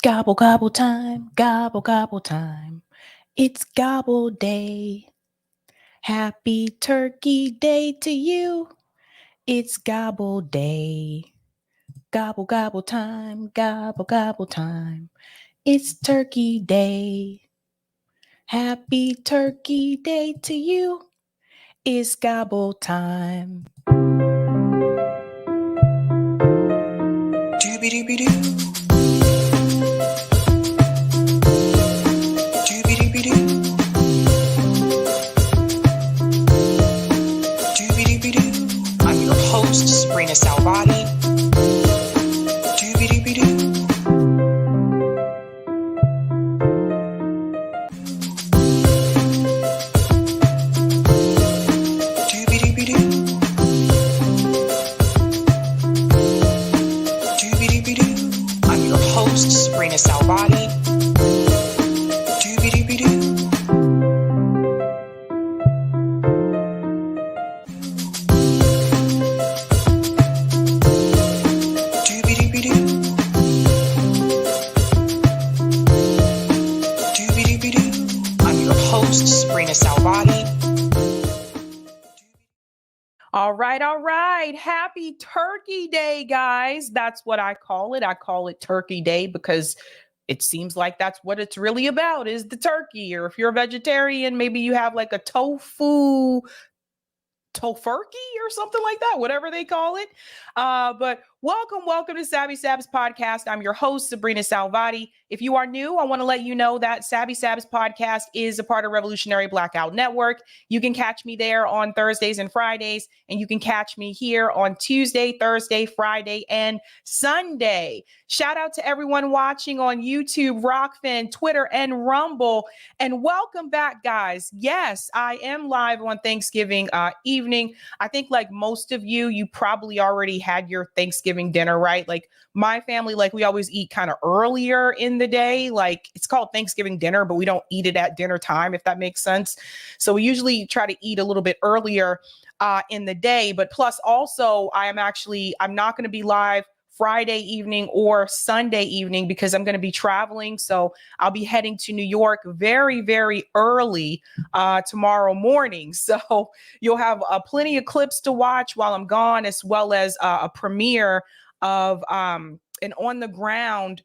Gobble, gobble time, gobble, gobble time. It's gobble day. Happy Turkey Day to you. It's gobble day. Gobble, gobble time, gobble, gobble time. It's Turkey Day. Happy Turkey Day to you. It's gobble time. Doobie-doobie-doo. Doobie-doobie-doo. Doobie-doobie-doo. I'm your host, sabrinasalvati. Doobie-doobie-doo. Doobie-doobie-doo. Doobie-doobie-doo. I'm your host, sabrinasalvati. Doobie-doobie-doo. Doobie-doobie-doo. Doobie-doobie-doo. I'm your host, sabrinasalvati. All right. Happy Turkey Day, guys. That's what I call it. I call it Turkey Day because it seems like that's what it's really about, is the turkey. Or if you're a vegetarian, maybe you have like a tofurkey or something like that, whatever they call it. But welcome to Sabs podcast. I'm your host, Sabrina Salvati. If you are new, I want to let you know that Sabs podcast is a part of Revolutionary Blackout Network. You can catch me there on Thursdays and Fridays, and you can catch me here on Tuesday, Thursday, Friday, and Sunday. Shout out to everyone watching on YouTube, Rockfin, Twitter, and Rumble. And welcome back, guys. Yes, I am live on Thanksgiving evening. I think like most of you probably already had your Thanksgiving dinner, right? Like my family, like we always eat kind of earlier in the day. Like it's called Thanksgiving dinner, but we don't eat it at dinner time, if that makes sense. So we usually try to eat a little bit earlier in the day. But plus also, I'm not going to be live Friday evening or Sunday evening because I'm going to be traveling. So I'll be heading to New York very, very early tomorrow morning. So you'll have plenty of clips to watch while I'm gone, as well as a premiere of an on the ground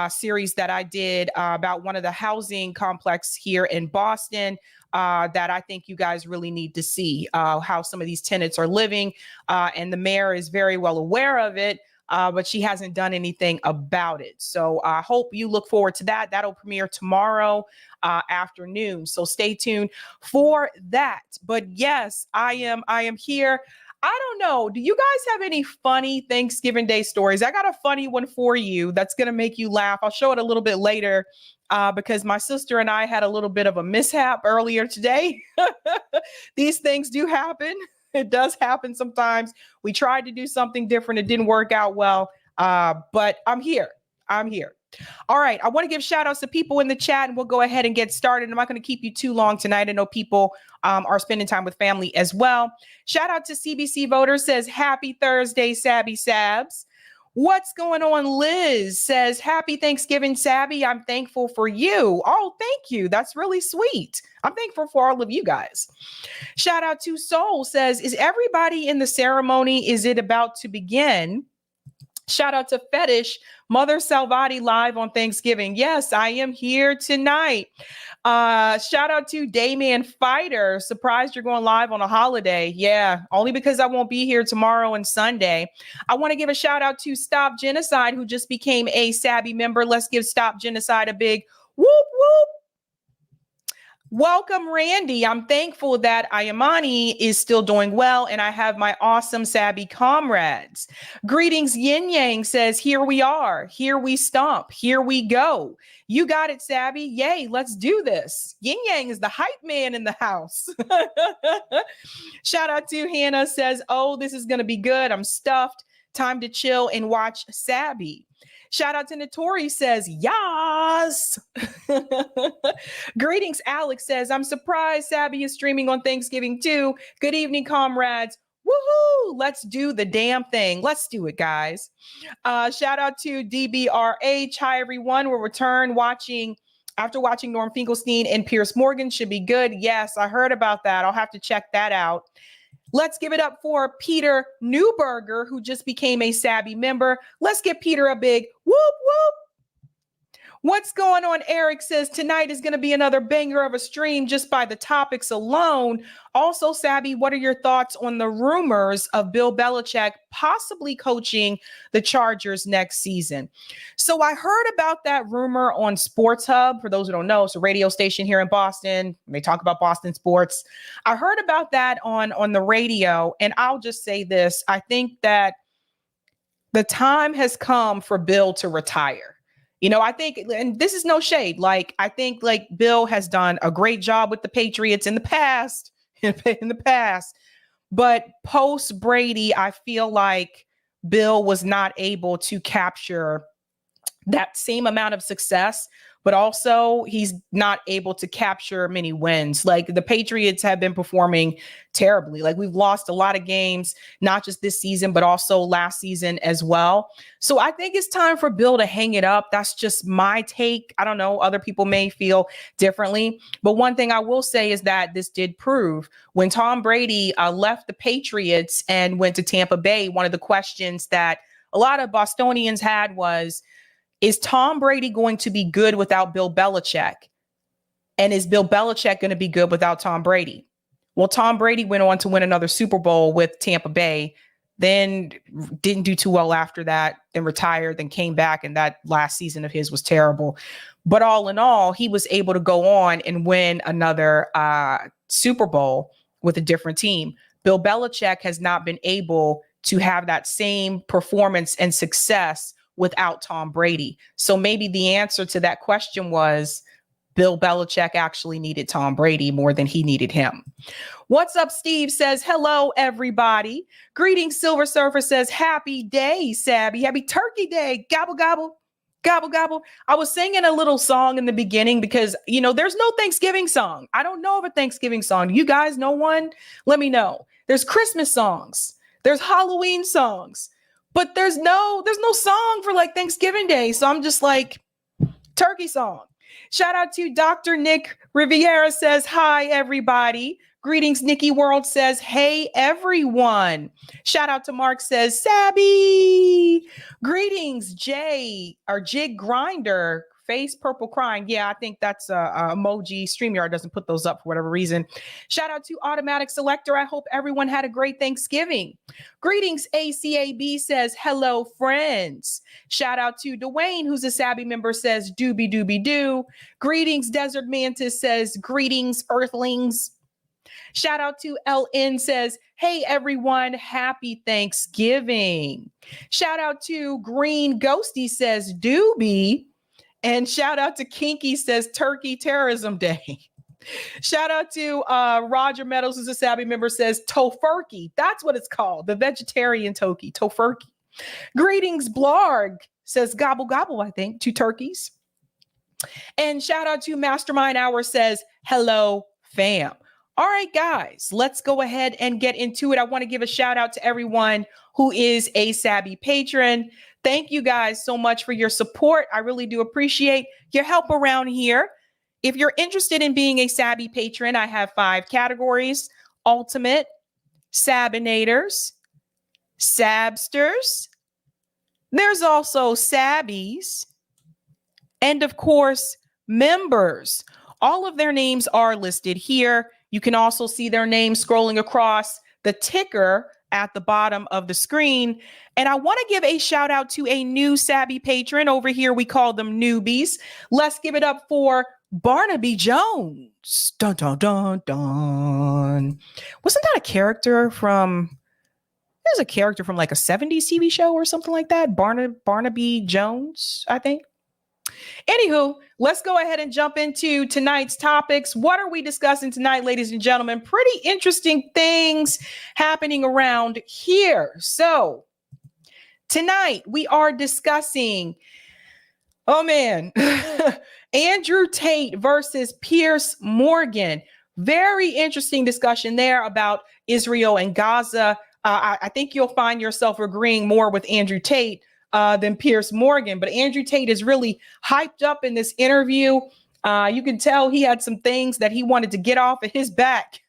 series that I did about one of the housing complex here in Boston. That I think you guys really need to see how some of these tenants are living. And the mayor is very well aware of it. But she hasn't done anything about it. So I hope you look forward to that. That'll premiere tomorrow afternoon. So stay tuned for that. But yes, I am here. I don't know. Do you guys have any funny Thanksgiving Day stories? I got a funny one for you that's going to make you laugh. I'll show it a little bit later because my sister and I had a little bit of a mishap earlier today. These things do happen. It does happen sometimes. We tried to do something different. It didn't work out well, but I'm here. All right. I want to give shout outs to people in the chat and we'll go ahead and get started. I'm not going to keep you too long tonight. I know people are spending time with family as well. Shout out to CBC Voters, says happy Thursday, Sabby Sabs. What's going on? Liz says, happy Thanksgiving, Sabby. I'm thankful for you. Oh, thank you. That's really sweet. I'm thankful for all of you guys. Shout out to Soul, says, is everybody in the ceremony? Is it about to begin? Shout out to Fetish, Mother Salvati live on Thanksgiving. Yes, I am here tonight. Shout out to Dayman Fighter. Surprised you're going live on a holiday. Yeah, only because I won't be here tomorrow and Sunday. I want to give a shout out to Stop Genocide, who just became a Sabby member. Let's give Stop Genocide a big whoop, whoop. Welcome, Randy. I'm thankful that Ayamani is still doing well, and I have my awesome Sabby comrades. Greetings, Yin Yang says, here we are, here we stomp, here we go. You got it, Sabby. Yay, let's do this. Yin Yang is the hype man in the house. Shout out to Hannah, says, oh, this is going to be good. I'm stuffed. Time to chill and watch Sabby. Shout out to Notori, says, yas. Greetings, Alex says, I'm surprised Sabby is streaming on Thanksgiving too. Good evening, comrades. Woohoo! Let's do the damn thing. Let's do it, guys. Shout out to DBRH. Hi, everyone. We'll return after watching Norm Finkelstein and Pierce Morgan. Should be good. Yes, I heard about that. I'll have to check that out. Let's give it up for Peter Newberger, who just became a Sabby member. Let's give Peter a big whoop, whoop. What's going on? Eric says tonight is going to be another banger of a stream just by the topics alone. Also, Sabby, what are your thoughts on the rumors of Bill Belichick possibly coaching the Chargers next season? So I heard about that rumor on Sports Hub. For those who don't know, it's a radio station here in Boston. They talk about Boston sports. I heard about that on the radio, and I'll just say this. I think that the time has come for Bill to retire. I think, and this is no shade, I think Bill has done a great job with the Patriots in the past, but post Brady, I feel like Bill was not able to capture that same amount of success, but also he's not able to capture many wins. The Patriots have been performing terribly. We've lost a lot of games, not just this season, but also last season as well. So I think it's time for Bill to hang it up. That's just my take. I don't know. Other people may feel differently. But one thing I will say is that this did prove when Tom Brady left the Patriots and went to Tampa Bay, one of the questions that a lot of Bostonians had was, is Tom Brady going to be good without Bill Belichick? And is Bill Belichick going to be good without Tom Brady? Well, Tom Brady went on to win another Super Bowl with Tampa Bay, then didn't do too well after that, then retired, then came back, and that last season of his was terrible. But all in all, he was able to go on and win another Super Bowl with a different team. Bill Belichick has not been able to have that same performance and success without Tom Brady. So maybe the answer to that question was Bill Belichick actually needed Tom Brady more than he needed him. What's up, Steve says, hello, everybody. Greetings, Silver Surfer says, happy day, Sabby. Happy Turkey Day. Gobble, gobble, gobble, gobble. I was singing a little song in the beginning because, there's no Thanksgiving song. I don't know of a Thanksgiving song. You guys know one? Let me know. There's Christmas songs. There's Halloween songs. But there's no song for Thanksgiving Day. So I'm just turkey song. Shout out to Dr. Nick Riviera says, hi, everybody. Greetings, Nikki World says, hey, everyone. Shout out to Mark says, Sabby. Greetings, Jig Grinder. Face purple crying. Yeah, I think that's a emoji. StreamYard doesn't put those up for whatever reason. Shout out to Automatic Selector. I hope everyone had a great Thanksgiving. Greetings, ACAB says, hello, friends. Shout out to Dwayne, who's a Sabby member, says, doobie doobie doo. Greetings, Desert Mantis says, greetings, Earthlings. Shout out to LN says, hey, everyone, happy Thanksgiving. Shout out to Green Ghosty says, doobie. And shout out to Kinky says Turkey Terrorism Day. Shout out to Roger Meadows, who's a Sabby member, says Tofurkey. That's what it's called. The vegetarian Toki, Tofurkey. Greetings, Blarg, says gobble gobble, I think, 2 turkeys. And shout out to Mastermind Hour says, hello, fam. All right, guys, let's go ahead and get into it. I want to give a shout out to everyone who is a Sabby patron. Thank you guys so much for your support. I really do appreciate your help around here. If you're interested in being a Sabby patron, I have 5 categories: Ultimate, Sabinators, Sabsters. There's also Sabbies, and of course, members. All of their names are listed here. You can also see their names scrolling across the ticker at the bottom of the screen. And I want to give a shout out to a new Sabby patron. Over here, we call them newbies. Let's give it up for Barnaby Jones. Dun, dun, dun, dun. Wasn't that a character from, there's a character from a 70s TV show or something like that? Barnaby Jones, I think. Anywho, let's go ahead and jump into tonight's topics. What are we discussing tonight, ladies and gentlemen? Pretty interesting things happening around here. So tonight we are discussing, oh man, Andrew Tate versus Piers Morgan. Very interesting discussion there about Israel and Gaza. I think you'll find yourself agreeing more with Andrew Tate than Piers Morgan. But Andrew Tate is really hyped up in this interview. You can tell he had some things that he wanted to get off of his back.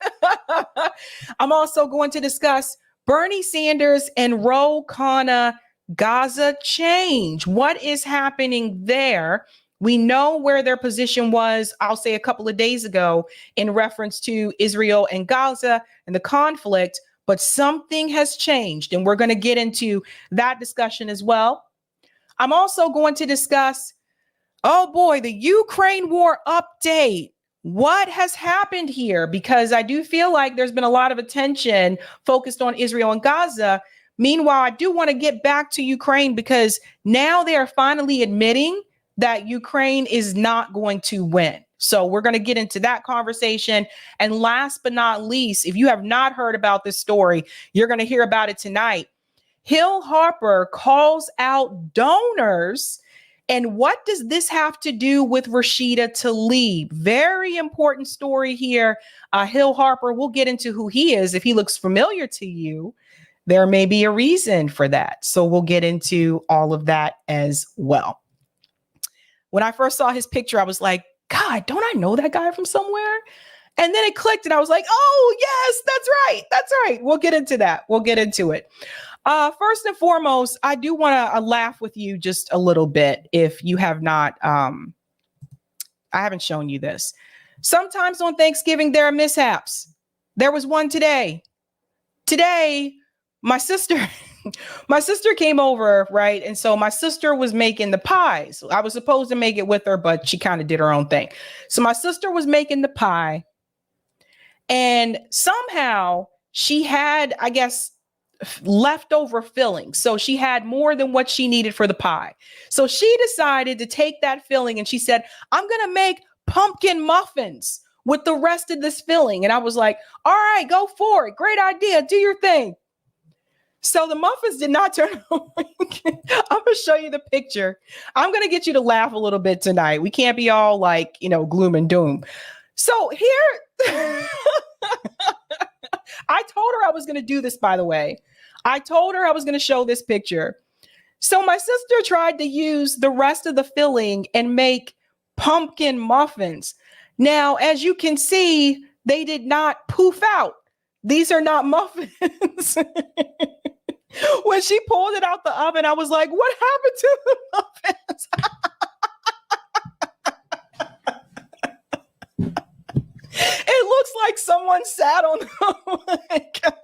I'm also going to discuss Bernie Sanders and Ro Khanna Gaza change. What is happening there? We know where their position was, I'll say a couple of days ago, in reference to Israel and Gaza and the conflict, but something has changed, and we're going to get into that discussion as well. I'm also going to discuss, oh boy, the Ukraine war update. What has happened here? Because I do feel like there's been a lot of attention focused on Israel and Gaza. Meanwhile, I do want to get back to Ukraine because now they are finally admitting that Ukraine is not going to win. So we're going to get into that conversation. And last but not least, if you have not heard about this story, you're going to hear about it tonight. Hill Harper calls out donors. And what does this have to do with Rashida Tlaib? Very important story here. Hill Harper, we'll get into who he is. If he looks familiar to you, there may be a reason for that. So we'll get into all of that as well. When I first saw his picture, I was like, God, don't I know that guy from somewhere? And then it clicked and I was like, oh, yes, that's right. That's right. We'll get into that. We'll get into it. First and foremost, I do want to laugh with you just a little bit. If you have not, I haven't shown you this. Sometimes on Thanksgiving, there are mishaps. There was one today. Today, my sister came over, right? And so my sister was making the pies. I was supposed to make it with her, but she kind of did her own thing. So my sister was making the pie. And somehow she had, I guess, leftover filling. So she had more than what she needed for the pie. So she decided to take that filling and she said, I'm going to make pumpkin muffins with the rest of this filling. And I was like, all right, go for it. Great idea. Do your thing. So the muffins did not turn out. I'm going to show you the picture. I'm going to get you to laugh a little bit tonight. We can't be all like, gloom and doom. So here, I told her I was going to do this, by the way. I told her I was going to show this picture. So my sister tried to use the rest of the filling and make pumpkin muffins. Now, as you can see, they did not poof out. These are not muffins. When she pulled it out the oven, I was like, what happened to the muffins? It looks like someone sat on them. Oh my God.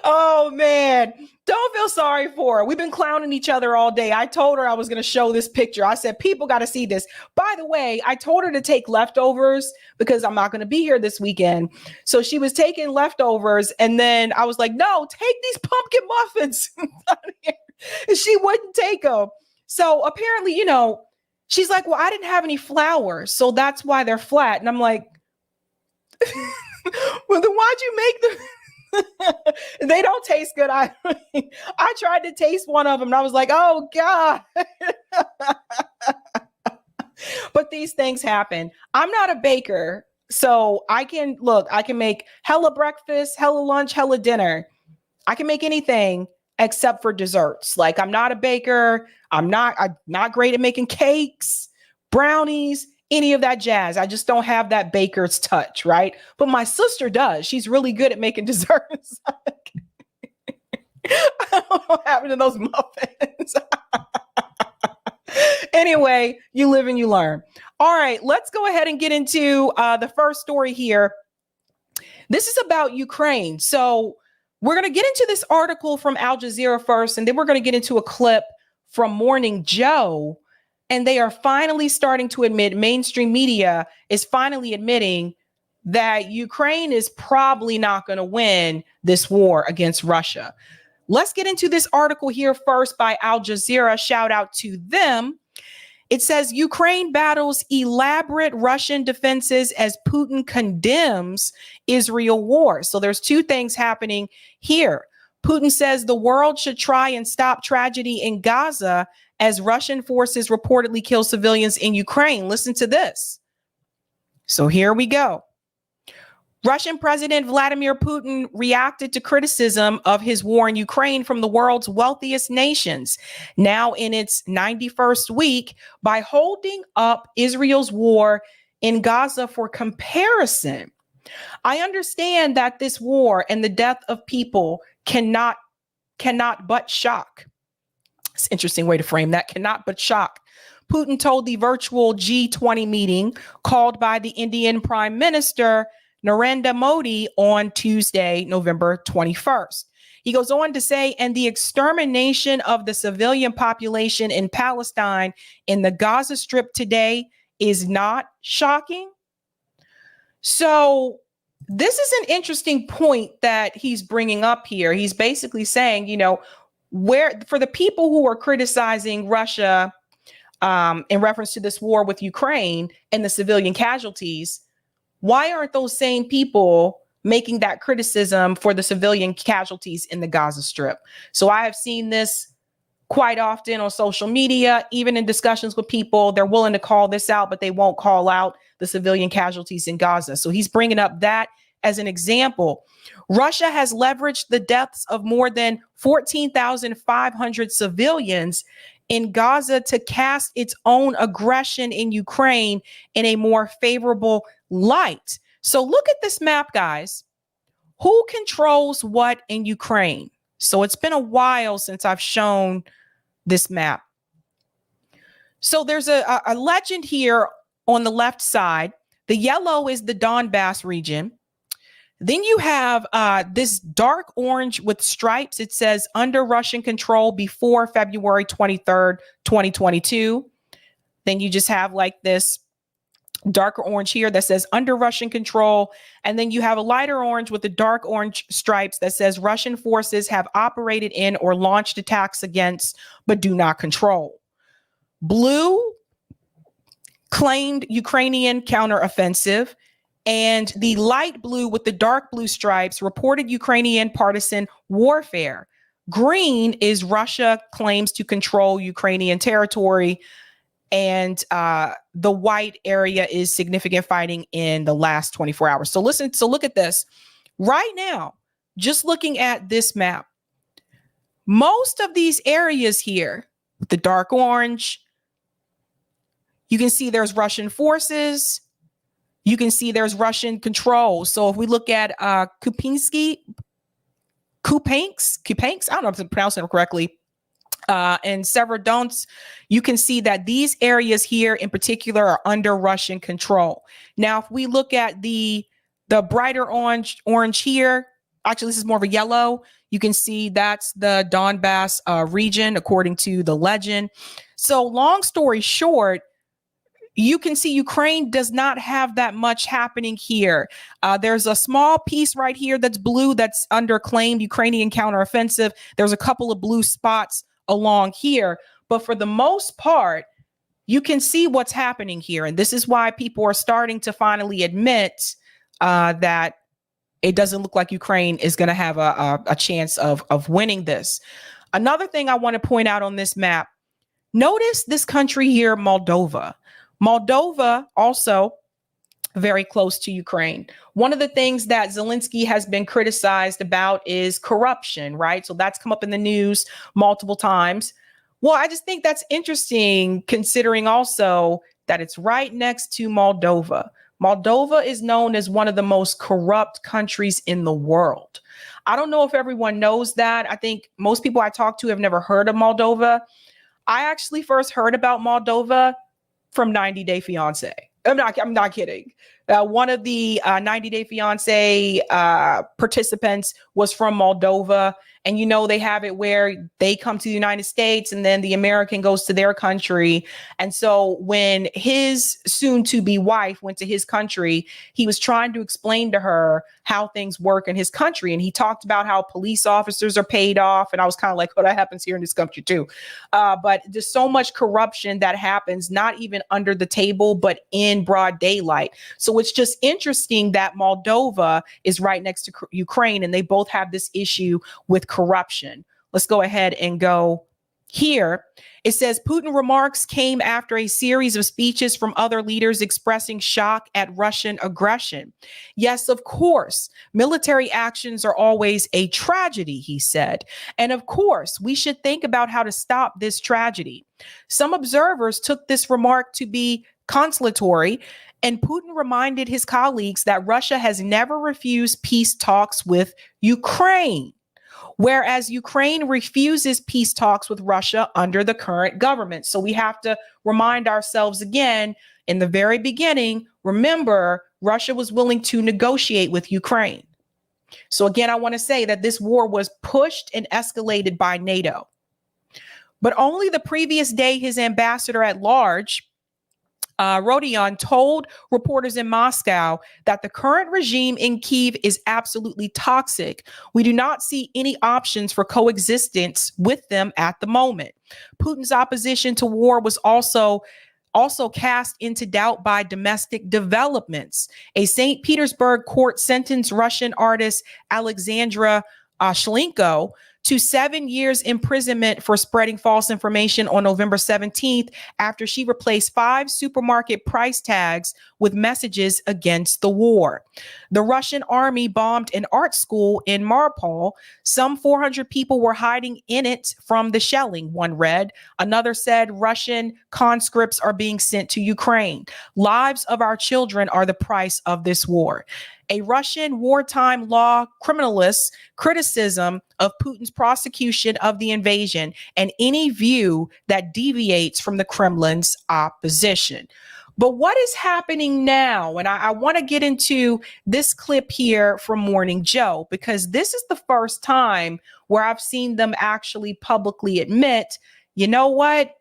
Oh man, don't feel sorry for her. We've been clowning each other all day. I told her I was going to show this picture. I said, people got to see this. By the way, I told her to take leftovers because I'm not going to be here this weekend. So she was taking leftovers. And then I was like, no, take these pumpkin muffins. And she wouldn't take them. So apparently, she's like, well, I didn't have any flour, so that's why they're flat. And I'm like, well, then why'd you make them? They don't taste good. I tried to taste one of them and I was like, oh God. But these things happen. I'm not a baker, so I can make hella breakfast, hella lunch, hella dinner. I can make anything except for desserts. Like I'm not a baker. I'm not great at making cakes, brownies, any of that jazz. I just don't have that baker's touch, right? But my sister does. She's really good at making desserts. I don't know what happened to those muffins. Anyway, you live and you learn. All right, let's go ahead and get into the first story here. This is about Ukraine. So we're going to get into this article from Al Jazeera first, and then we're going to get into a clip from Morning Joe. And they are finally starting to admit, mainstream media is finally admitting that Ukraine is probably not going to win this war against Russia. Let's get into this article here first by Al Jazeera. Shout out to them. It says Ukraine battles elaborate Russian defenses as Putin condemns Israel war. So there's two things happening here. Putin says the world should try and stop tragedy in Gaza as Russian forces reportedly kill civilians in Ukraine. Listen to this. So here we go. Russian President Vladimir Putin reacted to criticism of his war in Ukraine from the world's wealthiest nations, now in its 91st week, by holding up Israel's war in Gaza for comparison. I understand that this war and the death of people cannot but shock. It's an interesting way to frame that, cannot but shock. Putin told the virtual G20 meeting called by the Indian Prime Minister Narendra Modi on Tuesday, November 21st. He goes on to say, and the extermination of the civilian population in Palestine in the Gaza Strip today is not shocking. So this is an interesting point that he's bringing up here. He's basically saying, you know, where for the people who are criticizing Russia in reference to this war with Ukraine and the civilian casualties, why aren't those same people making that criticism for the civilian casualties in the Gaza Strip? So I have seen this quite often on social media, even in discussions with people. They're willing to call this out, but they won't call out the civilian casualties in Gaza. So he's bringing up that as an example. Russia has leveraged the deaths of more than 14,500 civilians in Gaza to cast its own aggression in Ukraine in a more favorable light. So look at this map, guys. Who controls what in Ukraine? So it's been a while since I've shown this map. So there's a legend here on the left side. The yellow is the Donbass region. Then you have this dark orange with stripes. It says under Russian control before February 23rd, 2022. Then you just have like this darker orange here that says under Russian control. And then you have a lighter orange with the dark orange stripes that says Russian forces have operated in or launched attacks against, but do not control. Blue claimed Ukrainian counteroffensive. And the light blue with the dark blue stripes reported Ukrainian partisan warfare. Green is Russia claims to control Ukrainian territory. And the white area is significant fighting in the last 24 hours. So look at this. Right now, just looking at this map, most of these areas here, the dark orange, you can see there's Russian forces. You can see there's Russian control. So if we look at Kupiansk, I don't know if I'm pronouncing it correctly, and Severodonetsk, you can see that these areas here in particular are under Russian control. Now, if we look at the brighter orange here, actually this is more of a yellow, you can see that's the Donbass region, according to the legend. So long story short, you can see Ukraine does not have that much happening here. There's a small piece right here that's blue that's under claimed Ukrainian counteroffensive. There's a couple of blue spots along here. But for the most part, you can see what's happening here. And this is why people are starting to finally admit that it doesn't look like Ukraine is going to have a chance of winning this. Another thing I want to point out on this map, notice this country here, Moldova. Moldova also very close to Ukraine. One of the things that Zelensky has been criticized about is corruption, right? So that's come up in the news multiple times. Well, I just think that's interesting, considering also that it's right next to Moldova. Moldova is known as one of the most corrupt countries in the world. I don't know if everyone knows that. I think most people I talk to have never heard of Moldova. I actually first heard about Moldova from 90 Day Fiancé. I'm not kidding. One of the 90 Day Fiancé participants was from Moldova. And, you know, they have it where they come to the United States and then the American goes to their country. And so when his soon to be wife went to his country, he was trying to explain to her how things work in his country. And he talked about how police officers are paid off. And I was kind of like, oh, that happens here in this country too. But there's so much corruption that happens, not even under the table, but in broad daylight. So it's just interesting that Moldova is right next to Ukraine and they both have this issue with corruption. Let's go ahead and go Here, it says Putin remarks came after a series of speeches from other leaders expressing shock at Russian aggression. Yes, of course, military actions are always a tragedy, he said. And of course, we should think about how to stop this tragedy. Some observers took this remark to be consolatory, and Putin reminded his colleagues that Russia has never refused peace talks with Ukraine, whereas Ukraine refuses peace talks with Russia under the current government. So we have to remind ourselves again, in the very beginning, remember, Russia was willing to negotiate with Ukraine. So again, I want to say that this war was pushed and escalated by NATO. But only the previous day, his ambassador at large, Rodion, told reporters in Moscow that the current regime in Kyiv is absolutely toxic. We do not see any options for coexistence with them at the moment. Putin's opposition to war was also cast into doubt by domestic developments. A St. Petersburg court sentenced Russian artist Alexandra Shlenko to 7 years imprisonment for spreading false information on November 17th after she replaced 5 supermarket price tags with messages against the war. The Russian army bombed an art school in Mariupol. Some 400 people were hiding in it from the shelling, one read. Another said Russian conscripts are being sent to Ukraine. Lives of our children are the price of this war. A Russian wartime law criminalist's criticism of Putin's prosecution of the invasion and any view that deviates from the Kremlin's opposition. But what is happening now? And I want to get into this clip here from Morning Joe, because this is the first time where I've seen them actually publicly admit, you know what?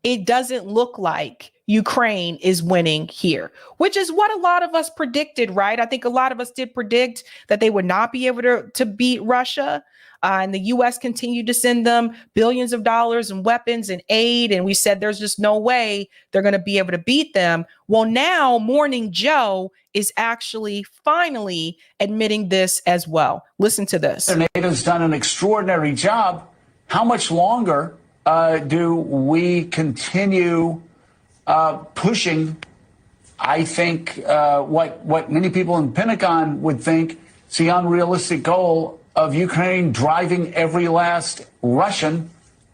It doesn't look like Ukraine is winning here, which is what a lot of us predicted, right? I think a lot of us did predict that they would not be able to beat Russia. And the U.S. continued to send them billions of dollars in weapons and aid. And we said there's just no way they're going to be able to beat them. Well, now Morning Joe is actually finally admitting this as well. Listen to this. NATO's done an extraordinary job. How much longer do we continue pushing, I think, what many people in Pentagon would think is the unrealistic goal of Ukraine driving every last Russian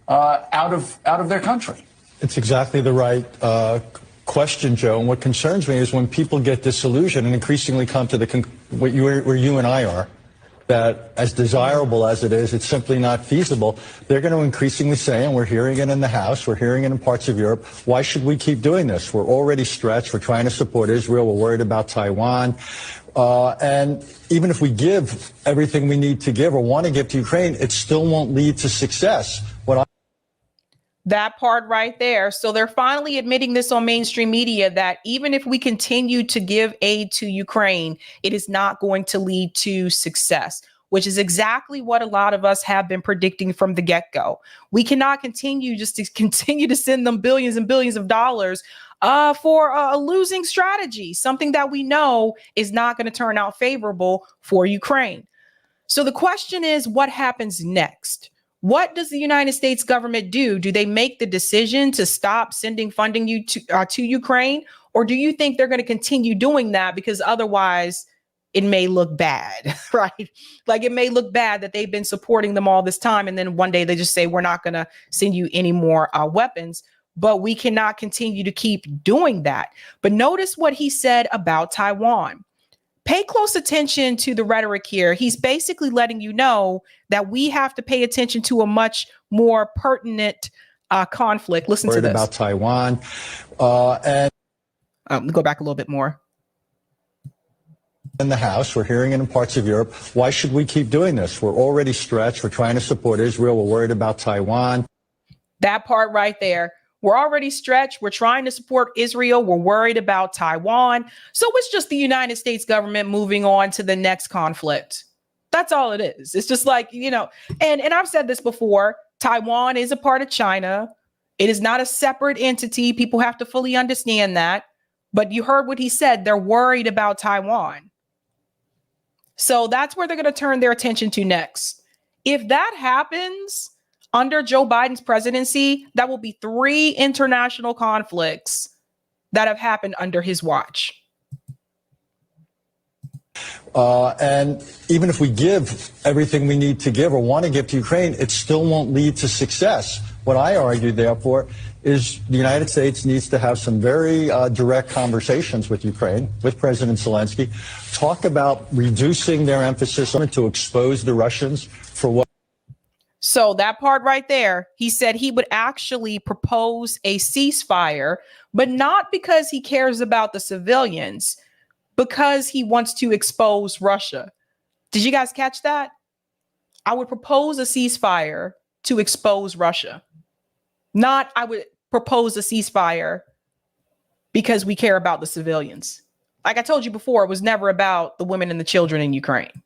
out of their country? It's exactly the right question, Joe. And what concerns me is when people get disillusioned and increasingly come to where you and I are, that as desirable as it is, it's simply not feasible. They're going to increasingly say, and we're hearing it in the House, we're hearing it in parts of Europe, why should we keep doing this? We're already stretched. We're trying to support Israel. We're worried about Taiwan. And even if we give everything we need to give or want to give to Ukraine, it still won't lead to success. That part right there. So they're finally admitting this on mainstream media, that even if we continue to give aid to Ukraine, it is not going to lead to success, which is exactly what a lot of us have been predicting from the get-go. We cannot continue to send them billions and billions of dollars for a losing strategy, something that we know is not going to turn out favorable for Ukraine. So the question is, what happens next? What does the United States government do? Do they make the decision to stop sending funding to Ukraine? Or do you think they're going to continue doing that because otherwise it may look bad, right? Like it may look bad that they've been supporting them all this time. And then one day they just say, we're not going to send you any more weapons, but we cannot continue to keep doing that. But notice what he said about Taiwan. Pay close attention to the rhetoric here. He's basically letting you know that we have to pay attention to a much more pertinent conflict. Listen to this. About Taiwan. And go back a little bit more. In the House, we're hearing it in parts of Europe. Why should we keep doing this? We're already stretched. We're trying to support Israel. We're worried about Taiwan. That part right there. We're already stretched. We're trying to support Israel. We're worried about Taiwan. So it's just the United States government moving on to the next conflict. That's all it is. It's just like, you know, and I've said this before, Taiwan is a part of China. It is not a separate entity. People have to fully understand that. But you heard what he said. They're worried about Taiwan. So that's where they're going to turn their attention to next. If that happens, under Joe Biden's presidency, that will be 3 international conflicts that have happened under his watch. And even if we give everything we need to give or want to give to Ukraine, it still won't lead to success. What I argue, therefore, is the United States needs to have some very direct conversations with Ukraine, with President Zelensky, talk about reducing their emphasis on to expose the Russians for what. So that part right there, he said he would actually propose a ceasefire, but not because he cares about the civilians, because he wants to expose Russia. Did you guys catch that? I would propose a ceasefire to expose Russia. Not I would propose a ceasefire because we care about the civilians. Like I told you before, it was never about the women and the children in Ukraine.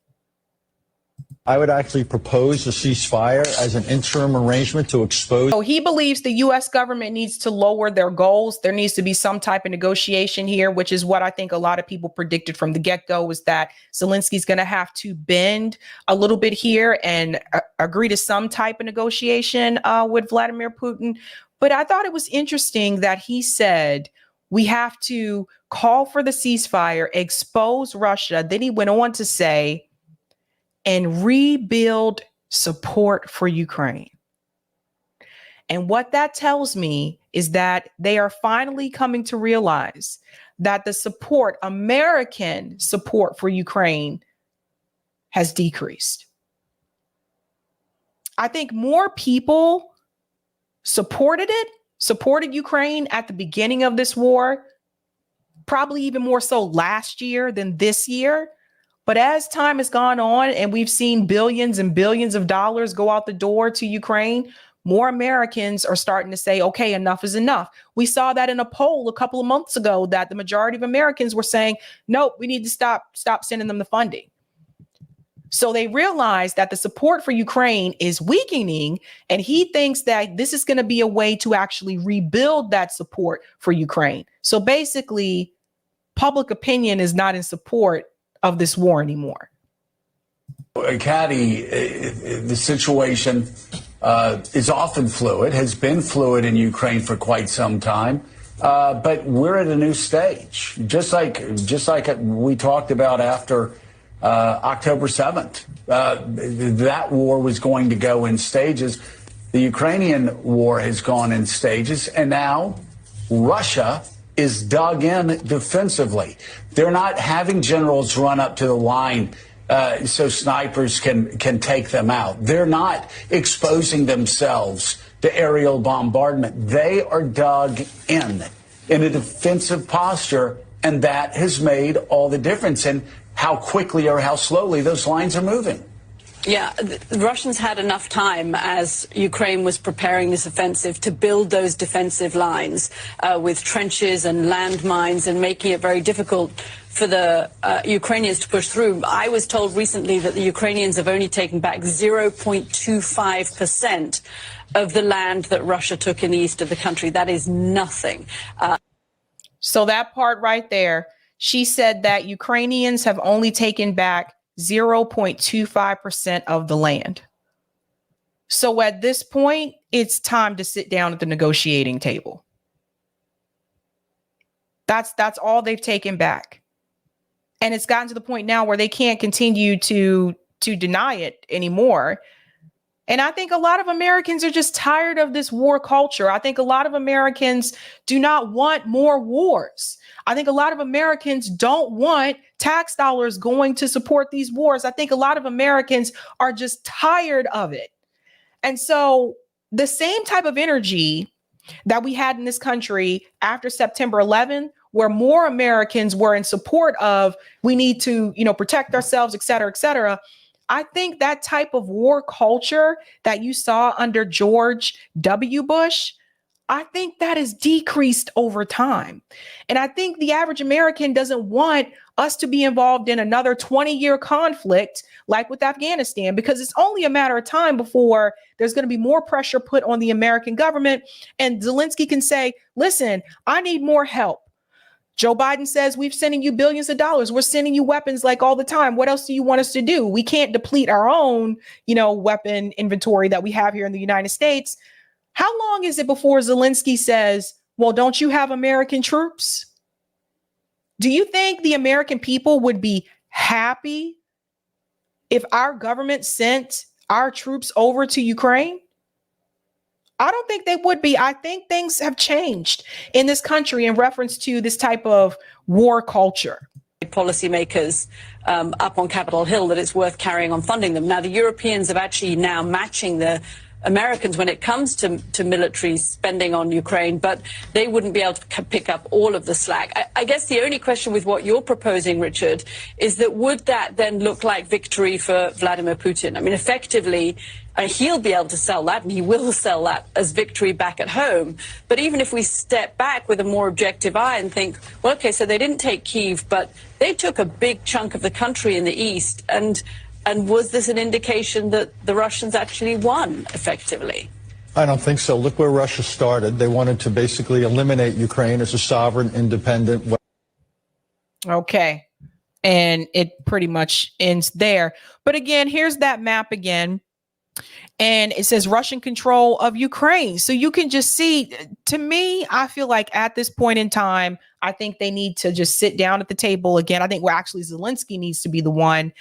I would actually propose a ceasefire as an interim arrangement to expose. So he believes the U.S. government needs to lower their goals. There needs to be some type of negotiation here, which is what I think a lot of people predicted from the get-go, was that Zelensky's going to have to bend a little bit here and agree to some type of negotiation with Vladimir Putin. But I thought it was interesting that he said we have to call for the ceasefire, expose Russia. Then he went on to say, and rebuild support for Ukraine. And what that tells me is that they are finally coming to realize that the support, American support for Ukraine, has decreased. I think more people supported Ukraine at the beginning of this war, probably even more so last year than this year. But as time has gone on and we've seen billions and billions of dollars go out the door to Ukraine, more Americans are starting to say, okay, enough is enough. We saw that in a poll a couple of months ago that the majority of Americans were saying, nope, we need to stop sending them the funding. So they realize that the support for Ukraine is weakening, and he thinks that this is going to be a way to actually rebuild that support for Ukraine. So basically, public opinion is not in support of this war anymore. Caddy, the situation is often fluid, has been fluid in Ukraine for quite some time, but we're at a new stage, just like we talked about after October 7th. That war was going to go in stages. The Ukrainian war has gone in stages, and now Russia is dug in defensively. They're not having generals run up to the line so snipers can take them out. They're not exposing themselves to aerial bombardment. They are dug in a defensive posture, and that has made all the difference in how quickly or how slowly those lines are moving. Yeah, the Russians had enough time as Ukraine was preparing this offensive to build those defensive lines with trenches and landmines and making it very difficult for the Ukrainians to push through. I was told recently that the Ukrainians have only taken back 0.25% of the land that Russia took in the east of the country. That is nothing. So that part right there, she said that Ukrainians have only taken back 0.25% of the land. So at this point, it's time to sit down at the negotiating table. That's all they've taken back. And it's gotten to the point now where they can't continue to deny it anymore. And I think a lot of Americans are just tired of this war culture. I think a lot of Americans do not want more wars. I think a lot of Americans don't want tax dollars going to support these wars. I think a lot of Americans are just tired of it. And so the same type of energy that we had in this country after September 11th, where more Americans were in support of we need to, protect ourselves, et cetera, et cetera. I think that type of war culture that you saw under George W. Bush, I think that has decreased over time. And I think the average American doesn't want us to be involved in another 20-year conflict like with Afghanistan, because it's only a matter of time before there's going to be more pressure put on the American government. And Zelensky can say, listen, I need more help. Joe Biden says, we're sending you billions of dollars. We're sending you weapons like all the time. What else do you want us to do? We can't deplete our own, weapon inventory that we have here in the United States. How long is it before Zelensky says, well, don't you have American troops? Do you think the American people would be happy if our government sent our troops over to Ukraine? I don't think they would be. I think things have changed in this country in reference to this type of war culture. Policymakers up on Capitol Hill that it's worth carrying on funding them. Now, the Europeans are actually now matching the Americans when it comes to military spending on Ukraine, but they wouldn't be able to pick up all of the slack. I guess the only question with what you're proposing, Richard, is that would that then look like victory for Vladimir Putin? I mean, effectively, he'll be able to sell that, and he will sell that as victory back at home. But even if we step back with a more objective eye and think, well, okay, so they didn't take Kyiv, but they took a big chunk of the country in the east, and was this an indication that the Russians actually won effectively? I don't think so. Look where Russia started. They wanted to basically eliminate Ukraine as a sovereign, independent. Okay. And it pretty much ends there. But again, here's that map again. And it says Russian control of Ukraine. So you can just see, to me, I feel like at this point in time, I think they need to just sit down at the table again. I think Zelensky needs to be the one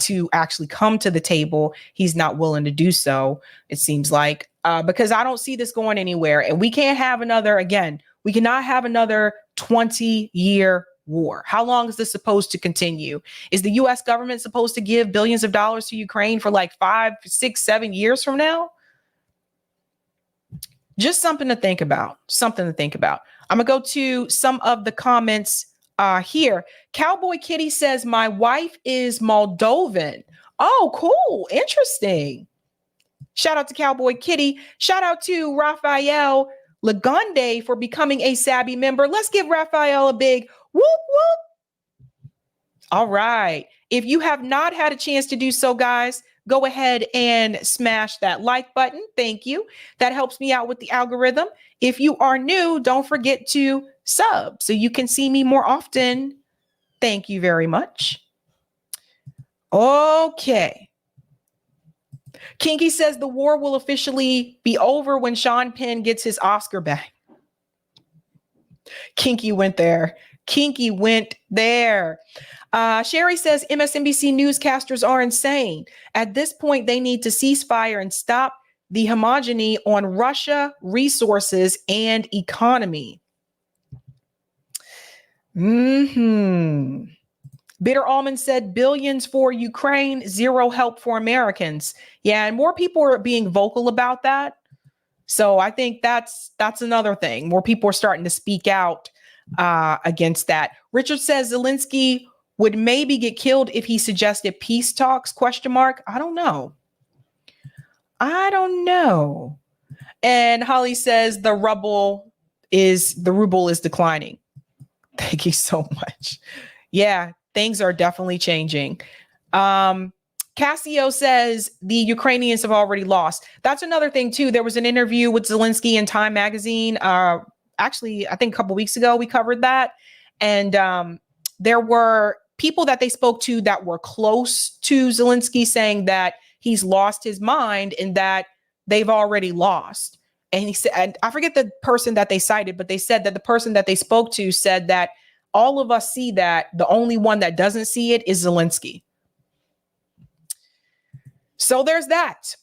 to actually come to the table. He's not willing to do so, it seems like, because I don't see this going anywhere. And we can't have we cannot have another 20-year war. How long is this supposed to continue? Is the U.S. government supposed to give billions of dollars to Ukraine for like 5, 6, 7 years from now? Just something to think about. I'm going to go to some of the comments here. Cowboy Kitty says, my wife is Moldovan. Oh, cool. Interesting. Shout out to Cowboy Kitty. Shout out to Raphael Lagunde for becoming a Sabby member. Let's give Raphael a big whoop, whoop. All right. If you have not had a chance to do so, guys, go ahead and smash that like button. Thank you. That helps me out with the algorithm. If you are new, don't forget to sub so you can see me more often. Thank you very much. Okay. Kinky says the war will officially be over when Sean Penn gets his Oscar back. Kinky went there. Sherry says MSNBC newscasters are insane. At this point, they need to ceasefire and stop the homogeny on Russia, resources, and economy. Bitter Almond said billions for Ukraine, zero help for Americans. Yeah, and more people are being vocal about that. So I think that's another thing. More people are starting to speak out against that. Richard says Zelensky would maybe get killed if he suggested peace talks, ? I don't know. And Holly says the ruble is declining. Thank you so much. Yeah, things are definitely changing. Cassio says the Ukrainians have already lost. That's another thing too. There was an interview with Zelensky in Time magazine. Actually, I think a couple weeks ago we covered that. And there were people that they spoke to that were close to Zelensky saying that he's lost his mind and that they've already lost. And he said, and I forget the person that they cited, but they said that the person that they spoke to said that all of us see that. The only one that doesn't see it is Zelensky. So there's that.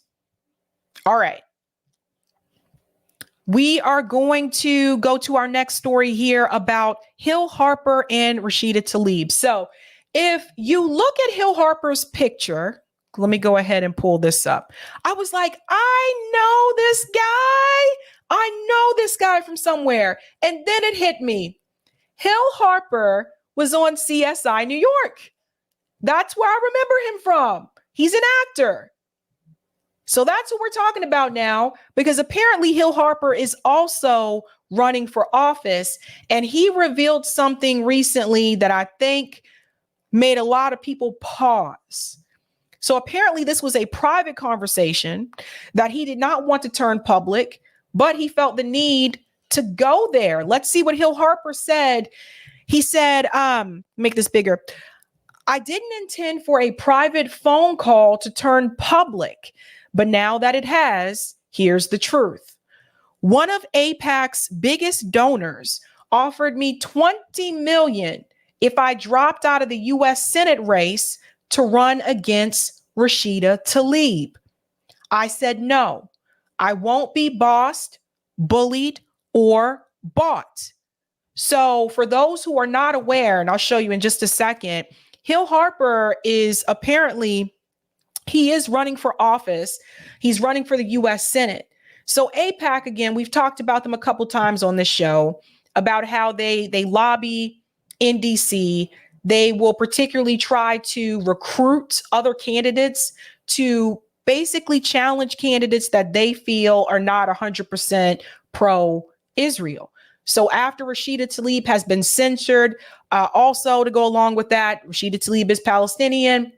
All right. We are going to go to our next story here about Hill Harper and Rashida Tlaib. So if you look at Hill Harper's picture, let me go ahead and pull this up. I was like, I know this guy from somewhere. And then it hit me. Hill Harper was on CSI New York. That's where I remember him from. He's an actor. So that's what we're talking about now, because apparently Hill Harper is also running for office, and he revealed something recently that I think made a lot of people pause. So apparently this was a private conversation that he did not want to turn public, but he felt the need to go there. Let's see what Hill Harper said. He said, make this bigger. I didn't intend for a private phone call to turn public, but now that it has, here's the truth. One of AIPAC's biggest donors offered me $20 million if I dropped out of the U.S. Senate race to run against Rashida Tlaib. I said no. I won't be bossed, bullied, or bought. So for those who are not aware, and I'll show you in just a second, Hill Harper is apparently, he is running for office. He's running for the U.S. Senate. So AIPAC, again, we've talked about them a couple times on this show about how they lobby in D.C. They will particularly try to recruit other candidates to basically challenge candidates that they feel are not 100% pro-Israel. So after Rashida Tlaib has been censored, also to go along with that, Rashida Tlaib is Palestinian.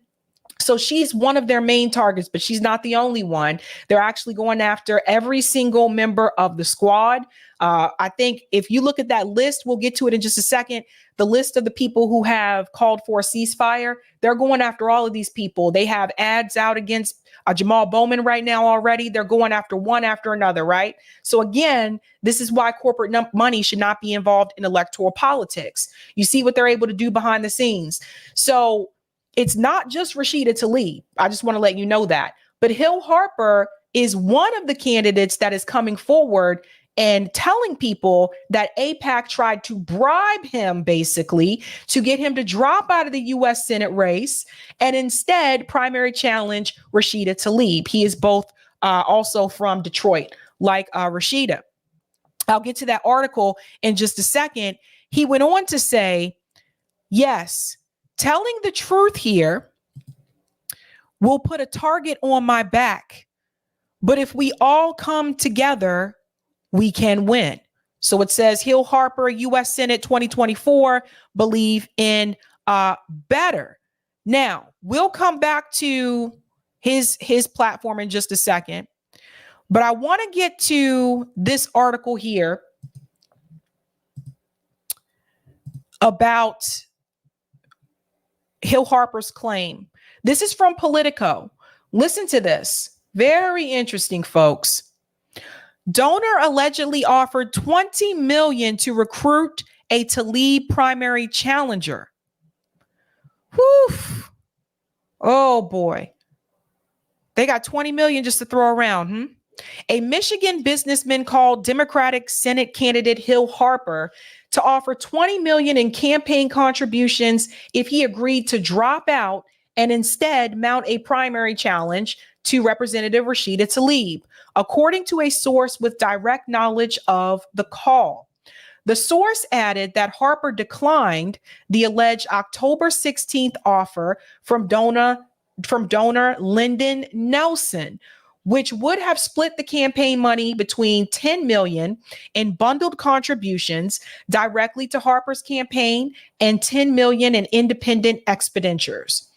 So she's one of their main targets, but she's not the only one. They're actually going after every single member of the squad. I think if you look at that list, we'll get to it in just a second. The list of the people who have called for a ceasefire, they're going after all of these people. They have ads out against Jamal Bowman right now already. They're going after one after another, right? So again, this is why corporate money should not be involved in electoral politics. You see what they're able to do behind the scenes. So it's not just Rashida Tlaib. I just want to let you know that. But Hill Harper is one of the candidates that is coming forward and telling people that AIPAC tried to bribe him basically to get him to drop out of the U.S. Senate race and instead primary challenge Rashida Tlaib. He is both also from Detroit, like Rashida. I'll get to that article in just a second. He went on to say, yes, telling the truth here will put a target on my back. But if we all come together, we can win. So it says Hill Harper, U.S. Senate 2024, believe in better. Now, we'll come back to his platform in just a second. But I want to get to this article here about Hill Harper's claim. This is from Politico. Listen to this. Very interesting, folks. Donor allegedly offered $20 million to recruit a Tlaib primary challenger. Whew. Oh boy. They got $20 million just to throw around. A Michigan businessman called Democratic Senate candidate Hill Harper to offer $20 million in campaign contributions if he agreed to drop out and instead mount a primary challenge to Representative Rashida Tlaib, according to a source with direct knowledge of the call. The source added that Harper declined the alleged October 16th offer from donor Lyndon Nelson, which would have split the campaign money between $10 million in bundled contributions directly to Harper's campaign and $10 million in independent expenditures.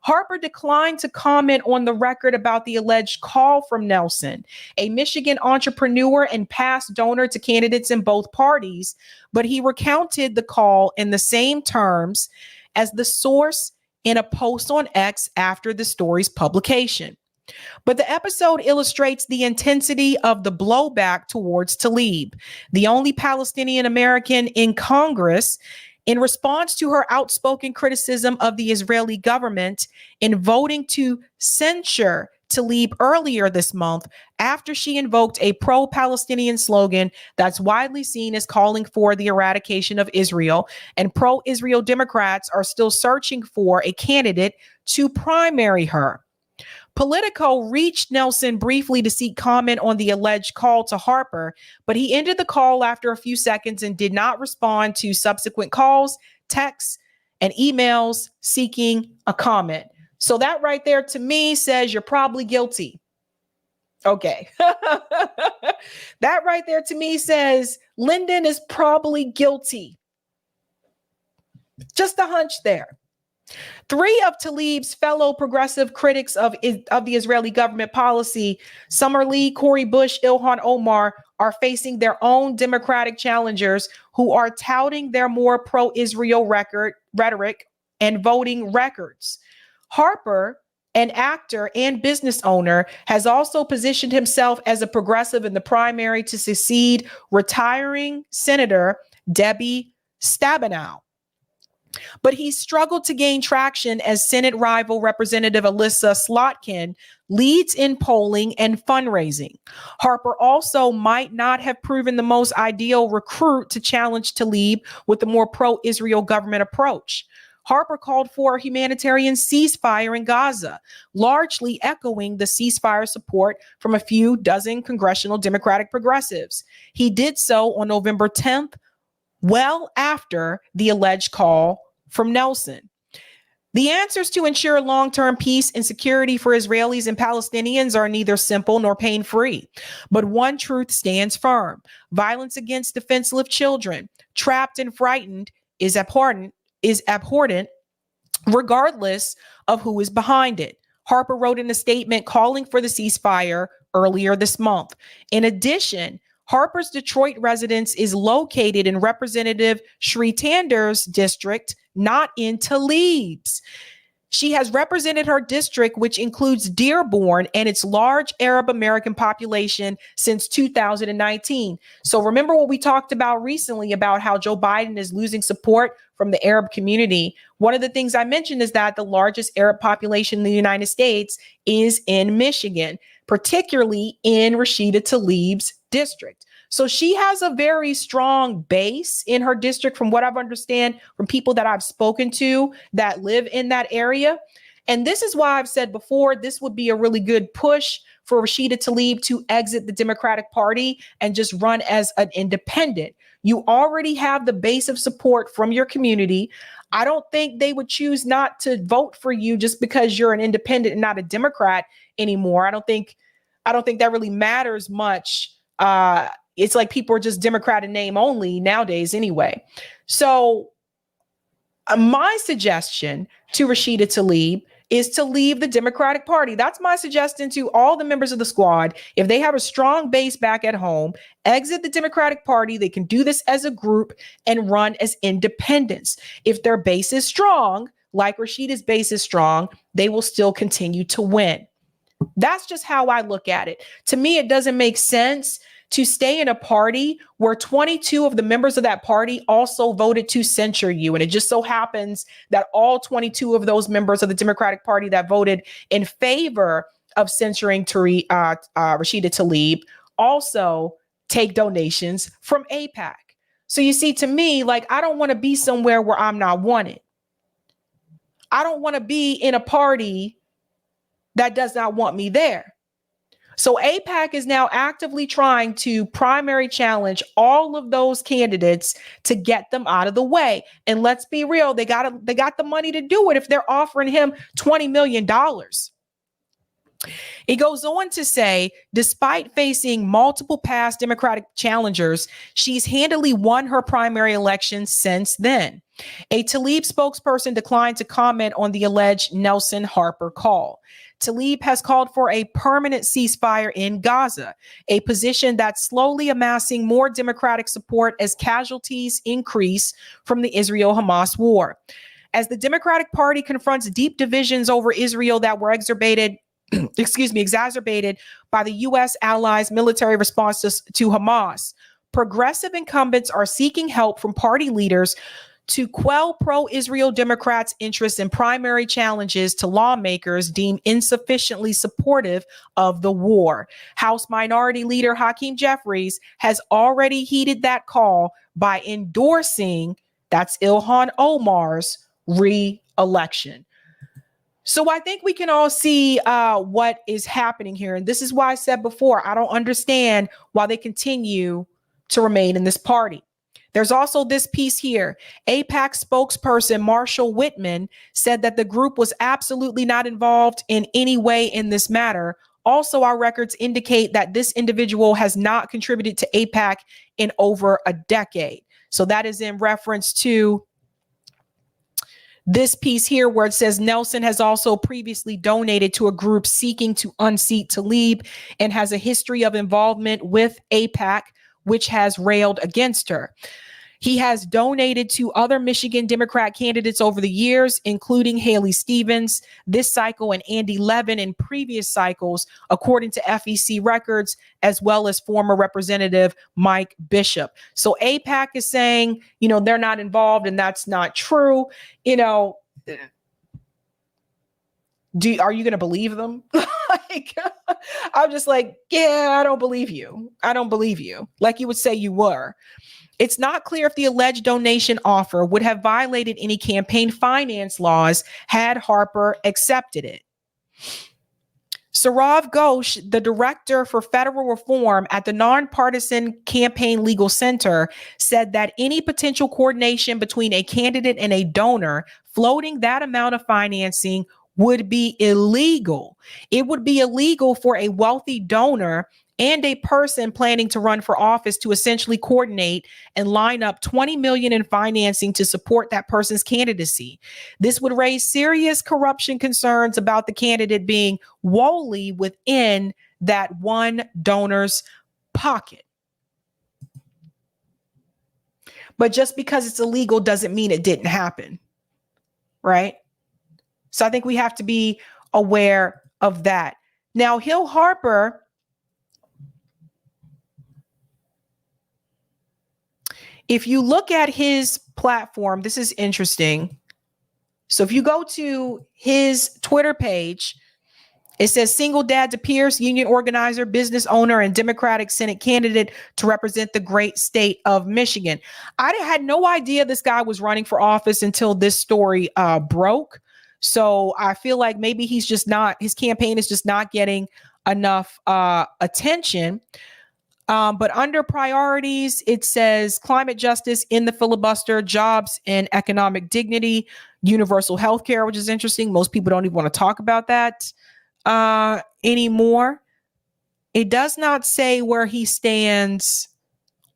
Harper declined to comment on the record about the alleged call from Nelson, a Michigan entrepreneur and past donor to candidates in both parties, but he recounted the call in the same terms as the source in a post on X after the story's publication. But the episode illustrates the intensity of the blowback towards Tlaib, the only Palestinian American in Congress, in response to her outspoken criticism of the Israeli government in voting to censure Tlaib earlier this month after she invoked a pro-Palestinian slogan that's widely seen as calling for the eradication of Israel, and pro-Israel Democrats are still searching for a candidate to primary her. Politico reached Nelson briefly to seek comment on the alleged call to Harper, but he ended the call after a few seconds and did not respond to subsequent calls, texts, and emails seeking a comment. So that right there to me says you're probably guilty. Okay. That right there to me says Lyndon is probably guilty. Just a hunch there. Three of Tlaib's fellow progressive critics of the Israeli government policy, Summer Lee, Cori Bush, Ilhan Omar, are facing their own Democratic challengers who are touting their more pro-Israel rhetoric and voting records. Harper, an actor and business owner, has also positioned himself as a progressive in the primary to succeed retiring Senator Debbie Stabenow. But he struggled to gain traction as Senate rival Representative Alyssa Slotkin leads in polling and fundraising. Harper also might not have proven the most ideal recruit to challenge Tlaib with a more pro-Israel government approach. Harper called for a humanitarian ceasefire in Gaza, largely echoing the ceasefire support from a few dozen congressional Democratic progressives. He did so on November 10th, well after the alleged call from Nelson. The answers to ensure long-term peace and security for Israelis and Palestinians are neither simple nor pain-free. But one truth stands firm. Violence against defenseless children, trapped and frightened, is abhorrent, regardless of who is behind it. Harper wrote in a statement calling for the ceasefire earlier this month. In addition, Harper's Detroit residence is located in Representative Sri Tander's district, not in Tlaib's. She has represented her district, which includes Dearborn and its large Arab American population, since 2019. So remember what we talked about recently about how Joe Biden is losing support from the Arab community. One of the things I mentioned is that the largest Arab population in the United States is in Michigan, particularly in Rashida Tlaib's district. So she has a very strong base in her district, from what I've understand from people that I've spoken to that live in that area. And this is why I've said before, this would be a really good push for Rashida Tlaib to exit the Democratic Party and just run as an independent. You already have the base of support from your community. I don't think they would choose not to vote for you just because you're an independent and not a Democrat anymore. I don't think that really matters much. It's like people are just Democrat in name only nowadays anyway. So my suggestion to Rashida Tlaib is to leave the Democratic Party. That's my suggestion to all the members of the squad. If they have a strong base back at home, exit the Democratic Party. They can do this as a group and run as independents. If their base is strong, like Rashida's base is strong, they will still continue to win. That's just how I look at it. To me, it doesn't make sense to stay in a party where 22 of the members of that party also voted to censure you. And it just so happens that all 22 of those members of the Democratic Party that voted in favor of censoring Rashida Tlaib also take donations from AIPAC. So you see, to me, like, I don't want to be somewhere where I'm not wanted. I don't want to be in a party that does not want me there. So AIPAC is now actively trying to primary challenge all of those candidates to get them out of the way. And let's be real, they got the money to do it if they're offering him $20 million. He goes on to say, despite facing multiple past Democratic challengers, she's handily won her primary election since then. A Tlaib spokesperson declined to comment on the alleged Nelson Harper call. Tlaib has called for a permanent ceasefire in Gaza, a position that's slowly amassing more Democratic support as casualties increase from the Israel-Hamas war. As the Democratic Party confronts deep divisions over Israel that were exacerbated by the U.S. allies' military response to Hamas, progressive incumbents are seeking help from party leaders to quell pro-Israel Democrats' interest in primary challenges to lawmakers deemed insufficiently supportive of the war. House Minority Leader Hakeem Jeffries has already heeded that call by endorsing, that's Ilhan Omar's re-election. So I think we can all see what is happening here. And this is why I said before, I don't understand why they continue to remain in this party. There's also this piece here. AIPAC spokesperson Marshall Whitman said that the group was absolutely not involved in any way in this matter. Also, our records indicate that this individual has not contributed to AIPAC in over a decade. So that is in reference to this piece here where it says Nelson has also previously donated to a group seeking to unseat Tlaib and has a history of involvement with AIPAC, which has railed against her. He has donated to other Michigan Democrat candidates over the years, including Haley Stevens this cycle and Andy Levin in previous cycles, according to FEC records, as well as former Representative Mike Bishop. So AIPAC is saying, they're not involved, and that's not true. Are you going to believe them? I'm just like, yeah, I don't believe you. I don't believe you. Like you would say you were. It's not clear if the alleged donation offer would have violated any campaign finance laws had Harper accepted it. Saurav Ghosh, the director for federal reform at the Nonpartisan Campaign Legal Center, said that any potential coordination between a candidate and a donor floating that amount of financing would be illegal. It would be illegal for a wealthy donor and a person planning to run for office to essentially coordinate and line up $20 million in financing to support that person's candidacy. This would raise serious corruption concerns about the candidate being wholly within that one donor's pocket. But just because it's illegal doesn't mean it didn't happen, right? So I think we have to be aware of that. Now, Hill Harper, if you look at his platform, this is interesting. So if you go to his Twitter page, it says single dad to PIERS, union organizer, business owner, and Democratic Senate candidate to represent the great state of Michigan. I had no idea this guy was running for office until this story broke. So I feel like maybe his campaign is just not getting enough attention. But under priorities, it says climate justice in the filibuster, jobs and economic dignity, universal health care, which is interesting. Most people don't even want to talk about that anymore. It does not say where he stands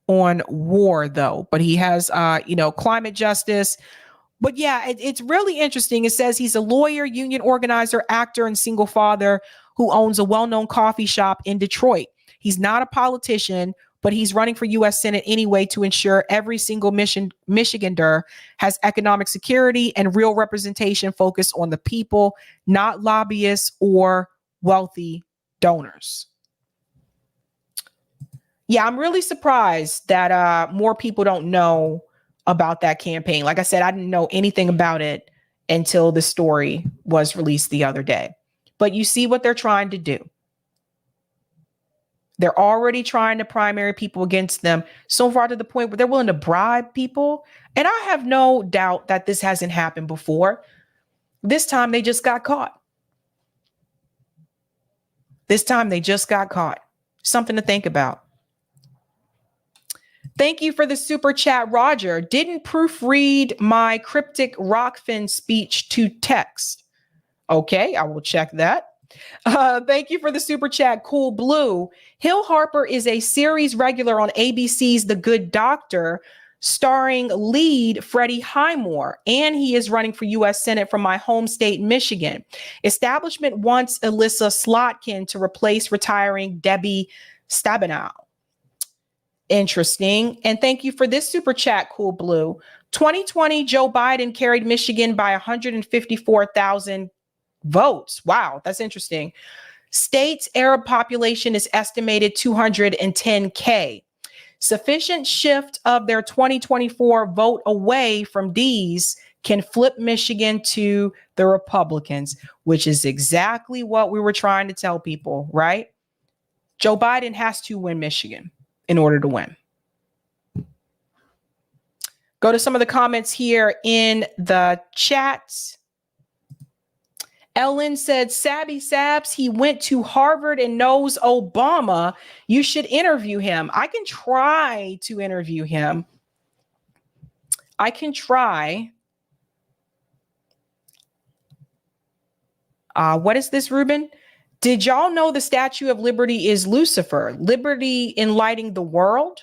on war, though, but he has, climate justice. But yeah, it's really interesting. It says he's a lawyer, union organizer, actor, and single father who owns a well-known coffee shop in Detroit. He's not a politician, but he's running for U.S. Senate anyway to ensure every single Michigander has economic security and real representation focused on the people, not lobbyists or wealthy donors. Yeah, I'm really surprised that more people don't know about that campaign. Like I said, I didn't know anything about it until the story was released the other day. But you see what they're trying to do. They're already trying to primary people against them so far to the point where they're willing to bribe people. And I have no doubt that this hasn't happened before. This time they just got caught. Something to think about. Thank you for the super chat, Roger. Didn't proofread my cryptic Rockfin speech to text. Okay, I will check that. Thank you for the super chat, Cool Blue. Hill Harper is a series regular on ABC's The Good Doctor, starring lead Freddie Highmore, and he is running for U.S. Senate from my home state, Michigan. Establishment wants Alyssa Slotkin to replace retiring Debbie Stabenow. Interesting. And thank you for this super chat, Cool Blue. 2020, Joe Biden carried Michigan by 154,000 votes. Wow, that's interesting. State's Arab population is estimated 210K. Sufficient shift of their 2024 vote away from D's can flip Michigan to the Republicans, which is exactly what we were trying to tell people, right? Joe Biden has to win Michigan in order to win. Go to some of the comments here in the chat. Ellen said, Sabby Sabs, he went to Harvard and knows Obama. You should interview him. I can try to interview him. I can try. What is this, Ruben? Did y'all know the Statue of Liberty is Lucifer? Liberty enlightening the world?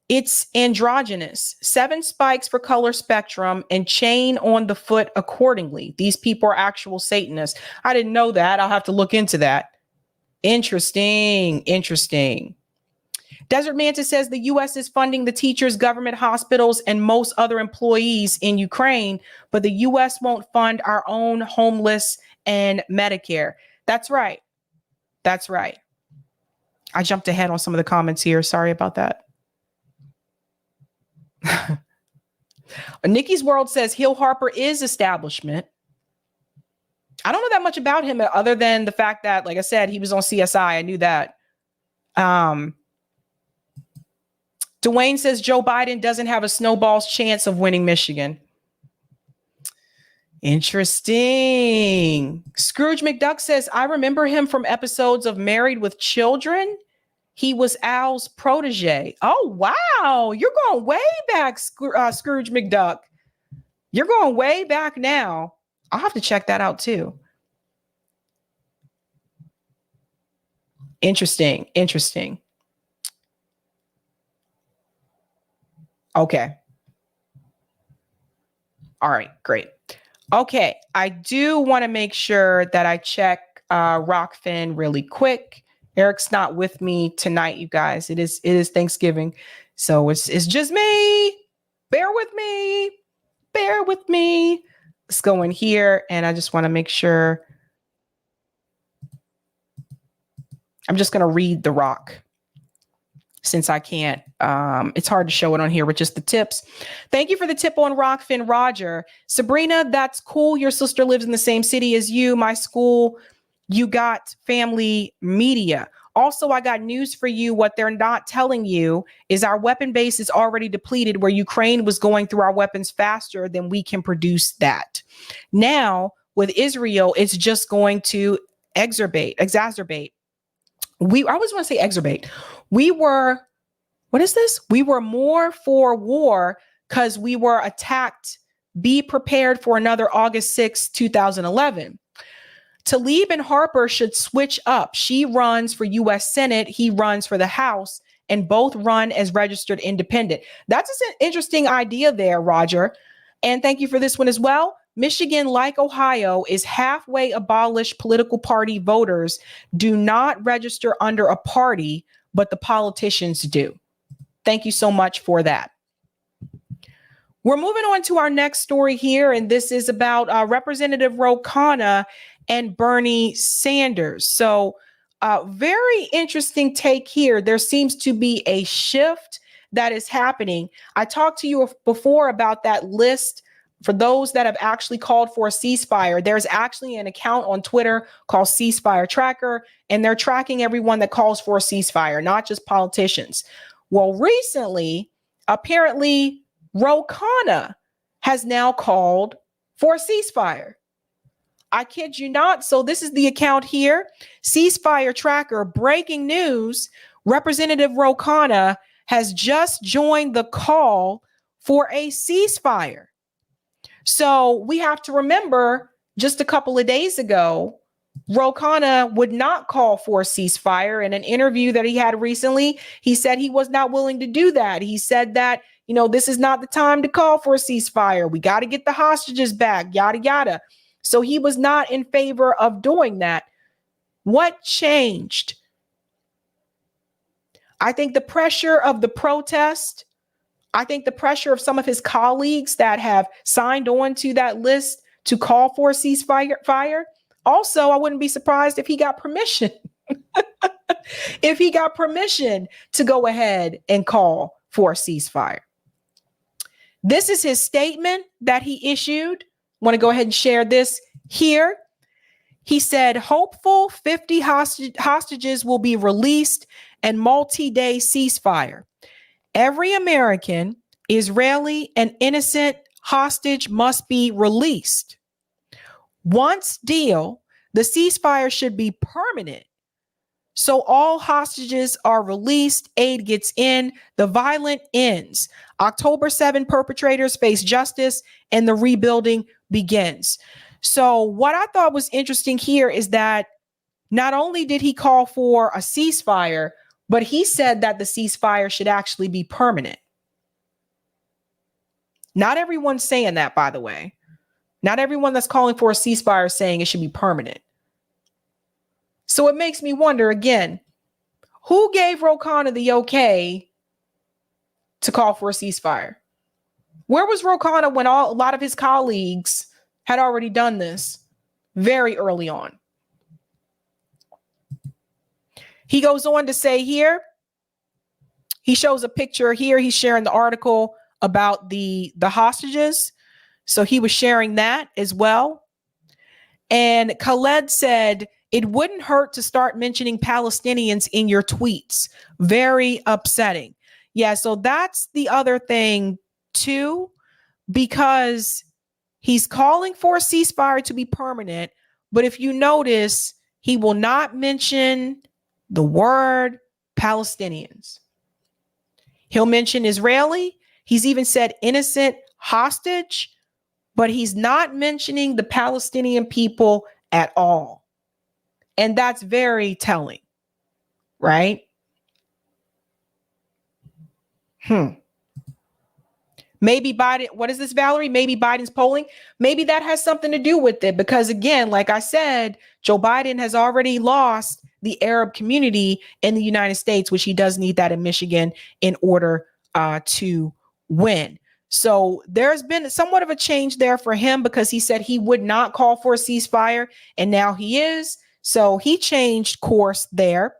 It's androgynous, 7 spikes for color spectrum and chain on the foot accordingly. These people are actual Satanists. I didn't know that. I'll have to look into that. Interesting. Desert Mantis says the U.S. is funding the teachers, government hospitals, and most other employees in Ukraine, but the U.S. won't fund our own homeless and Medicare. That's right. I jumped ahead on some of the comments here. Sorry about that. Nikki's World says Hill Harper is establishment. I don't know that much about him other than the fact that, like I said, he was on CSI. I knew that. Dwayne says Joe Biden doesn't have a snowball's chance of winning Michigan. Interesting. Scrooge McDuck says, I remember him from episodes of Married with Children. He was Al's protege. Oh, wow. You're going way back, Scrooge McDuck. You're going way back now. I'll have to check that out too. Interesting. Okay. All right, great. Okay, I do want to make sure that I check Rockfin really quick. Eric's not with me tonight, you guys. It is Thanksgiving, so it's just me. Bear with me. Let's go in here, and I just want to make sure. I'm just going to read the rock since I can't. It's hard to show it on here with just the tips. Thank you for the tip on Rockfin, Roger. Sabrina, that's cool. Your sister lives in the same city as you. My school, you got family media. Also, I got news for you. What they're not telling you is our weapon base is already depleted, where Ukraine was going through our weapons faster than we can produce that. Now, with Israel, it's just going to exacerbate. I always want to say exacerbate. We were more for war because we were attacked. Be prepared for another August 6, 2011. Tlaib and Harper should switch up. She runs for U.S. Senate. He runs for the House, and both run as registered independent. That's an interesting idea there, Roger. And thank you for this one as well. Michigan, like Ohio, is halfway abolished. Political party voters do not register under a party, but the politicians do. Thank you so much for that. We're moving on to our next story here, and this is about Representative KHANNA and Bernie Sanders. So very interesting take here. There seems to be a shift that is happening. I talked to you before about that list for those that have actually called for a ceasefire. There's actually an account on Twitter called Ceasefire Tracker, and they're tracking everyone that calls for a ceasefire, not just politicians. Well, recently, apparently, KHANNA has now called for a ceasefire. I kid you not. So this is the account here. Ceasefire Tracker, breaking news. Representative KHANNA has just joined the call for a ceasefire. So we have to remember, just a couple of days ago, KHANNA would not call for a ceasefire. In an interview that he had recently, he said he was not willing to do that. He said that, this is not the time to call for a ceasefire. We got to get the hostages back, yada, yada. So he was not in favor of doing that. What changed? I think the pressure of the protest. I think the pressure of some of his colleagues that have signed on to that list to call for a ceasefire. Also, I wouldn't be surprised if he got permission. If he got permission to go ahead and call for a ceasefire. This is his statement that he issued. I want to go ahead and share this here. He said, hopeful 50 hostages will be released and multi-day ceasefire. Every American, Israeli, and innocent hostage must be released. Once deal, the ceasefire should be permanent. So all hostages are released, aid gets in, the violence ends. October 7 perpetrators face justice, and the rebuilding begins. So what I thought was interesting here is that not only did he call for a ceasefire, But he said that the ceasefire should actually be permanent. Not everyone's saying that, by the way. Not everyone that's calling for a ceasefire is saying it should be permanent. So it makes me wonder again, who gave Ro Khanna the okay to call for a ceasefire? Where was Ro Khanna when a lot of his colleagues had already done this very early on? He goes on to say here, he shows a picture here. He's sharing the article about the hostages. So he was sharing that as well. And Khaled said, it wouldn't hurt to start mentioning Palestinians in your tweets. Very upsetting. Yeah, so that's the other thing too, because he's calling for a ceasefire to be permanent. But if you notice, he will not mention the word Palestinians. He'll mention Israeli. He's even said innocent hostage, but he's not mentioning the Palestinian people at all. And that's very telling, right? Maybe Biden, what is this, Valerie? Maybe Biden's polling. Maybe that has something to do with it, because again, like I said, Joe Biden has already lost the Arab community in the United States, which he does need that in Michigan in order to win. So there's been somewhat of a change there for him, because he said he would not call for a ceasefire, and now he is. So he changed course there.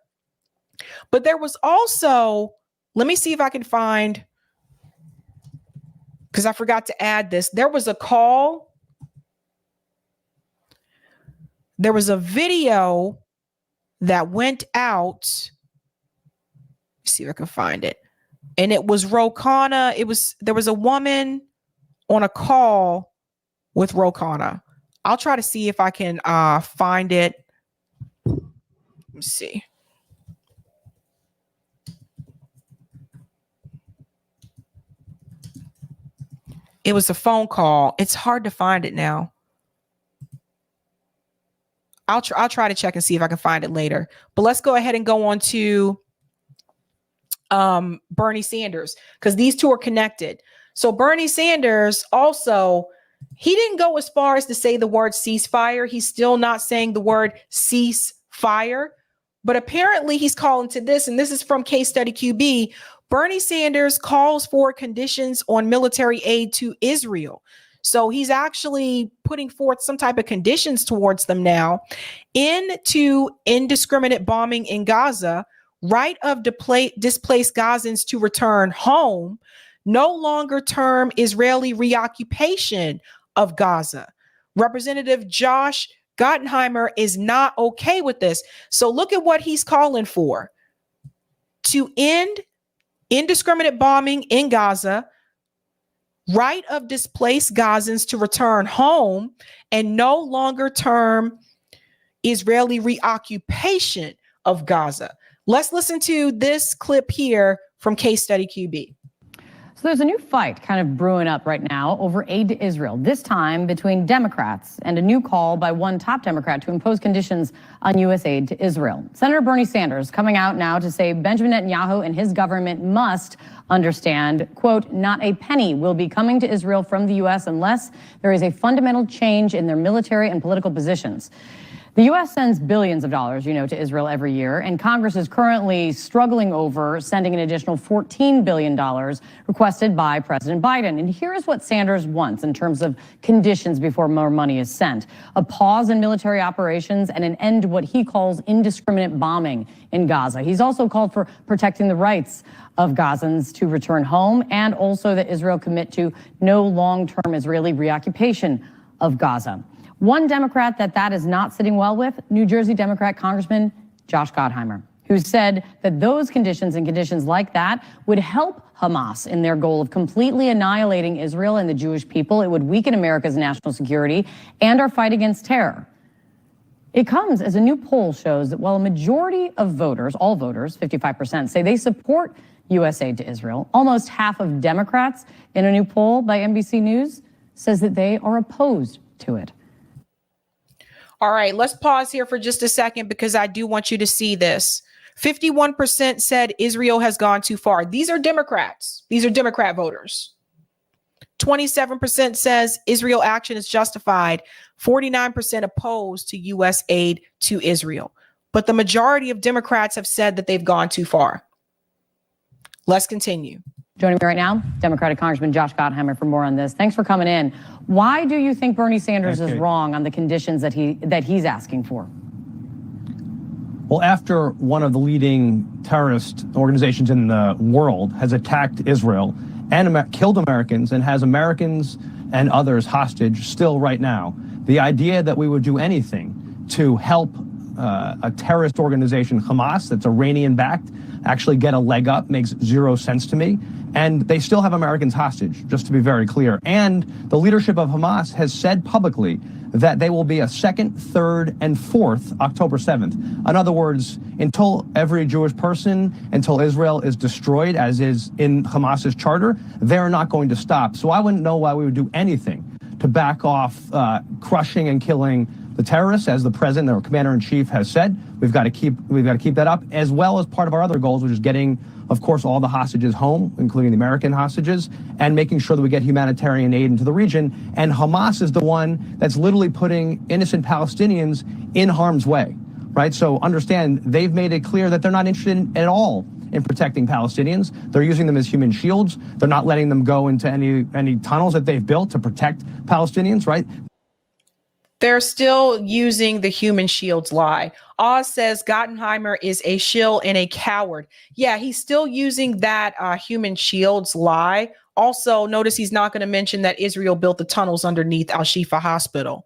But there was also, let me see if I can find, because I forgot to add this. There was a call. There was a video that went out. Let's see if I can find it. And it was Ro Khanna. There was a woman on a call with Ro Khanna. I'll try to see if I can find it. Let me see. It was a phone call. It's hard to find it now. I'll try to check and see if I can find it later. But let's go ahead and go on to Bernie Sanders, because these two are connected. So Bernie Sanders also, he didn't go as far as to say the word ceasefire. He's still not saying the word ceasefire, but apparently he's calling to this, and this is from Case Study QB. Bernie Sanders calls for conditions on military aid to Israel. So he's actually putting forth some type of conditions towards them now. Into indiscriminate bombing in Gaza, right of displaced Gazans to return home, no longer term Israeli reoccupation of Gaza. Representative Josh Gottheimer is not okay with this. So look at what he's calling for: to end indiscriminate bombing in Gaza, right of displaced Gazans to return home, and no longer term Israeli reoccupation of Gaza. Let's listen to this clip here from Case Study QB. So there's a new fight kind of brewing up right now over aid to Israel, this time between Democrats, and a new call by one top Democrat to impose conditions on U.S. aid to Israel. Senator Bernie Sanders coming out now to say Benjamin Netanyahu and his government must understand, quote, not a penny will be coming to Israel from the U.S. unless there is a fundamental change in their military and political positions. The U.S. sends billions of dollars, to Israel every year, and Congress is currently struggling over sending an additional $14 billion requested by President Biden. And here is what Sanders wants in terms of conditions before more money is sent: a pause in military operations and an end to what he calls indiscriminate bombing in Gaza. He's also called for protecting the rights of Gazans to return home, and also that Israel commit to no long-term Israeli reoccupation of Gaza. One Democrat that is not sitting well with, New Jersey Democrat Congressman Josh Gottheimer, who said that those conditions and conditions like that would help Hamas in their goal of completely annihilating Israel and the Jewish people. It would weaken America's national security and our fight against terror. It comes as a new poll shows that while a majority of voters, all voters, 55%, say they support U.S. aid to Israel, almost half of Democrats in a new poll by NBC News says that they are opposed to it. All right, let's pause here for just a second, because I do want you to see this 51% said Israel has gone too far. These are Democrats. These are Democrat voters. 27% says Israel action is justified. 49% opposed to U.S. aid to Israel. But the majority of Democrats have said that they've gone too far. Let's continue. Joining me right now, Democratic Congressman Josh Gottheimer for more on this. Thanks for coming in. Why do you think Bernie Sanders is wrong on the conditions that he's asking for? Well, after one of the leading terrorist organizations in the world has attacked Israel and killed Americans and has Americans and others hostage still right now, the idea that we would do anything to help a terrorist organization, Hamas, that's Iranian-backed, actually get a leg up makes zero sense to me. And they still have Americans hostage, just to be very clear. And the leadership of Hamas has said publicly that they will be a 2nd, 3rd, and 4th October 7th. In other words, until every Jewish person, until Israel is destroyed, as is in Hamas's charter, they're not going to stop. So I wouldn't know why we would do anything to back off crushing and killing the terrorists, as the president or commander-in-chief has said. We've got to keep that up, as well as part of our other goals, which is getting, of course, all the hostages home, including the American hostages, and making sure that we get humanitarian aid into the region. And Hamas is the one that's literally putting innocent Palestinians in harm's way, right? So understand, they've made it clear that they're not interested at all in protecting Palestinians. They're using them as human shields. They're not letting them go into any tunnels that they've built to protect Palestinians, right? They're still using the human shields lie. Oz says Gottheimer is a shill and a coward. Yeah, he's still using that human shields lie. Also, notice he's not going to mention that Israel built the tunnels underneath Al-Shifa Hospital.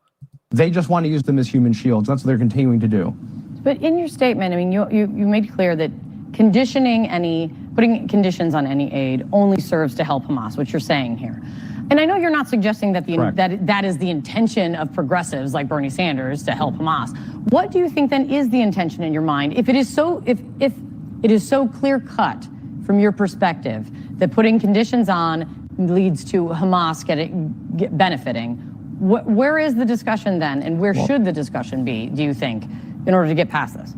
They just want to use them as human shields. That's what they're continuing to do. But in your statement, I mean, you made clear that putting conditions on any aid only serves to help Hamas, what you're saying here. And I know you're not suggesting that that is the intention of progressives like Bernie Sanders to help Hamas. What do you think then is the intention in your mind? If it is so, if it is so clear cut from your perspective that putting conditions on leads to Hamas benefiting, where is the discussion then, and where should the discussion be? Do you think, in order to get past this?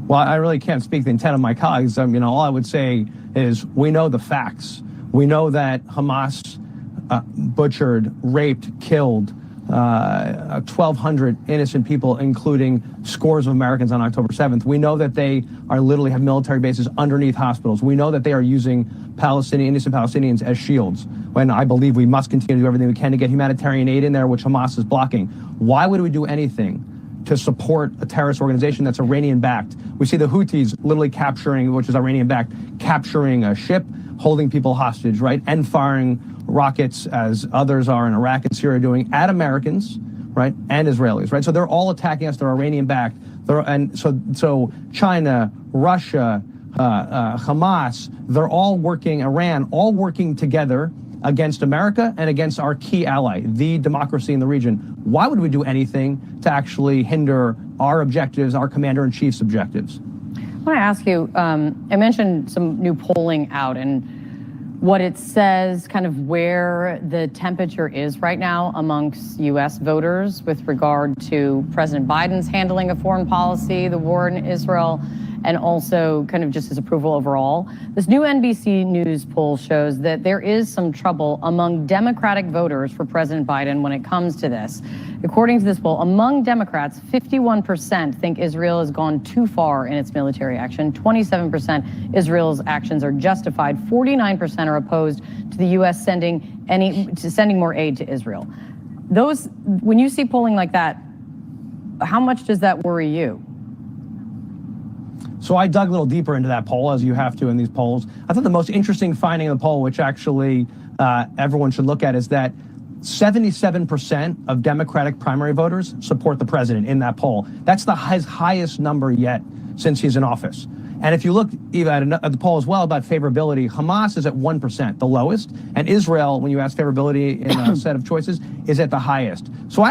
Well, I really can't speak the intent of my colleagues. All I would say is we know the facts. We know that Hamas butchered, raped, killed 1,200 innocent people, including scores of Americans on October 7th. We know that they literally have military bases underneath hospitals. We know that they are using innocent Palestinians as shields, when I believe we must continue to do everything we can to get humanitarian aid in there, which Hamas is blocking. Why would we do anything to support a terrorist organization that's Iranian-backed? We see the Houthis literally capturing, which is Iranian-backed, capturing a ship, holding people hostage, right, and firing rockets, as others are in Iraq and Syria doing, at Americans, right, and Israelis, right? So they're all attacking us. They're Iranian-backed. And so China, Russia, Hamas, they're all working, Iran, all working together against America and against our key ally, the democracy in the region. Why would we do anything to actually hinder our objectives, our commander-in-chief's objectives? I want to ask you, I mentioned some new polling out and what it says, kind of where the temperature is right now amongst U.S. voters with regard to President Biden's handling of foreign policy, the war in Israel, and also kind of just his approval overall. This new NBC News poll shows that there is some trouble among Democratic voters for President Biden when it comes to this. According to this poll, among Democrats, 51% think Israel has gone too far in its military action. 27% Israel's actions are justified. 49% are opposed to the U.S. sending more aid to Israel. When you see polling like that, how much does that worry you? So I dug a little deeper into that poll, as you have to in these polls. I thought the most interesting finding of the poll, which actually everyone should look at, is that 77% of Democratic primary voters support the president in that poll. That's his highest number yet since he's in office. And if you look even at the poll as well about favorability, Hamas is at 1%, the lowest, and Israel, when you ask favorability in a set of choices, is at the highest. So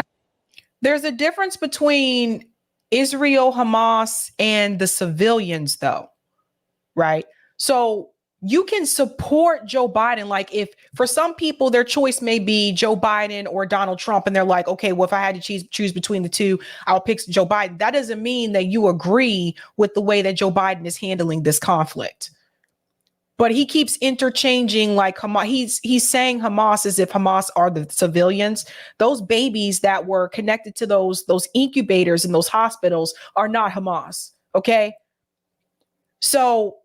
there's a difference between Israel, Hamas, and the civilians, though, right? So you can support Joe Biden. Like, if for some people their choice may be Joe Biden or Donald Trump, and they're like, okay, well, if I had to choose between the two, I'll pick Joe Biden. That doesn't mean that you agree with the way that Joe Biden is handling this conflict. But he keeps interchanging, like Hamas. He's saying Hamas as if Hamas are the civilians. Those babies that were connected to those incubators and those hospitals are not Hamas. Okay. So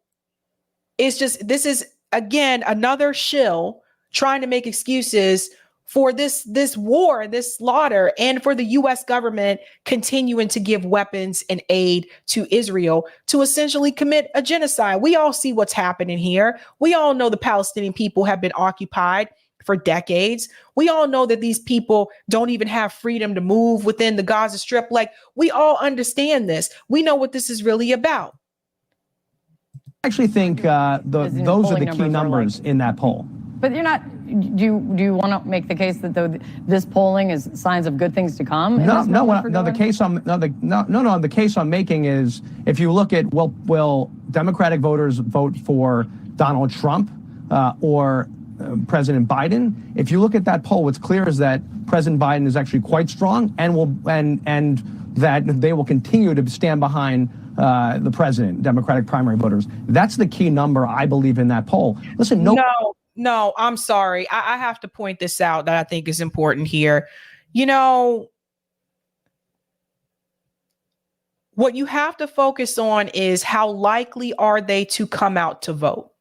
it's just, this is again another shill trying to make excuses for this war, this slaughter, and for the US government continuing to give weapons and aid to Israel to essentially commit a genocide. We all see what's happening here. We all know the Palestinian people have been occupied for decades. We all know that these people don't even have freedom to move within the Gaza Strip. Like, we all understand this. We know what this is really about. I actually think those are the key numbers in that poll. But you're not. Do you want to make the case that this polling is signs of good things to come? The case I'm making is, if you look at will Democratic voters vote for Donald Trump or President Biden? If you look at that poll, what's clear is that President Biden is actually quite strong, and that they will continue to stand behind the president, Democratic primary voters. That's the key number, I believe, in that poll. Listen, No, I'm sorry. I have to point this out that I think is important here. You know, what you have to focus on is how likely are they to come out to vote,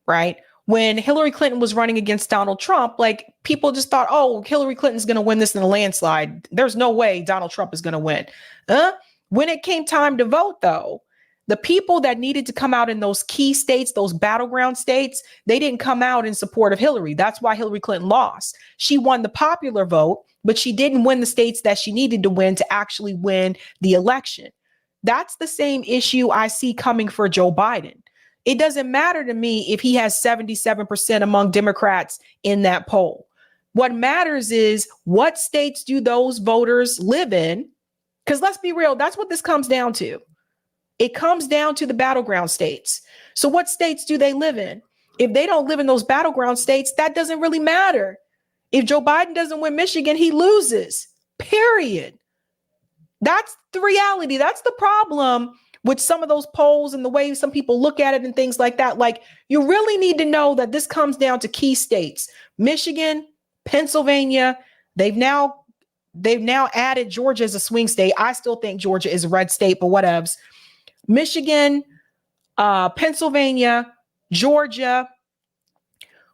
right? When Hillary Clinton was running against Donald Trump, like, people just thought, oh, Hillary Clinton's going to win this in a landslide. There's no way Donald Trump is going to win. When it came time to vote, though, the people that needed to come out in those key states, those battleground states, they didn't come out in support of Hillary. That's why Hillary Clinton lost. She won the popular vote, but she didn't win the states that she needed to win to actually win the election. That's the same issue I see coming for Joe Biden. It doesn't matter to me if he has 77% among Democrats in that poll. What matters is, what states do those voters live in? Because let's be real, that's what this comes down to. It comes down to the battleground states. So what states do they live in? If they don't live in those battleground states, that doesn't really matter. If Joe Biden doesn't win Michigan, he loses, period. That's the reality. That's the problem with some of those polls and the way some people look at it and things like that. Like, you really need to know that this comes down to key states. Michigan, Pennsylvania, they've now added Georgia as a swing state. I still think Georgia is a red state, but whatevs. Michigan, Pennsylvania, Georgia,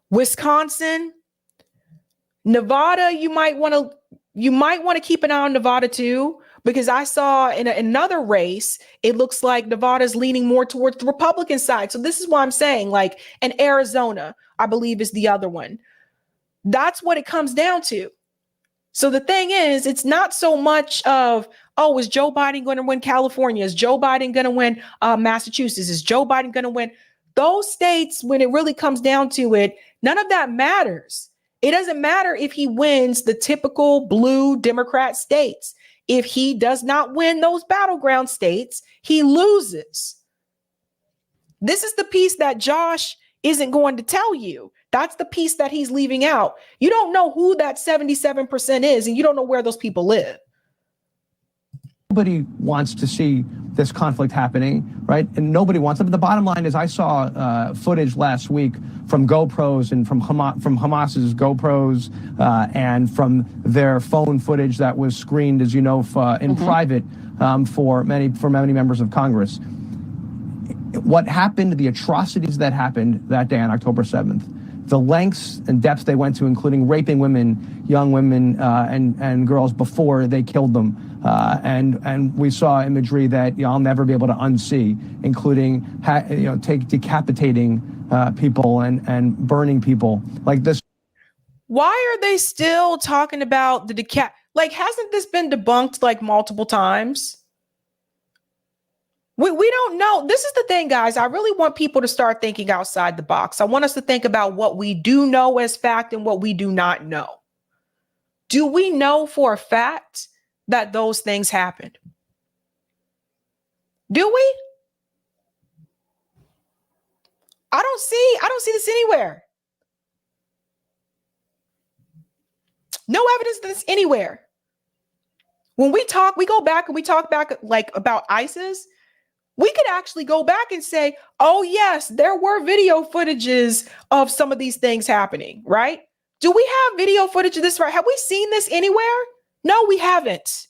Wisconsin, Nevada. You might want to keep an eye on Nevada too, because I saw in another race, it looks like Nevada's leaning more towards the Republican side. So this is why I'm saying, like, and Arizona, I believe, is the other one. That's what it comes down to. So the thing is, it's not so much of, oh, is Joe Biden going to win California? Is Joe Biden going to win Massachusetts? Is Joe Biden going to win? Those states, when it really comes down to it, none of that matters. It doesn't matter if he wins the typical blue Democrat states. If he does not win those battleground states, he loses. This is the piece that Josh isn't going to tell you. That's the piece that he's leaving out. You don't know who that 77% is, and you don't know where those people live. Nobody wants to see this conflict happening, right? And nobody wants it. But the bottom line is, I saw footage last week from GoPros and from Hamas's GoPros and from their phone footage that was screened, as you know, in private for many members of Congress. What happened, the atrocities that happened that day on October 7th, the lengths and depths they went to, including raping women, young women and girls before they killed them. And we saw imagery that I'll never be able to unsee, including decapitating people and burning people like this. Why are they still talking about the like, hasn't this been debunked like multiple times? We don't know. This is the thing, guys. I really want people to start thinking outside the box. I want us to think about what we do know as fact and what we do not know. Do we know for a fact that those things happened? Do we? I don't see this anywhere. No evidence of this anywhere. When we go back and we talk back like about ISIS, we could actually go back and say, oh yes, there were video footages of some of these things happening, right? Do we have video footage of this, right? Have we seen this anywhere? No, we haven't.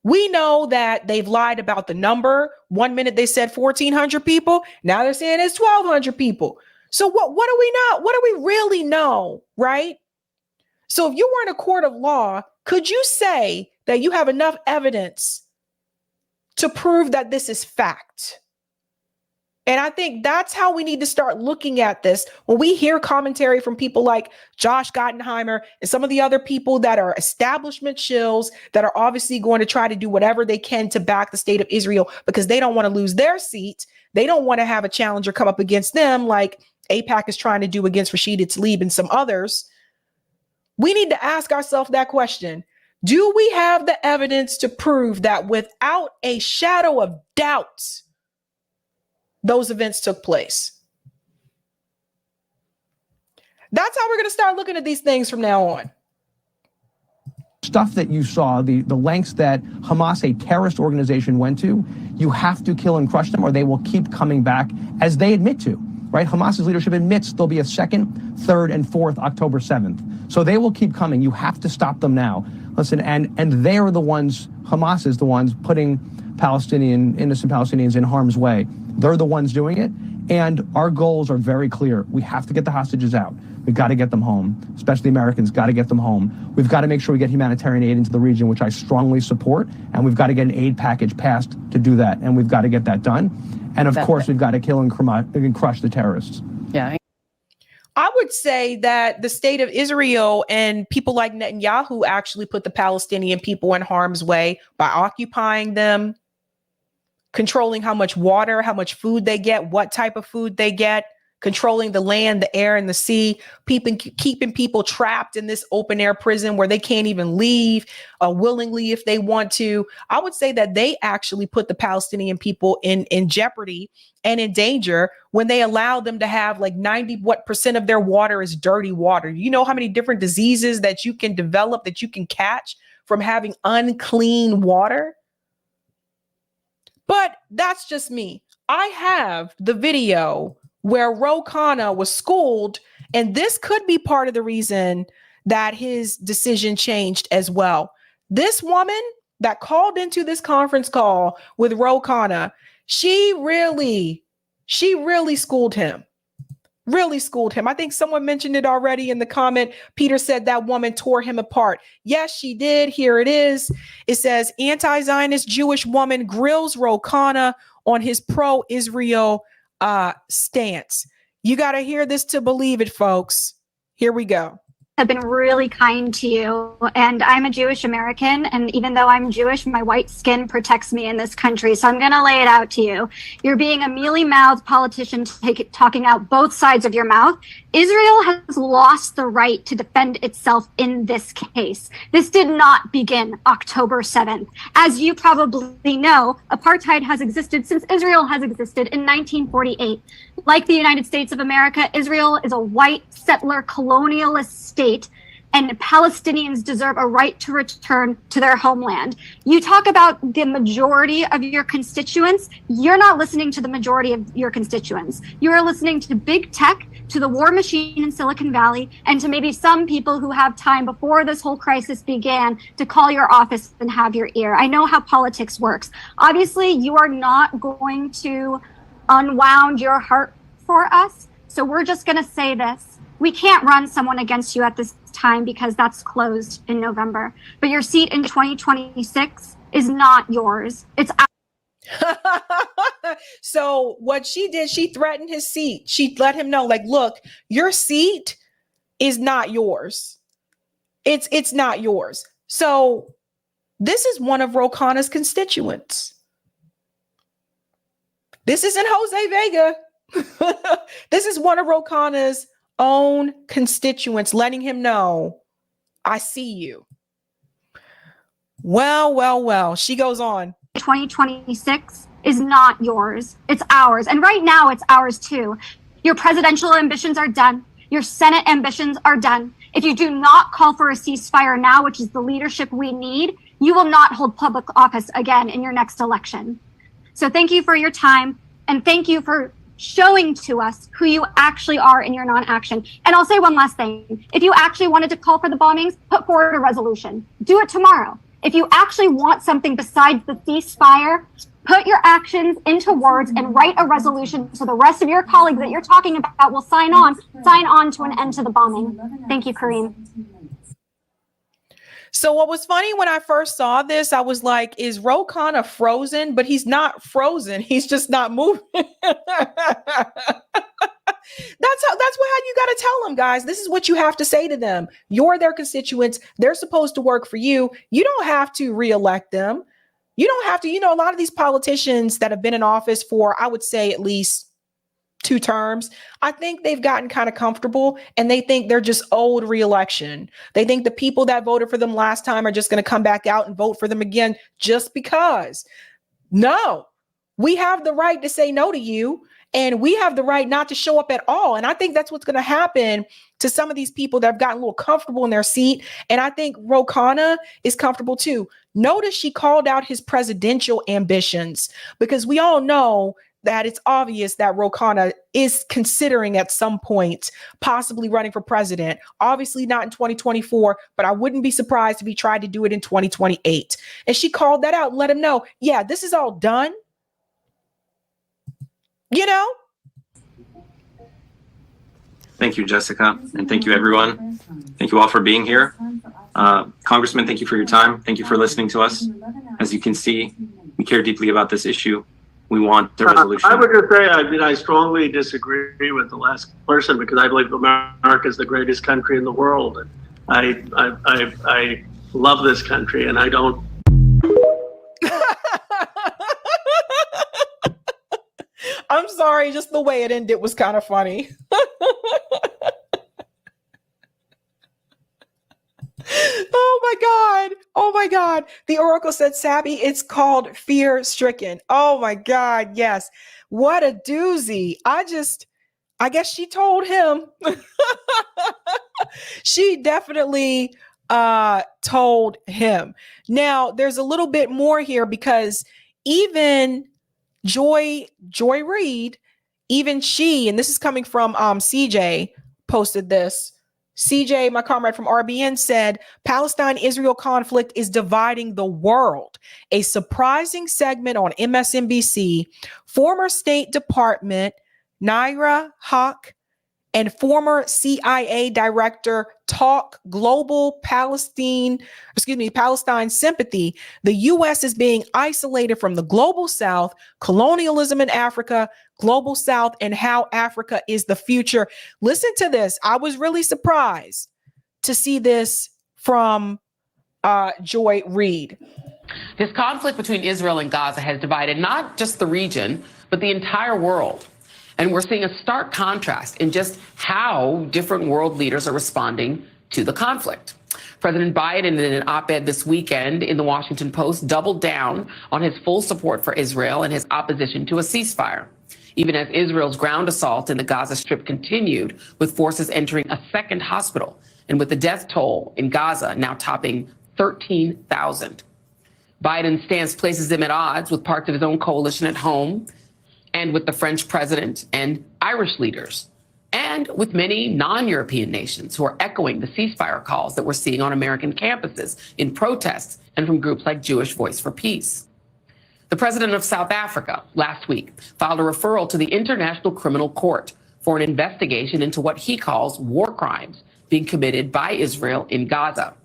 We know that they've lied about the number. 1 minute they said 1,400 people. Now they're saying it's 1,200 people. So what do we know? What do we really know, right? So if you were in a court of law, could you say that you have enough evidence to prove that this is fact? And I think that's how we need to start looking at this. When we hear commentary from people like Josh Gottenheimer and some of the other people that are establishment shills that are obviously going to try to do whatever they can to back the state of Israel because they don't want to lose their seat. They don't want to have a challenger come up against them like AIPAC is trying to do against Rashida Tlaib and some others. We need to ask ourselves that question. Do we have the evidence to prove that without a shadow of doubt, those events took place? That's how we're going to start looking at these things from now on. Stuff that you saw, the lengths that Hamas, a terrorist organization, went to, you have to kill and crush them or they will keep coming back, as they admit to, right? Hamas's leadership admits there'll be a 2nd, 3rd, and 4th October 7th. So they will keep coming. You have to stop them now. Listen, and they are the ones, Hamas is the ones putting innocent Palestinians in harm's way. They're the ones doing it. And our goals are very clear. We have to get the hostages out. We've got to get them home, especially Americans, got to get them home. We've got to make sure we get humanitarian aid into the region, which I strongly support. And we've got to get an aid package passed to do that. And we've got to get that done. And of course, we've got to kill and crush the terrorists. Yeah. I would say that the state of Israel and people like Netanyahu actually put the Palestinian people in harm's way by occupying them, controlling how much water, how much food they get, what type of food they get, controlling the land, the air, and the sea, keeping people trapped in this open air prison where they can't even leave willingly if they want to. I would say that they actually put the Palestinian people in jeopardy and in danger when they allow them to have like 90% of their water is dirty water. You know how many different diseases that you can develop, that you can catch from having unclean water? But that's just me. I have the video where KHANNA was schooled, and this could be part of the reason that his decision changed as well. This woman that called into this conference call with KHANNA, she really schooled him. Really schooled him. I think someone mentioned it already in the comment. Peter said that woman tore him apart. Yes, she did. Here it is. It says, anti-Zionist Jewish woman grills KHANNA on his pro-Israel stance. You got to hear this to believe it, folks. Here we go. Have been really kind to you, and I'm a Jewish American, and even though I'm Jewish, my white skin protects me in this country, so I'm going to lay it out to you. You're being a mealy-mouthed politician talking out both sides of your mouth. Israel has lost the right to defend itself in this case. This did not begin October 7th. As you probably know, apartheid has existed since Israel has existed in 1948. Like the United States of America, Israel is a white settler colonialist state, and Palestinians deserve a right to return to their homeland. You talk about the majority of your constituents. You're not listening to the majority of your constituents. You are listening to big tech, to the war machine in Silicon Valley, and to maybe some people who have time before this whole crisis began to call your office and have your ear. I know how politics works. Obviously, you are not going to unwound your heart for us. So we're just going to say this. We can't run someone against you at this time because that's closed in November. But your seat in 2026 is not yours. It's So what she did, she threatened his seat. She let him know, like, look, your seat is not yours. It's not yours. So this is one of KHANNA's constituents. This isn't Jose Vega. This is one of KHANNA's own constituents letting him know, I see you. Well. She goes on. 2026 is not yours. It's ours. And right now, it's ours too. Your presidential ambitions are done. Your Senate ambitions are done. If you do not call for a ceasefire now, which is the leadership we need, you will not hold public office again in your next election. So thank you for your time, and thank you for showing to us who you actually are in your non-action. And I'll say one last thing. If you actually wanted to call for the bombings, put forward a resolution. Do it tomorrow. If you actually want something besides the ceasefire, put your actions into words and write a resolution so the rest of your colleagues that you're talking about will sign on to an end to the bombing. Thank you, Kareem. So what was funny when I first saw this, I was like, is KHANNA frozen? But he's not frozen. He's just not moving. That's how you got to tell them, guys. This is what you have to say to them. You're their constituents. They're supposed to work for you. You don't have to reelect them. You don't have to, a lot of these politicians that have been in office for, I would say, at least 2 terms, I think they've gotten kind of comfortable and they think they're just owed re-election. They think the people that voted for them last time are just going to come back out and vote for them again just because. No, we have the right to say no to you, and we have the right not to show up at all. And I think that's what's going to happen to some of these people that have gotten a little comfortable in their seat. And I think KHANNA is comfortable too. Notice she called out his presidential ambitions, because we all know that it's obvious that KHANNA is considering at some point possibly running for president. Obviously not in 2024, but I wouldn't be surprised if he tried to do it in 2028. And she called that out and let him know, yeah, this is all done. Thank you, Jessica, and thank you, everyone. Thank you all for being here. Congressman, thank you for your time. Thank you for listening to us. As you can see, we care deeply about this issue. We want the resolution. I would just say, I strongly disagree with the last person, because I believe America is the greatest country in the world. I love this country, and I don't. I'm sorry, just the way it ended was kind of funny. Oh my God. Oh my God. The Oracle said, Sabby, it's called fear stricken. Oh my God. Yes. What a doozy. I guess she told him. She definitely told him. Now there's a little bit more here, because even Joy Reid, even she, and this is coming from CJ, posted this. CJ, my comrade from RBN, said Palestine-Israel conflict is dividing the world. A surprising segment on MSNBC. Former State Department Naira Haq and former CIA director talk global Palestine sympathy. The U.S. is being isolated from the global South, colonialism in Africa, global South, and how Africa is the future. Listen to this. I was really surprised to see this from Joy Reid. This conflict between Israel and Gaza has divided not just the region, but the entire world. And we're seeing a stark contrast in just how different world leaders are responding to the conflict. President Biden, in an op-ed this weekend in the Washington Post, doubled down on his full support for Israel and his opposition to a ceasefire, even as Israel's ground assault in the Gaza Strip continued, with forces entering a second hospital, and with the death toll in Gaza now topping 13,000. Biden's stance places him at odds with parts of his own coalition at home, and with the French president and Irish leaders, and with many non-European nations who are echoing the ceasefire calls that we're seeing on American campuses in protests, and from groups like Jewish Voice for Peace. The president of South Africa last week filed a referral to the International Criminal Court for an investigation into what he calls war crimes being committed by Israel in Gaza.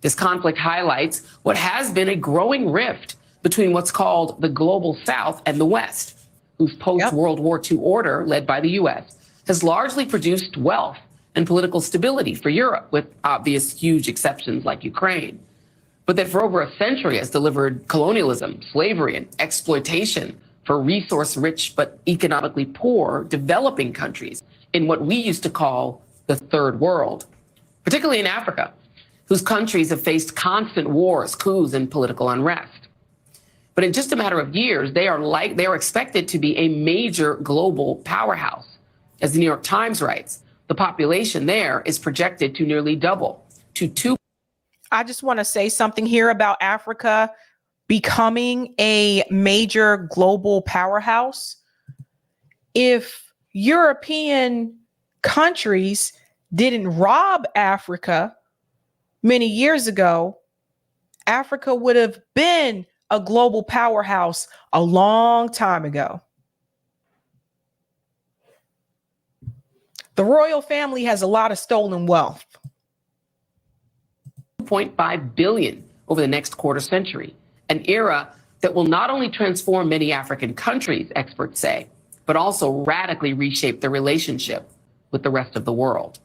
This conflict highlights what has been a growing rift between what's called the global South and the West, whose post-World War II order, led by the U.S., has largely produced wealth and political stability for Europe, with obvious huge exceptions like Ukraine, but that for over a century has delivered colonialism, slavery, and exploitation for resource-rich but economically poor developing countries in what we used to call the Third World, particularly in Africa, whose countries have faced constant wars, coups, and political unrest. But in just a matter of years, they are expected to be a major global powerhouse. As the New York Times writes, the population there is projected to nearly double to 2. I just want to say something here about Africa becoming a major global powerhouse. If European countries didn't rob Africa many years ago, Africa would have been a global powerhouse a long time ago. The royal family has a lot of stolen wealth. 2.5 billion over the next quarter century, an era that will not only transform many African countries, experts say, but also radically reshape the relationship with the rest of the world.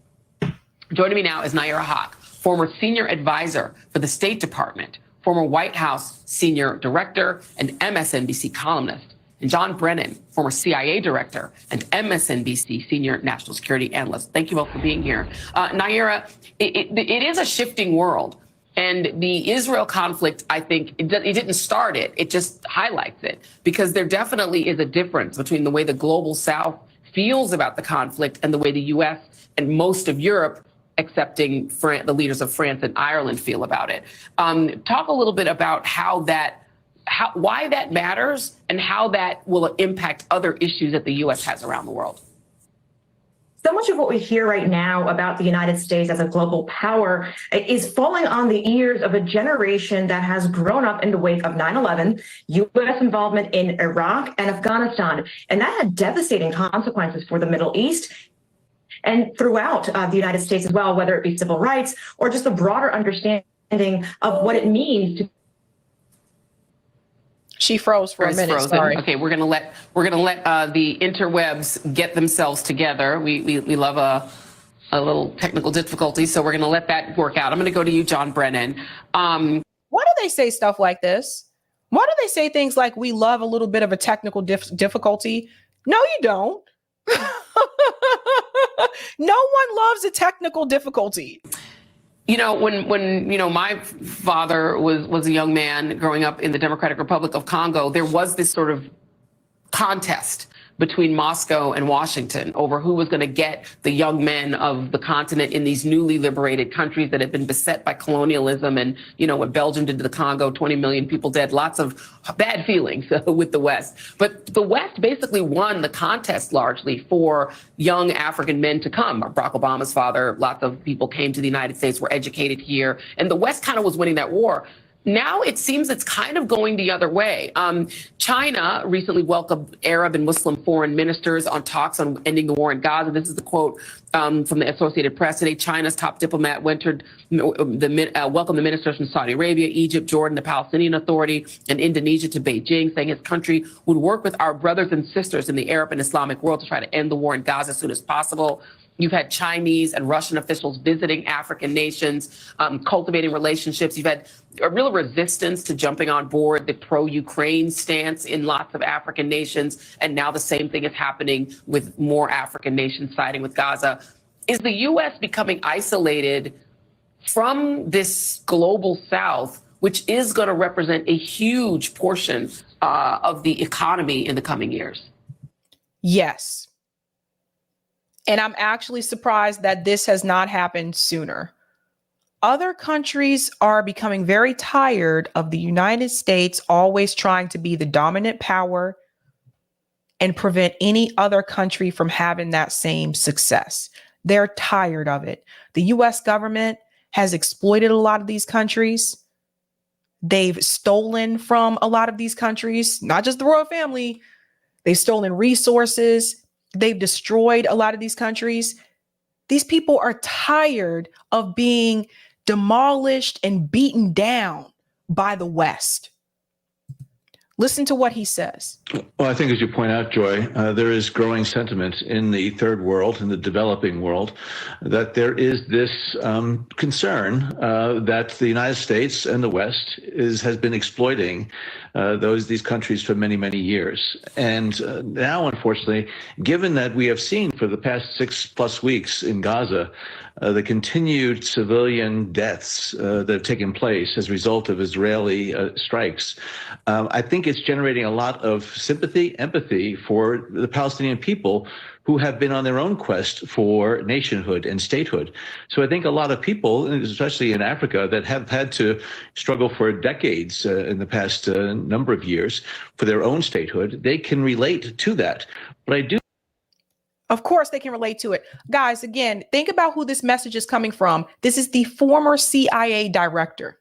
Joining me now is Nayyera Haq, former senior advisor for the State Department, former White House senior director and MSNBC columnist, and John Brennan, former CIA director and MSNBC senior national security analyst. Thank you both for being here. Nayyera, it is a shifting world. And the Israel conflict, I think, it didn't start it. It just highlights it, because there definitely is a difference between the way the global South feels about the conflict and the way the U.S. and most of Europe, excepting the leaders of France and Ireland, feel about it. Talk a little bit about why that matters and how that will impact other issues that the U.S. has around the world. So much of what we hear right now about the United States as a global power is falling on the ears of a generation that has grown up in the wake of 9/11, U.S. involvement in Iraq and Afghanistan. And that had devastating consequences for the Middle East and throughout the United States as well, whether it be civil rights or just a broader understanding of what it means to. She froze for a minute. Frozen. Sorry. Okay, we're gonna let the interwebs get themselves together. We love a little technical difficulty, so we're gonna let that work out. I'm gonna go to you, John Brennan. Why do they say stuff like this? Why do they say things like, we love a little bit of a technical difficulty? No, you don't. No one loves a technical difficulty. You know, when my father was a young man growing up in the Democratic Republic of Congo, there was this sort of contest between Moscow and Washington over who was going to get the young men of the continent in these newly liberated countries that had been beset by colonialism. And, you know, what Belgium did to the Congo, 20 million people dead, lots of bad feelings with the West. But the West basically won the contest largely for young African men to come. Barack Obama's father, lots of people came to the United States, were educated here, and the West kind of was winning that war. Now it seems it's kind of going the other way. China recently welcomed Arab and Muslim foreign ministers on talks on ending the war in Gaza. This is the quote from the Associated Press today. China's top diplomat welcomed the ministers from Saudi Arabia, Egypt, Jordan, the Palestinian Authority, and Indonesia to Beijing, saying his country would work with our brothers and sisters in the Arab and Islamic world to try to end the war in Gaza as soon as possible. You've had Chinese and Russian officials visiting African nations, cultivating relationships. You've had a real resistance to jumping on board the pro-Ukraine stance in lots of African nations. And now the same thing is happening with more African nations siding with Gaza. Is the U.S. becoming isolated from this global South, which is going to represent a huge portion of the economy in the coming years? Yes. And I'm actually surprised that this has not happened sooner. Other countries are becoming very tired of the United States always trying to be the dominant power and prevent any other country from having that same success. They're tired of it. The US government has exploited a lot of these countries. They've stolen from a lot of these countries, not just the royal family. They've stolen resources. They've destroyed a lot of these countries. These people are tired of being demolished and beaten down by the West. Listen to what he says. Well, I think, as you point out, Joy, there is growing sentiment in the third world, in the developing world, that there is this concern that the United States and the West has been exploiting these countries for many, many years. And now, unfortunately, given that we have seen for the past 6+ weeks in Gaza, the continued civilian deaths that have taken place as a result of Israeli strikes, I think it's generating a lot of sympathy, empathy for the Palestinian people who have been on their own quest for nationhood and statehood. So I think a lot of people, especially in Africa, that have had to struggle for decades in the past number of years for their own statehood, they can relate to that. But I do. Of course, they can relate to it. Guys, again, think about who this message is coming from. This is the former CIA director.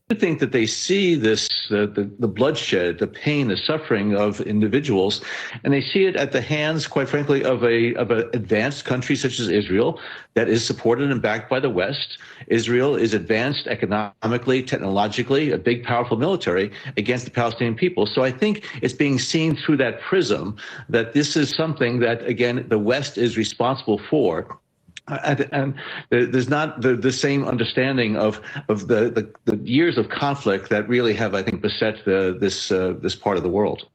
I think that they see this, the bloodshed, the pain, the suffering of individuals, and they see it at the hands, quite frankly, of an advanced country such as Israel that is supported and backed by the West. Israel is advanced economically, technologically, a big, powerful military against the Palestinian people. So I think it's being seen through that prism that this is something that, again, the West is responsible for. And there's not the same understanding of the years of conflict that really have, I think, beset this part of the world.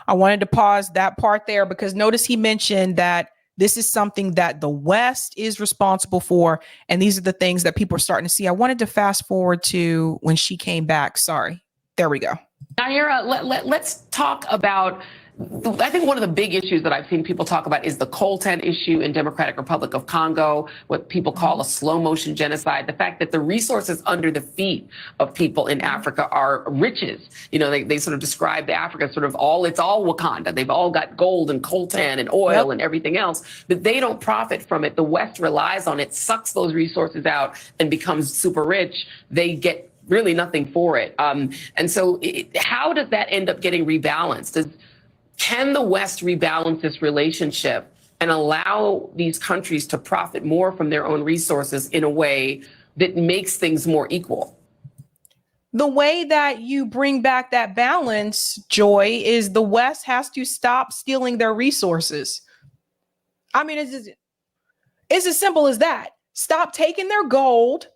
I wanted to pause that part there because notice he mentioned that this is something that the West is responsible for. And these are the things that people are starting to see. I wanted to fast forward to when she came back. Sorry. There we go. Naira, let's talk about, I think one of the big issues that I've seen people talk about is the coltan issue in Democratic Republic of Congo, what people call a slow motion genocide. The fact that the resources under the feet of people in Africa are riches. You know, they sort of describe the Africa sort of it's all Wakanda. They've all got gold and coltan and oil and everything else, but they don't profit from it. The West relies on it, sucks those resources out and becomes super rich. They get really nothing for it. And so how does that end up getting rebalanced? Can the West rebalance this relationship and allow these countries to profit more from their own resources in a way that makes things more equal? The way that you bring back that balance, Joy, is the West has to stop stealing their resources. I mean, it's as simple as that. Stop taking their gold.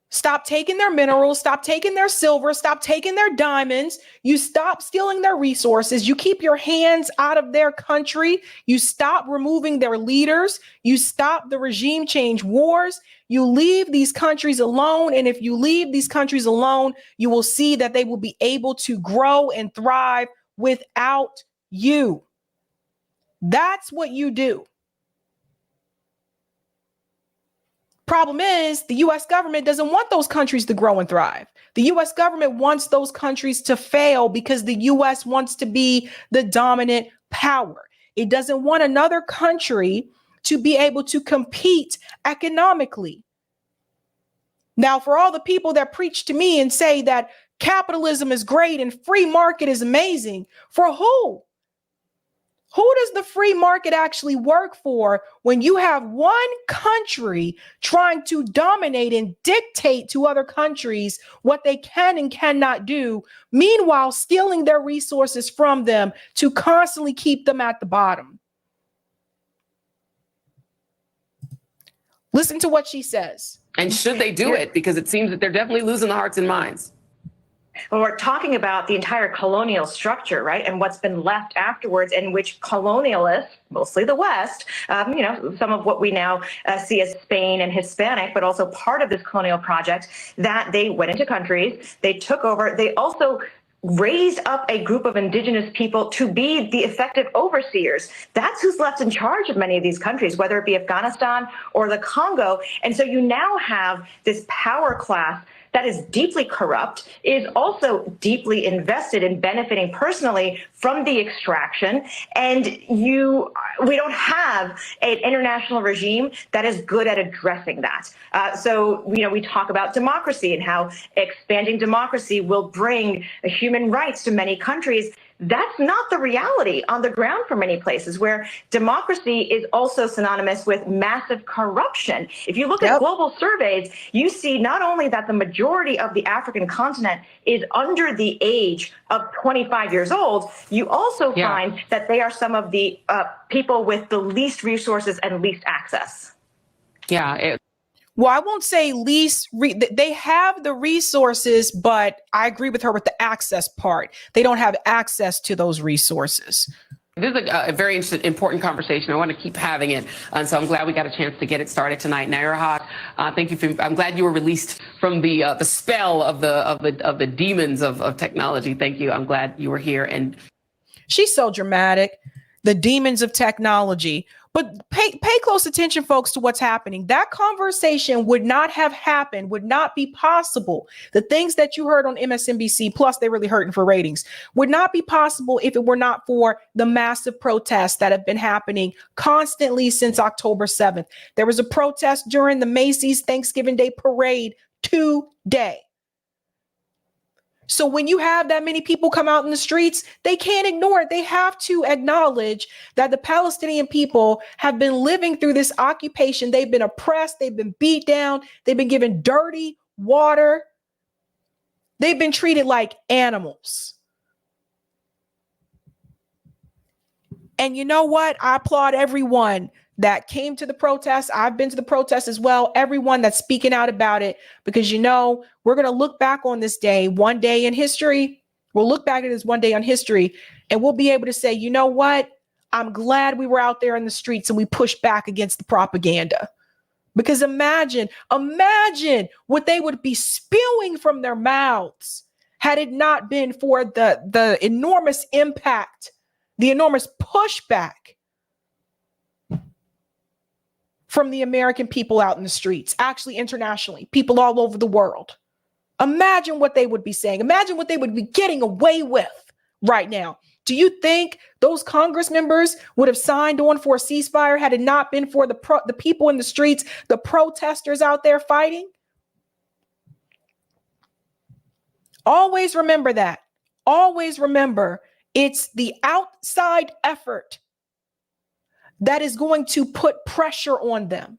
Stop taking their minerals, stop taking their silver, stop taking their diamonds. You stop stealing their resources. You keep your hands out of their country. You stop removing their leaders. You stop the regime change wars. You leave these countries alone. And if you leave these countries alone, you will see that they will be able to grow and thrive without you. That's what you do. Problem is, the U.S. government doesn't want those countries to grow and thrive. The U.S. government wants those countries to fail because the U.S. wants to be the dominant power. It doesn't want another country to be able to compete economically. Now, for all the people that preach to me and say that capitalism is great and free market is amazing, for who? Who does the free market actually work for when you have one country trying to dominate and dictate to other countries what they can and cannot do, meanwhile stealing their resources from them to constantly keep them at the bottom? Listen to what she says. And should they do it? Because it seems that they're definitely losing the hearts and minds. Well, we're talking about the entire colonial structure, right? And what's been left afterwards, in which colonialists, mostly the West, some of what we now see as Spain and Hispanic, but also part of this colonial project, that they went into countries, they took over, they also raised up a group of indigenous people to be the effective overseers. That's who's left in charge of many of these countries, whether it be Afghanistan or the Congo. And so you now have this power class that is deeply corrupt, is also deeply invested in benefiting personally from the extraction. And we don't have an international regime that is good at addressing that. So we talk about democracy and how expanding democracy will bring human rights to many countries. That's not the reality on the ground for many places, where democracy is also synonymous with massive corruption. If you look at global surveys, you see not only that the majority of the African continent is under the age of 25 years old, you also find that they are some of the people with the least resources and least access. Well, I won't say least, they have the resources, but I agree with her with the access part. They don't have access to those resources. This is a very important conversation. I want to keep having it. And so I'm glad we got a chance to get it started tonight. Naira, thank you. I'm glad you were released from the spell of the demons of technology. Thank you. I'm glad you were here. And she's so dramatic. The demons of technology. But pay close attention, folks, to what's happening. That conversation would not have happened, would not be possible. The things that you heard on MSNBC, plus they're really hurting for ratings, would not be possible if it were not for the massive protests that have been happening constantly since October 7th. There was a protest during the Macy's Thanksgiving Day Parade today. So when you have that many people come out in the streets, they can't ignore it. They have to acknowledge that the Palestinian people have been living through this occupation. They've been oppressed. They've been beat down. They've been given dirty water. They've been treated like animals. And you know what? I applaud everyone that came to the protest. I've been to the protest as well. Everyone that's speaking out about it, because, you know, we're going to look back on this day, one day in history. We'll look back at this one day on history, and we'll be able to say, you know what? I'm glad we were out there in the streets and we pushed back against the propaganda. Because imagine what they would be spewing from their mouths had it not been for the enormous impact, the enormous pushback from the American people out in the streets, actually internationally, people all over the world. Imagine what they would be saying. Imagine what they would be getting away with right now. Do you think those Congress members would have signed on for a ceasefire had it not been for the people in the streets, the protesters out there fighting? Always remember that. Always remember it's the outside effort that is going to put pressure on them.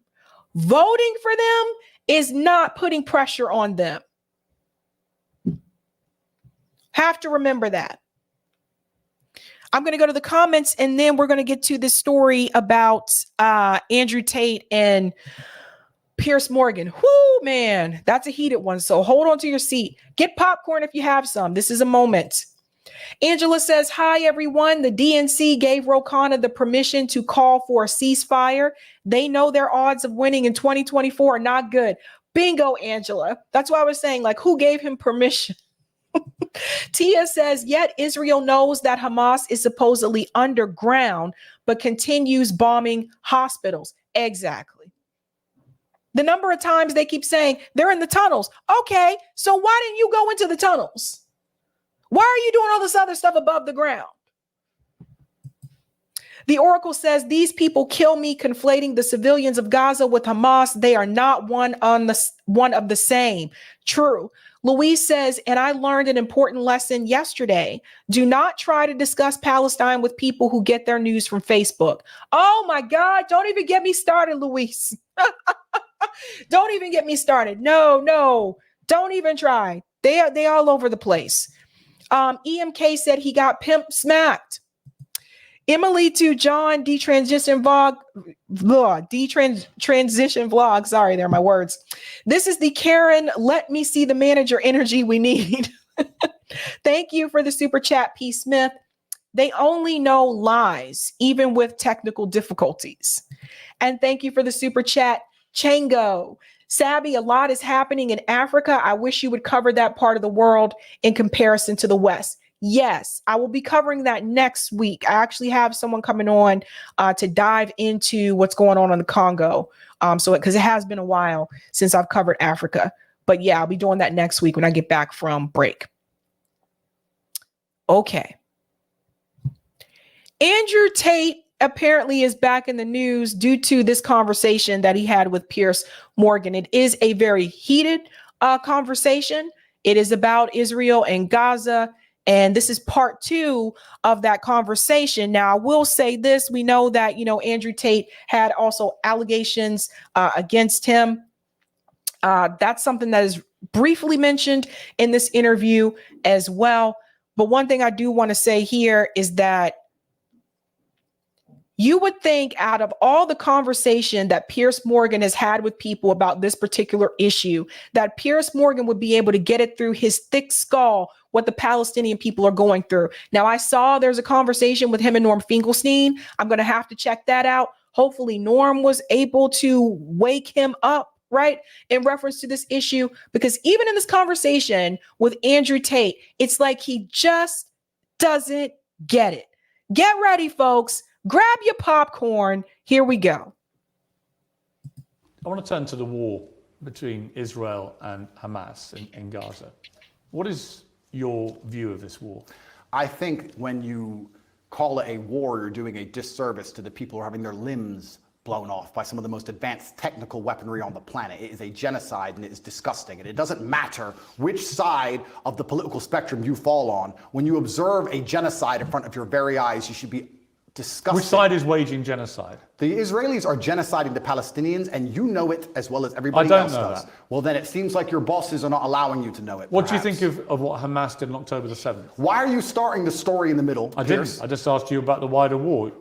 Voting for them is not putting pressure on them. Have to remember that. I'm going to go to the comments, and then we're going to get to this story about Andrew Tate and Piers Morgan. Whoo, man, that's a heated one. So hold on to your seat. Get popcorn if you have some. This is a moment. Angela says, hi, everyone. The DNC gave Ro Khanna the permission to call for a ceasefire. They know their odds of winning in 2024 are not good. Bingo, Angela. That's why I was saying, like, who gave him permission? Tia says, yet Israel knows that Hamas is supposedly underground, but continues bombing hospitals. Exactly. The number of times they keep saying they're in the tunnels. Okay, so why didn't you go into the tunnels? Why are you doing all this other stuff above the ground? The Oracle says, these people kill me, conflating the civilians of Gaza with Hamas. They are not one of the same. True. Louise says, and I learned an important lesson yesterday. Do not try to discuss Palestine with people who get their news from Facebook. Oh my God, don't even get me started, Louise. Don't even get me started. No, don't even try. They all over the place. EMK said he got pimp smacked. Emily to John, detransition vlog. Sorry, they're my words. This is the Karen, let me see the manager energy we need. Thank you for the super chat, P. Smith. They only know lies, even with technical difficulties. And thank you for the super chat, Chango. Sabby, a lot is happening in Africa. I wish you would cover that part of the world in comparison to the West. Yes, I will be covering that next week. I actually have someone coming on to dive into what's going on in the Congo. Because it has been a while since I've covered Africa. But yeah, I'll be doing that next week when I get back from break. Okay. Andrew Tate apparently is back in the news due to this conversation that he had with Piers Morgan. It is a very heated conversation. It is about Israel and Gaza. And this is part 2 of that conversation. Now, I will say this. We know that, Andrew Tate had also allegations against him. That's something that is briefly mentioned in this interview as well. But one thing I do want to say here is that you would think out of all the conversation that Piers Morgan has had with people about this particular issue, that Piers Morgan would be able to get it through his thick skull what the Palestinian people are going through. Now, I saw there's a conversation with him and Norm Finkelstein. I'm going to have to check that out. Hopefully Norm was able to wake him up, right, in reference to this issue, because even in this conversation with Andrew Tate, it's like he just doesn't get it. Get ready, folks. Grab your popcorn. Here we go. I want to turn to the war between Israel and Hamas in Gaza. What is your view of this war? I think when you call it a war, you're doing a disservice to the people who are having their limbs blown off by some of the most advanced technical weaponry on the planet. It is a genocide and it is disgusting. And it doesn't matter which side of the political spectrum you fall on. When you observe a genocide in front of your very eyes, you should be disgusted. Which side is waging genocide? The Israelis are genociding the Palestinians, and you know it as well as everybody else does. Well, then it seems like your bosses are not allowing you to know it. What do you think of what Hamas did on October the 7th? Why are you starting the story in the middle? I didn't. I just asked you about the wider war.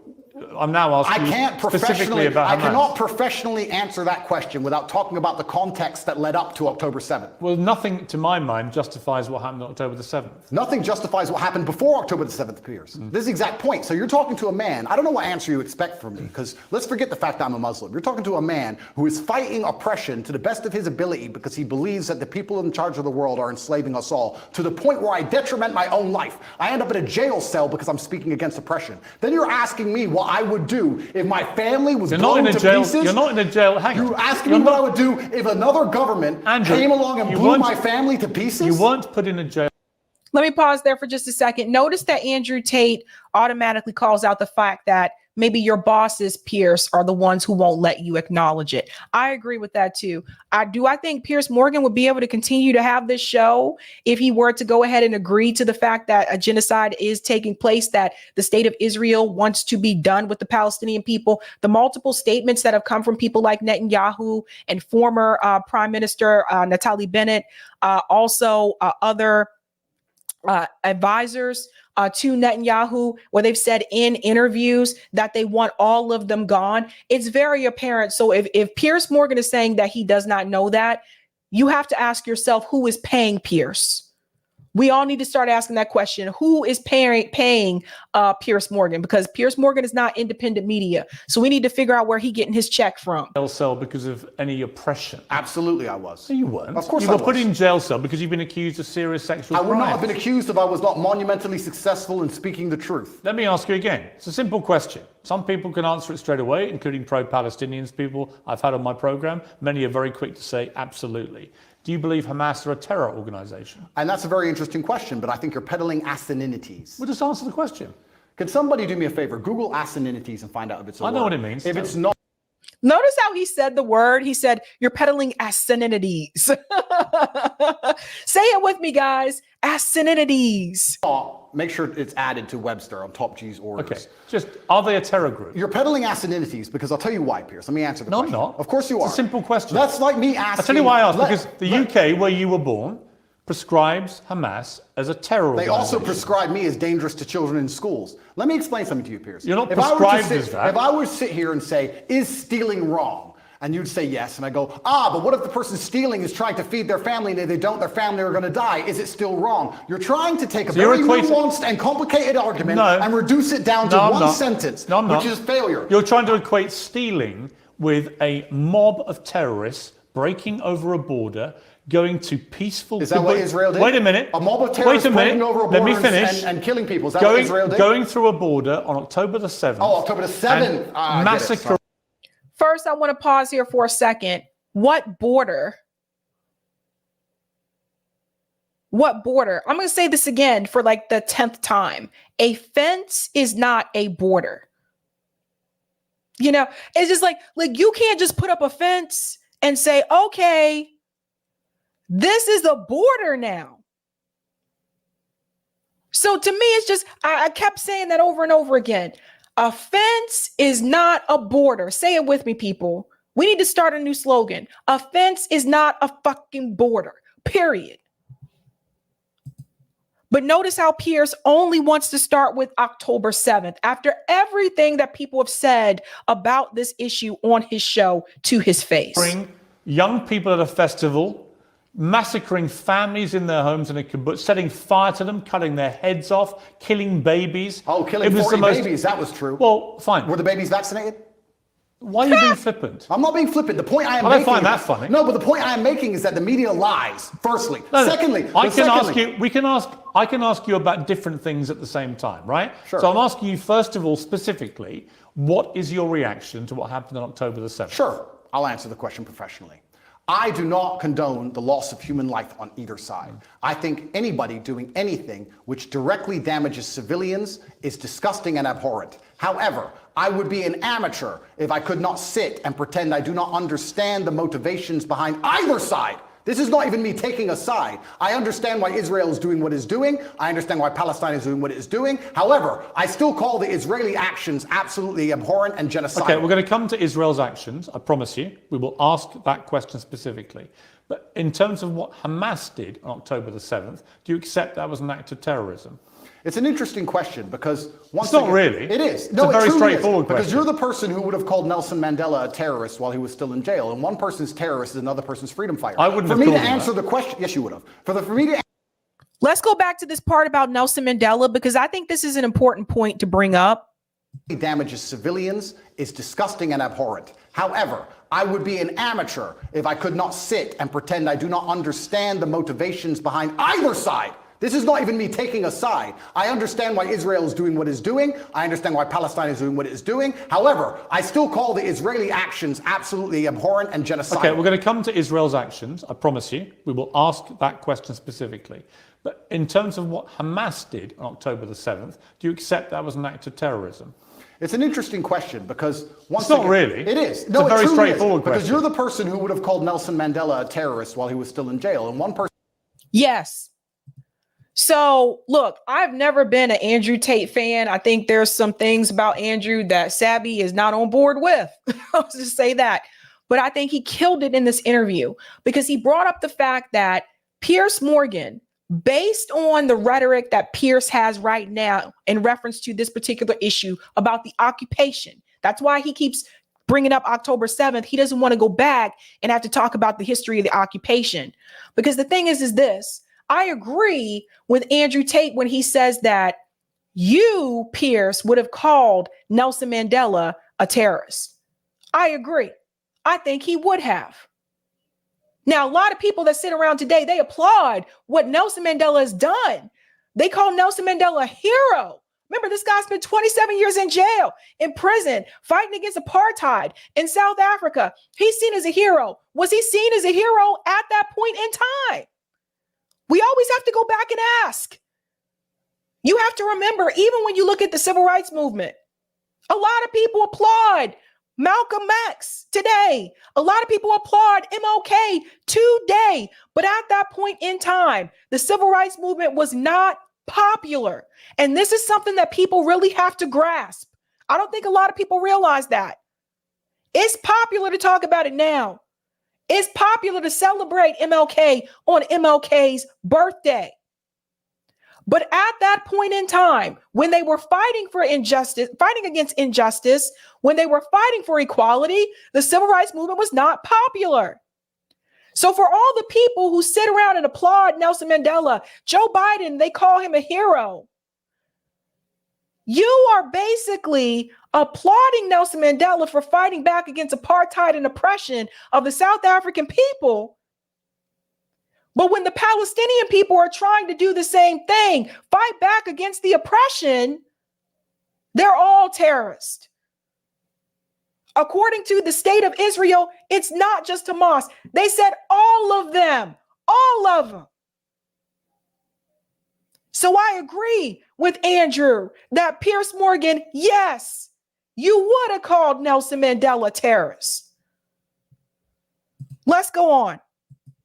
I'm now asking you specifically about Hamas. I cannot professionally answer that question without talking about the context that led up to October 7th. Well, nothing, to my mind, justifies what happened on October the 7th. Nothing justifies what happened before October the 7th, Piers. This is the exact point. So you're talking to a man, I don't know what answer you expect from me, because let's forget the fact that I'm a Muslim. You're talking to a man who is fighting oppression to the best of his ability because he believes that the people in charge of the world are enslaving us all, to the point where I detriment my own life. I end up in a jail cell because I'm speaking against oppression. Then you're asking me what I would do if my family was blown to pieces. You're not in a jail. Hang on. You're asking me what I would do if another government came along and blew my family to pieces? You weren't put in a jail. Let me pause there for just a second. Notice that Andrew Tate automatically calls out the fact that maybe your bosses, Piers, are the ones who won't let you acknowledge it. I agree with that too. I think Piers Morgan would be able to continue to have this show if he were to go ahead and agree to the fact that a genocide is taking place, that the state of Israel wants to be done with the Palestinian people. The multiple statements that have come from people like Netanyahu and former Prime Minister Naftali Bennett, also other advisors to Netanyahu, where they've said in interviews that they want all of them gone. It's very apparent. So if Piers Morgan is saying that he does not know that, you have to ask yourself, who is paying Piers? We all need to start asking that question. Who is paying Piers Morgan? Because Piers Morgan is not independent media. So we need to figure out where he's getting his check from. Jail cell because of any oppression. Absolutely, I was. No, you weren't. Of course you I were was. put in jail cell because you've been accused of serious sexual crimes. I would not have been accused if I was not monumentally successful in speaking the truth. Let me ask you again. It's a simple question. Some people can answer it straight away, including pro-Palestinians people I've had on my program. Many are very quick to say absolutely. Do you believe Hamas are a terror organization? And that's a very interesting question, but I think you're peddling asininities. Well, just answer the question. Can somebody do me a favor? Google asininities and find out if it's a word. I know what it means. If it's not. Notice how he said the word. He said, you're peddling asininities. Say it with me, guys. Asininities. Make sure it's added to Webster on Top G's orders. Okay. Just, are they a terror group? You're peddling asininities because I'll tell you why, Piers. Let me answer the question. No, I'm not. Of course you are. It's a simple question. That's like me asking. I'll tell you why I asked. Because the UK, where you were born, prescribes Hamas as a terror They organization. also prescribe me as dangerous to children in schools. Let me explain something to you, Piers. You're not prescribed as that. If I were to sit here and say, is stealing wrong? And you'd say yes, and I go, but what if the person stealing is trying to feed their family, and if they don't, their family are going to die? Is it still wrong? You're trying to take a very nuanced and complicated argument and reduce it down to one sentence, which is failure. You're trying to equate stealing with a mob of terrorists breaking over a border, going to peaceful... Is that what Israel did? Wait a minute. A mob of terrorists breaking over a border and killing people. Is that what Israel did? Going through a border on October the 7th. Oh, October the 7th. Massacre. First, I want to pause here for a second. What border? What border? I'm going to say this again for like the 10th time. A fence is not a border. You know, it's just like you can't just put up a fence and say, okay, this is the border now. So to me, it's just, I kept saying that over and over again. A fence is not a border. Say it with me, people. We need to start a new slogan. A fence is not a fucking border, period. But notice how Piers only wants to start with October 7th after everything that people have said about this issue on his show to his face. Bring young people at a festival, massacring families in their homes in a kibbutz, setting fire to them, cutting their heads off, killing babies. Oh, killing 40 babies, that was true. Well, fine. Were the babies vaccinated? Why are you being flippant? I'm not being flippant. The point I am I making... don't find that funny. No, but the point I am making is that the media lies, firstly. Secondly... I can ask you about different things at the same time, right? Sure. So I'm asking you, first of all, specifically, what is your reaction to what happened on October the 7th? Sure. I'll answer the question professionally. I do not condone the loss of human life on either side. I think anybody doing anything which directly damages civilians is disgusting and abhorrent. However, I would be an amateur if I could not sit and pretend I do not understand the motivations behind either side. This is not even me taking a side. I understand why Israel is doing what it's doing. I understand why Palestine is doing what it's doing. However, I still call the Israeli actions absolutely abhorrent and genocidal. Okay, we're going to come to Israel's actions, I promise you. We will ask that question specifically. But in terms of what Hamas did on October the 7th, do you accept that was an act of terrorism? It's an interesting question because once again, not really. It is. No, it's a very straightforward question. Because you're the person who would have called Nelson Mandela a terrorist while he was still in jail, and one person's terrorist is another person's freedom fighter. I wouldn't for have me to called him answer that. the question, yes, you would have. For me to Let's go back to this part about Nelson Mandela, because I think this is an important point to bring up. Damages civilians is disgusting and abhorrent. However, I would be an amateur if I could not sit and pretend I do not understand the motivations behind either side. This is not even me taking a side. I understand why Israel is doing what it's doing. I understand why Palestine is doing what it's doing. However, I still call the Israeli actions absolutely abhorrent and genocidal. Okay, we're going to come to Israel's actions, I promise you. We will ask that question specifically. But in terms of what Hamas did on October the 7th, do you accept that was an act of terrorism? It's an interesting question because once again, not really. It is. No, it's a very straightforward question. Because you're the person who would have called Nelson Mandela a terrorist while he was still in jail, and one person. Yes. So look, I've never been an Andrew Tate fan. I think there's some things about Andrew that Sabby is not on board with. I'll just say that. But I think he killed it in this interview because he brought up the fact that Piers Morgan, based on the rhetoric that Piers has right now in reference to this particular issue about the occupation, that's why he keeps bringing up October 7th. He doesn't want to go back and have to talk about the history of the occupation. Because the thing is this. I agree with Andrew Tate when he says that you, Piers, would have called Nelson Mandela a terrorist. I agree. I think he would have. Now, a lot of people that sit around today, they applaud what Nelson Mandela has done. They call Nelson Mandela a hero. Remember, this guy spent 27 years in jail, in prison, fighting against apartheid in South Africa. He's seen as a hero. Was he seen as a hero at that point in time? We always have to go back and ask. You have to remember, even when you look at the civil rights movement, a lot of people applaud Malcolm X today. A lot of people applaud MLK today. But at that point in time, the civil rights movement was not popular. And this is something that people really have to grasp. I don't think a lot of people realize that. It's popular to talk about it now. It's popular to celebrate MLK on MLK's birthday. But at that point in time, when they were fighting for injustice, fighting against injustice, when they were fighting for equality, the civil rights movement was not popular. So for all the people who sit around and applaud Nelson Mandela, Joe Biden, they call him a hero. You are basically applauding Nelson Mandela for fighting back against apartheid and oppression of the South African people. But when the Palestinian people are trying to do the same thing, fight back against the oppression, they're all terrorists. According to the state of Israel, it's not just Hamas. They said all of them, all of them. So I agree with Andrew that Piers Morgan, yes, you would have called Nelson Mandela terrorist. Let's go on.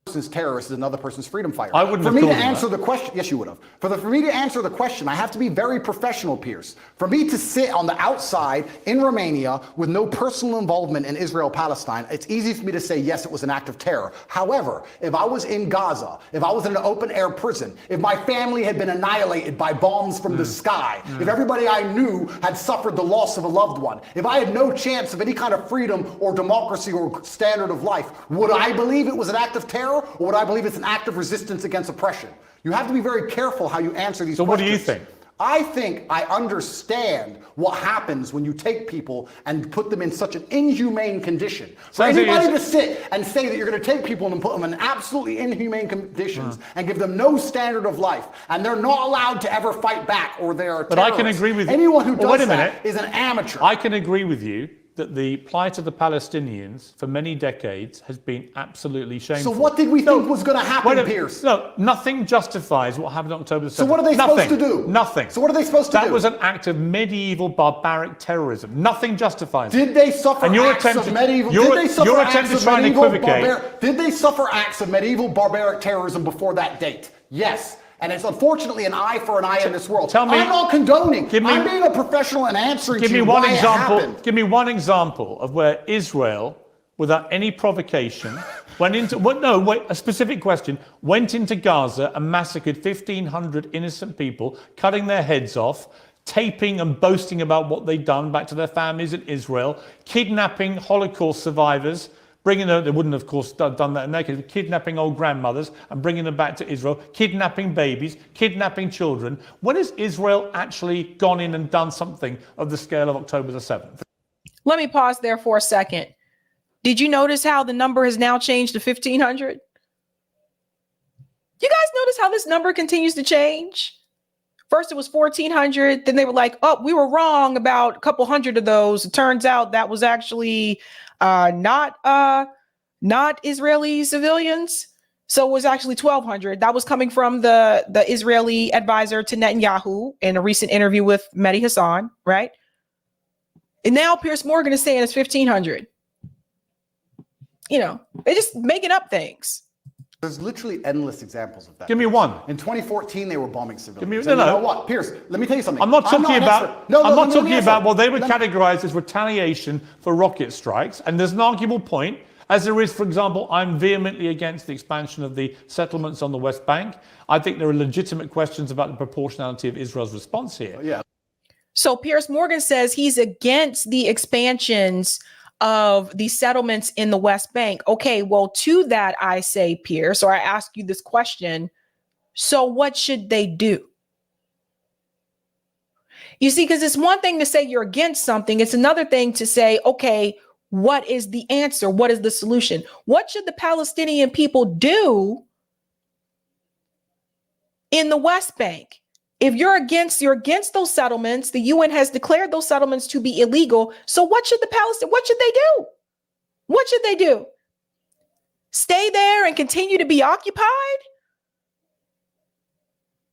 person's terrorist is another person's freedom fighter. I wouldn't For have me to called him answer that. the question, yes, you would have. For me to answer the question, I have to be very professional, Piers. For me to sit on the outside in Romania with no personal involvement in Israel-Palestine, it's easy for me to say, yes, it was an act of terror. However, if I was in Gaza, if I was in an open-air prison, if my family had been annihilated by bombs from the sky, if everybody I knew had suffered the loss of a loved one, if I had no chance of any kind of freedom or democracy or standard of life, would I believe it was an act of terror, or would I believe it's an act of resistance against oppression? You have to be very careful how you answer these questions. So what do you think? I think I understand what happens when you take people and put them in such an inhumane condition. For anybody to sit and say that you're going to take people and put them in absolutely inhumane conditions and give them no standard of life, and they're not allowed to ever fight back, or they are terrorists. But I can agree with you. Anyone who does wait a that minute. is an amateur. I can agree with you that the plight of the Palestinians for many decades has been absolutely shameful. So what did we think was going to happen, Piers? No, nothing justifies what happened on October the 7th. So what are they supposed to do? Nothing. So what are they supposed to do? That was an act of medieval barbaric terrorism. Nothing justifies it. Did they suffer And your acts attempt of medieval? your Did they suffer your acts attempt to of try and medieval equivocate. Did they suffer acts of medieval barbaric terrorism before that date? Yes. And it's unfortunately an eye for an eye in this world. Tell me, I'm not condoning. I'm being a professional and answering to you why it happened. Give me one example of where Israel, without any provocation, went into a specific question, went into Gaza and massacred 1,500 innocent people, cutting their heads off, taping and boasting about what they'd done back to their families in Israel, kidnapping Holocaust survivors, bringing them, they wouldn't have, of course, done that in their case, kidnapping old grandmothers and bringing them back to Israel, kidnapping babies, kidnapping children. When has Israel actually gone in and done something of the scale of October the 7th? Let me pause there for a second. Did you notice how the number has now changed to 1,500? You guys notice how this number continues to change? First it was 1,400. Then they were like, oh, we were wrong about a couple hundred of those. It turns out that was actually not Israeli civilians. So it was actually 1,200. That was coming from the Israeli advisor to Netanyahu in a recent interview with Mehdi Hassan, right? And now Piers Morgan is saying it's 1,500. You know, they're just making up things. There's literally endless examples of that. Give me one. In 2014, they were bombing civilians. You know what, Piers? Let me tell you something. I'm not talking about. No, I'm not let me talking answer. about what they would categorize as retaliation for rocket strikes. And there's an arguable point, as there is, for example, I'm vehemently against the expansion of the settlements on the West Bank. I think there are legitimate questions about the proportionality of Israel's response here. Yeah. So Piers Morgan says he's against the expansions of the settlements in the West Bank. Okay, well, to that I say, Piers, or I ask you this question, so what should they do? You see, because it's one thing to say you're against something. It's another thing to say, okay, what is the answer? What is the solution? What should the Palestinian people do in the West Bank? If you're against those settlements, the UN has declared those settlements to be illegal. So what should what should they do? What should they do? Stay there and continue to be occupied?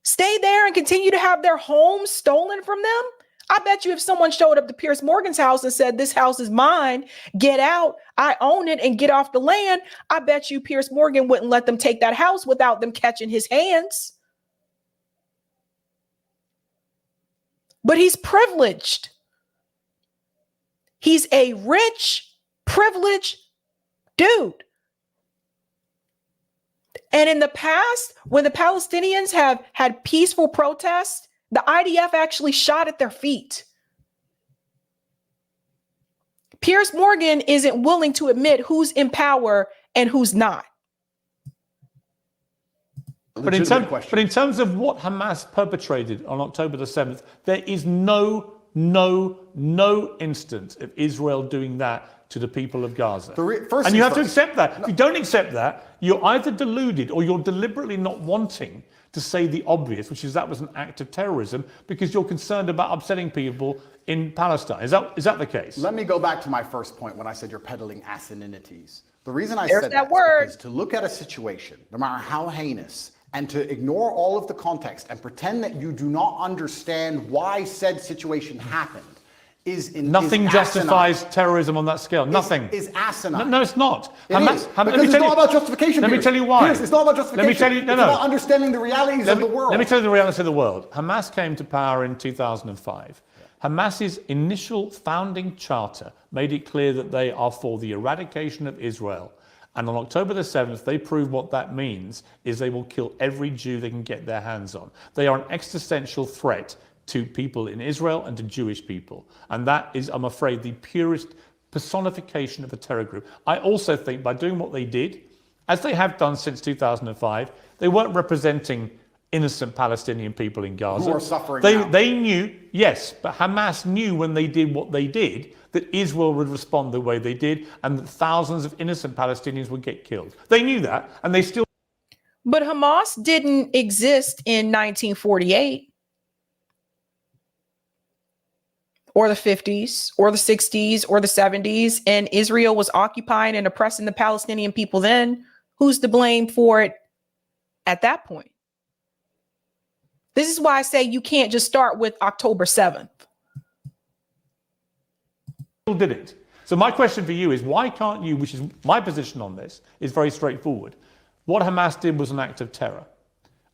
Stay there and continue to have their homes stolen from them? I bet you if someone showed up to Piers Morgan's house and said, this house is mine, get out, I own it, and get off the land, I bet you Piers Morgan wouldn't let them take that house without them catching his hands. But he's privileged. He's a rich, privileged dude. And in the past, when the Palestinians have had peaceful protests, the IDF actually shot at their feet. Piers Morgan isn't willing to admit who's in power and who's not. But in terms of what Hamas perpetrated on October the 7th, there is no instance of Israel doing that to the people of Gaza. And you have to accept that. If you don't accept that, you're either deluded or you're deliberately not wanting to say the obvious, which is that was an act of terrorism, because you're concerned about upsetting people in Palestine. Is that the case? Let me go back to my first point when I said you're peddling asininities. The reason I said that is to look at a situation, no matter how heinous, and to ignore all of the context and pretend that you do not understand why said situation happened Nothing justifies terrorism on that scale. Nothing. Is asinine. No, it's not. Because it's not about justification. Let me tell you why. It's not about justification. Let me tell you. It's about understanding the realities of the world. Let me tell you the reality of the world. Hamas came to power in 2005. Hamas's initial founding charter made it clear that they are for the eradication of Israel. And on October the 7th, they proved what that means is they will kill every Jew they can get their hands on. They are an existential threat to people in Israel and to Jewish people. And that is, I'm afraid, the purest personification of a terror group. I also think by doing what they did, as they have done since 2005, they weren't representing innocent Palestinian people in Gaza. Who are suffering now. They knew, yes, but Hamas knew when they did what they did that Israel would respond the way they did and that thousands of innocent Palestinians would get killed. They knew that, and they still... But Hamas didn't exist in 1948. Or the 50s, or the 60s, or the 70s, and Israel was occupying and oppressing the Palestinian people then. Who's to blame for it at that point? This is why I say you can't just start with October 7th. Did it. So my question for you is, why can't you, which is my position on this, is very straightforward. What Hamas did was an act of terror.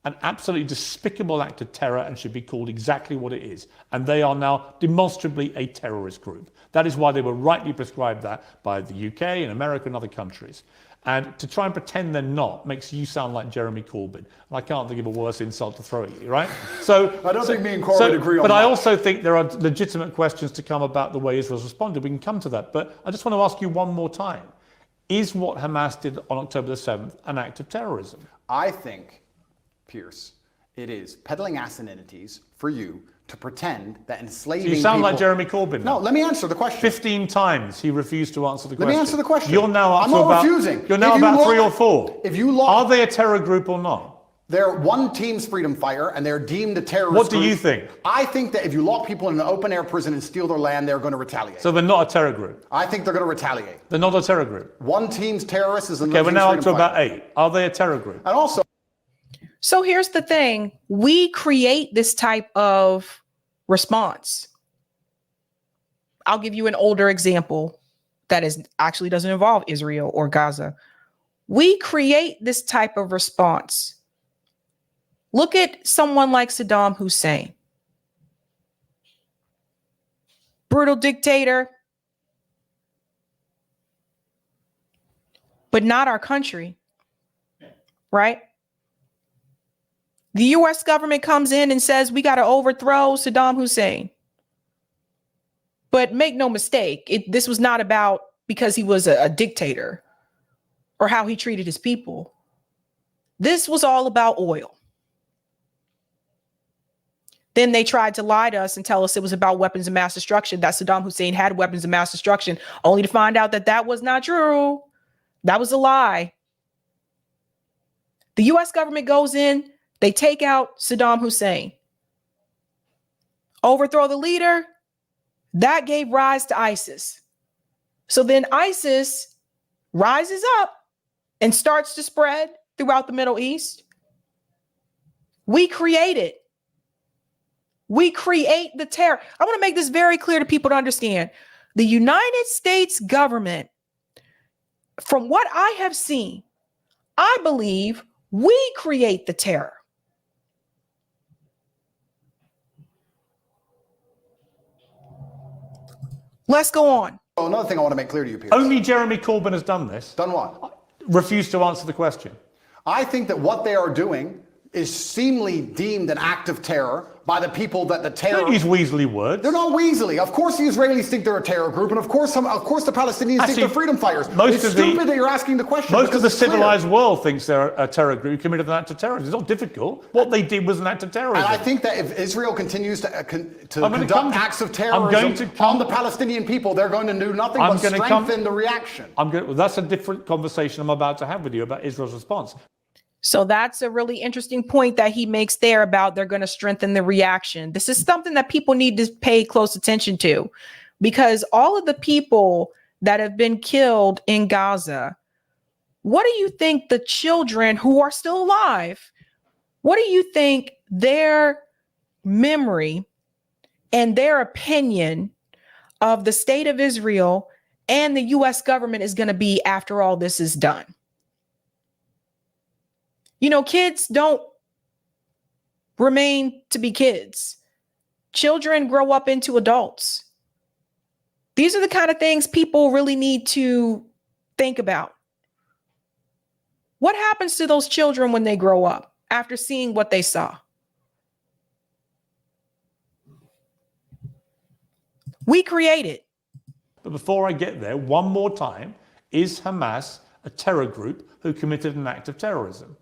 An absolutely despicable act of terror, and should be called exactly what it is. And they are now demonstrably a terrorist group. That is why they were rightly prescribed that by the UK and America and other countries. And to try and pretend they're not makes you sound like Jeremy Corbyn. And I can't think of a worse insult to throw at you, right? So I don't think me and Corbyn agree on that. But I also think there are legitimate questions to come about the way Israel's responded. We can come to that. But I just want to ask you one more time. Is what Hamas did on October the 7th an act of terrorism? I think, Pierce, it is peddling asininities for you to pretend that enslaving people... You sound like Jeremy Corbyn. No, let me answer the question. 15 times he refused to answer the question. Let me answer the question. You're now up I'm to not about... refusing. You're now about 3 or 4. If you look... Are they a terror group or not? They're one team's freedom fighter, and they're deemed a terrorist What do group. you think? I think that if you lock people in an open-air prison and steal their land, they're going to retaliate. So they're not a terror group? I think they're going to retaliate. They're not a terror group? One team's terrorist is another Okay, we're team's now up to freedom about fighter. 8. Are they a terror group? And also... So here's the thing. We create this type of response. I'll give you an older example that is actually doesn't involve Israel or Gaza. We create this type of response. Look at someone like Saddam Hussein. Brutal dictator. But not our country. Right? The US government comes in and says we got to overthrow Saddam Hussein. But make no mistake, this was not about because he was a dictator or how he treated his people. This was all about oil. Then they tried to lie to us and tell us it was about weapons of mass destruction, that Saddam Hussein had weapons of mass destruction, only to find out that that was not true. That was a lie. The US government goes in, they take out Saddam Hussein, overthrow the leader. That gave rise to ISIS. So then ISIS rises up and starts to spread throughout the Middle East. We create it. We create the terror. I want to make this very clear to people to understand. The United States government, from what I have seen, I believe we create the terror. Let's go on. Oh, another thing I want to make clear to you, Pierce. Only Jeremy Corbyn has done this. Done what? Refused to answer the question. I think that what they are doing is seemingly deemed an act of terror by the people that the terror... Don't use weaselly words. They're not weaselly. Of course the Israelis think they're a terror group, and of course the Palestinians think they're freedom fighters. It's stupid that you're asking the question. Most of the civilized world thinks they're a terror group who committed an act of terrorism. It's not difficult. What they did was an act of terrorism. And I think that if Israel continues to conduct acts of terrorism on the Palestinian people, they're going to do nothing but strengthen the reaction. Well, that's a different conversation I'm about to have with you about Israel's response. So that's a really interesting point that he makes there about they're going to strengthen the reaction. This is something that people need to pay close attention to, because all of the people that have been killed in Gaza, what do you think the children who are still alive, what do you think their memory and their opinion of the state of Israel and the U.S. government is going to be after all this is done. You know, kids don't remain to be kids. Children grow up into adults. These are the kind of things people really need to think about. What happens to those children when they grow up after seeing what they saw? We created. But before I get there, one more time, is Hamas a terror group who committed an act of terrorism?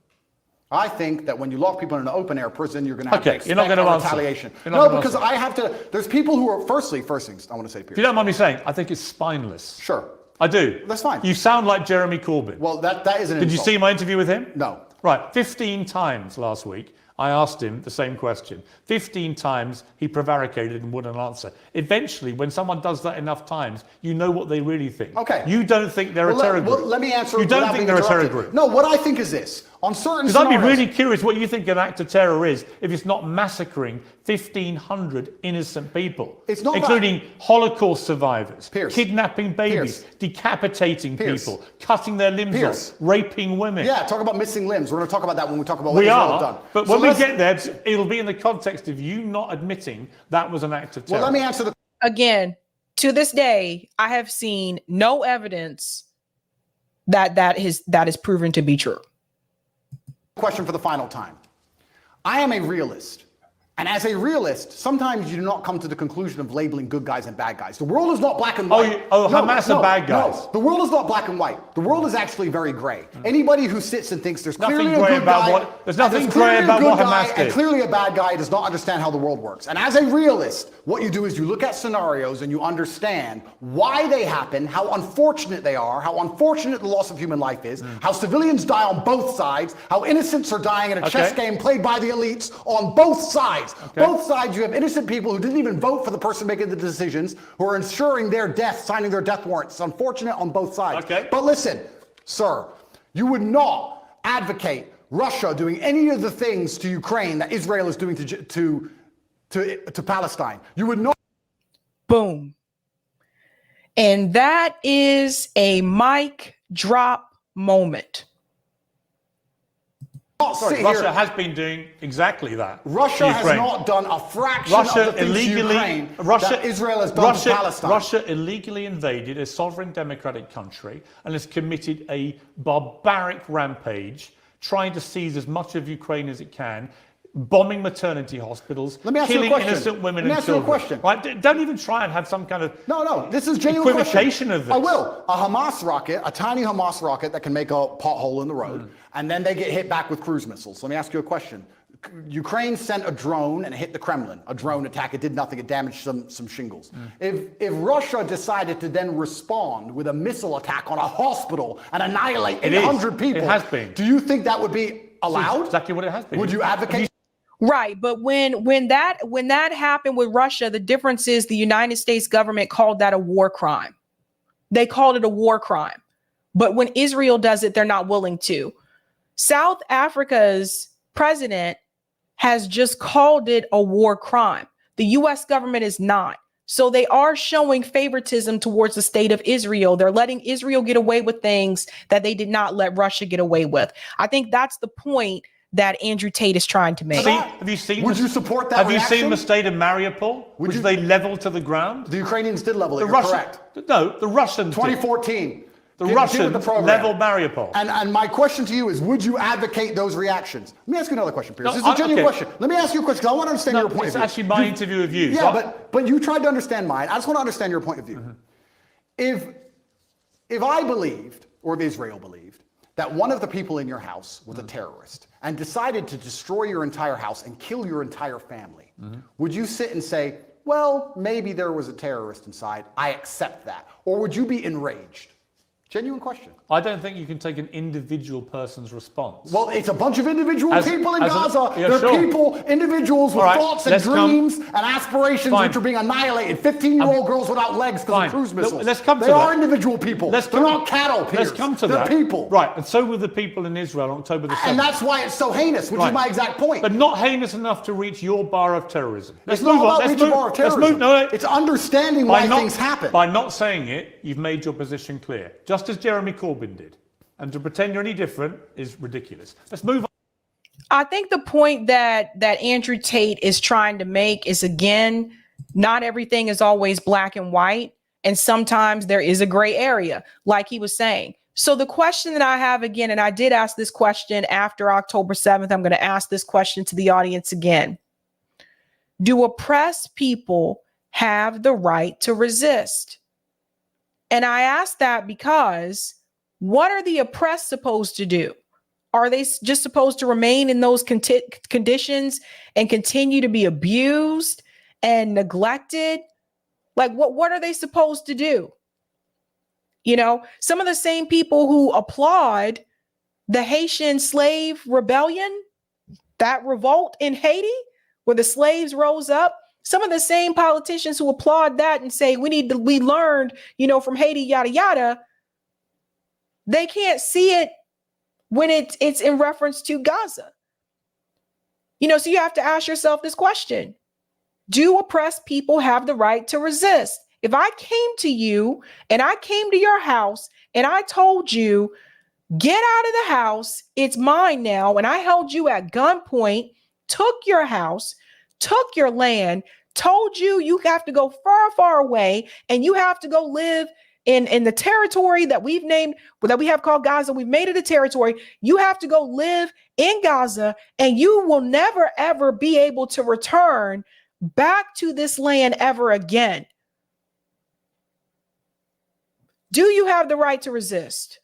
I think that when you lock people in an open air prison, you're going to have to expect you're not going to answer. retaliation. You're not No, gonna because answer. I have to. There's people who are first things I want to say, Piers. If you don't mind me saying, I think it's spineless. Sure. I do. That's fine. You sound like Jeremy Corbyn. Well, that is an Did you insult. see my interview with him? No. Right, 15 times last week, I asked him the same question. 15 times he prevaricated and wouldn't answer. Eventually, when someone does that enough times, you know what they really think. Okay. You don't think they're a terror group. Well, let me answer. You don't without think being they're a terror interrupted. group. No, what I think is this. On certain Because I'd be scenarios- really curious what you think an act of terror is if it's not massacring 1,500 innocent people, It's not including Holocaust survivors, Piers. kidnapping babies, decapitating Piers. people, cutting their limbs Piers. off, raping women. Yeah, talk about missing limbs. We're going to talk about that when we talk about what We Israel are, have done. but So when we let's- get there, it'll be in the context of you not admitting that was an act of terror. Well, let me answer the Again, to this day, I have seen no evidence that is proven to be true. question for the final time. I am a realist. And as a realist, sometimes you do not come to the conclusion of labeling good guys and bad guys. The world is not black and white. Hamas are bad guys. No, the world is not black and white. The world is actually very gray. Anybody who sits and thinks there's Nothing clearly a grey good about guy, what- there's and nothing clearly grey a about good what guy Hamas and did. clearly a bad guy does not understand how the world works. And as a realist, what you do is you look at scenarios and you understand why they happen, how unfortunate they are, how unfortunate the loss of human life is, how civilians die on both sides, how innocents are dying in a chess game played by the elites on both sides. Both sides, you have innocent people who didn't even vote for the person making the decisions, who are ensuring their death, signing their death warrants. It's unfortunate on both sides. But listen, sir, you would not advocate Russia doing any of the things to Ukraine that Israel is doing to Palestine. You would not. Boom. And that is a mic drop moment. Sorry, Russia has been doing exactly that. Russia to has Ukraine. not done a fraction of the things to Ukraine that Israel has done to Palestine. Russia illegally invaded a sovereign democratic country and has committed a barbaric rampage, trying to seize as much of Ukraine as it can, bombing maternity hospitals, Let me ask you a killing question. innocent women Let me and ask you a children. question. Right? Don't even try and have some kind of No, this is genuine equivocation question. of this. I will. A Hamas rocket, a tiny Hamas rocket that can make a pothole in the road, and then they get hit back with cruise missiles. Let me ask you a question. Ukraine sent a drone and it hit the Kremlin. A drone attack. It did nothing. It damaged some shingles. If Russia decided to then respond with a missile attack on a hospital and annihilate 800 people, It has been. Do you think that would be allowed? Exactly what it has been. Would you advocate? Right, but when that happened with Russia, the difference is the United States government called that a war crime. They called it a war crime. But when Israel does it, they're not willing to. South Africa's president has just called it a war crime. The US government is not. So they are showing favoritism towards the state of Israel. They're letting Israel get away with things that they did not let Russia get away with. I think that's the point that Andrew Tate is trying to make. Have you seen? Would you support that Have you reaction? seen the state of Mariupol, which they leveled to the ground? The Ukrainians did level it. The You're Russian- correct. No, the Russians. 2014. The Get with Russians the program. leveled Mariupol. And my question to you is, would you advocate those reactions? Let me ask you another question, Piers. No, This is a genuine okay. question. Let me ask you a question because I want to understand your point of It's view. actually my interview of you. Yeah, So- but you tried to understand mine. I just want to understand your point of view. If I believed, or if Israel believed, that one of the people in your house was a terrorist and decided to destroy your entire house and kill your entire family, would you sit and say, well, maybe there was a terrorist inside, I accept that? Or would you be enraged? Genuine question. I don't think you can take an individual person's response. Well, it's a bunch of individual people in Gaza. Yeah, They're sure. people, individuals with thoughts and dreams and aspirations Fine. which are being annihilated. 15-year-old girls without legs because of cruise missiles. Let's come to they that. are individual people. They're not cattle, Piers. Let's come to They're that. people. Right, and so were the people in Israel on October the 7th. And that's why it's so heinous, which is my exact point. But not heinous enough to reach your bar of terrorism. It's not about reaching a bar of terrorism. It's understanding why things happen. By not saying it, you've made your position clear. Just as Jeremy Corbyn did. And to pretend you're any different is ridiculous. Let's move on. I think the point that Andrew Tate is trying to make is, again, not everything is always black and white. And sometimes there is a gray area, like he was saying. So the question that I have again, and I did ask this question after October 7th, I'm going to ask this question to the audience again. Do oppressed people have the right to resist? And I ask that because what are the oppressed supposed to do? Are they just supposed to remain in those conditions and continue to be abused and neglected? Like, what are they supposed to do? You know, some of the same people who applaud the Haitian slave rebellion, that revolt in Haiti, where the slaves rose up, some of the same politicians who applaud that and say we learned, you know, from Haiti, yada, yada, they can't see it when it's in reference to Gaza. You know, so you have to ask yourself this question. Do oppressed people have the right to resist? If I came to you and I came to your house and I told you, get out of the house, it's mine now, and I held you at gunpoint, took your house, took your land, told you you have to go far, far away, and you have to go live in the territory that we've named, that we have called Gaza, we've made it a territory. You have to go live in Gaza, and you will never, ever be able to return back to this land ever again. Do you have the right to resist?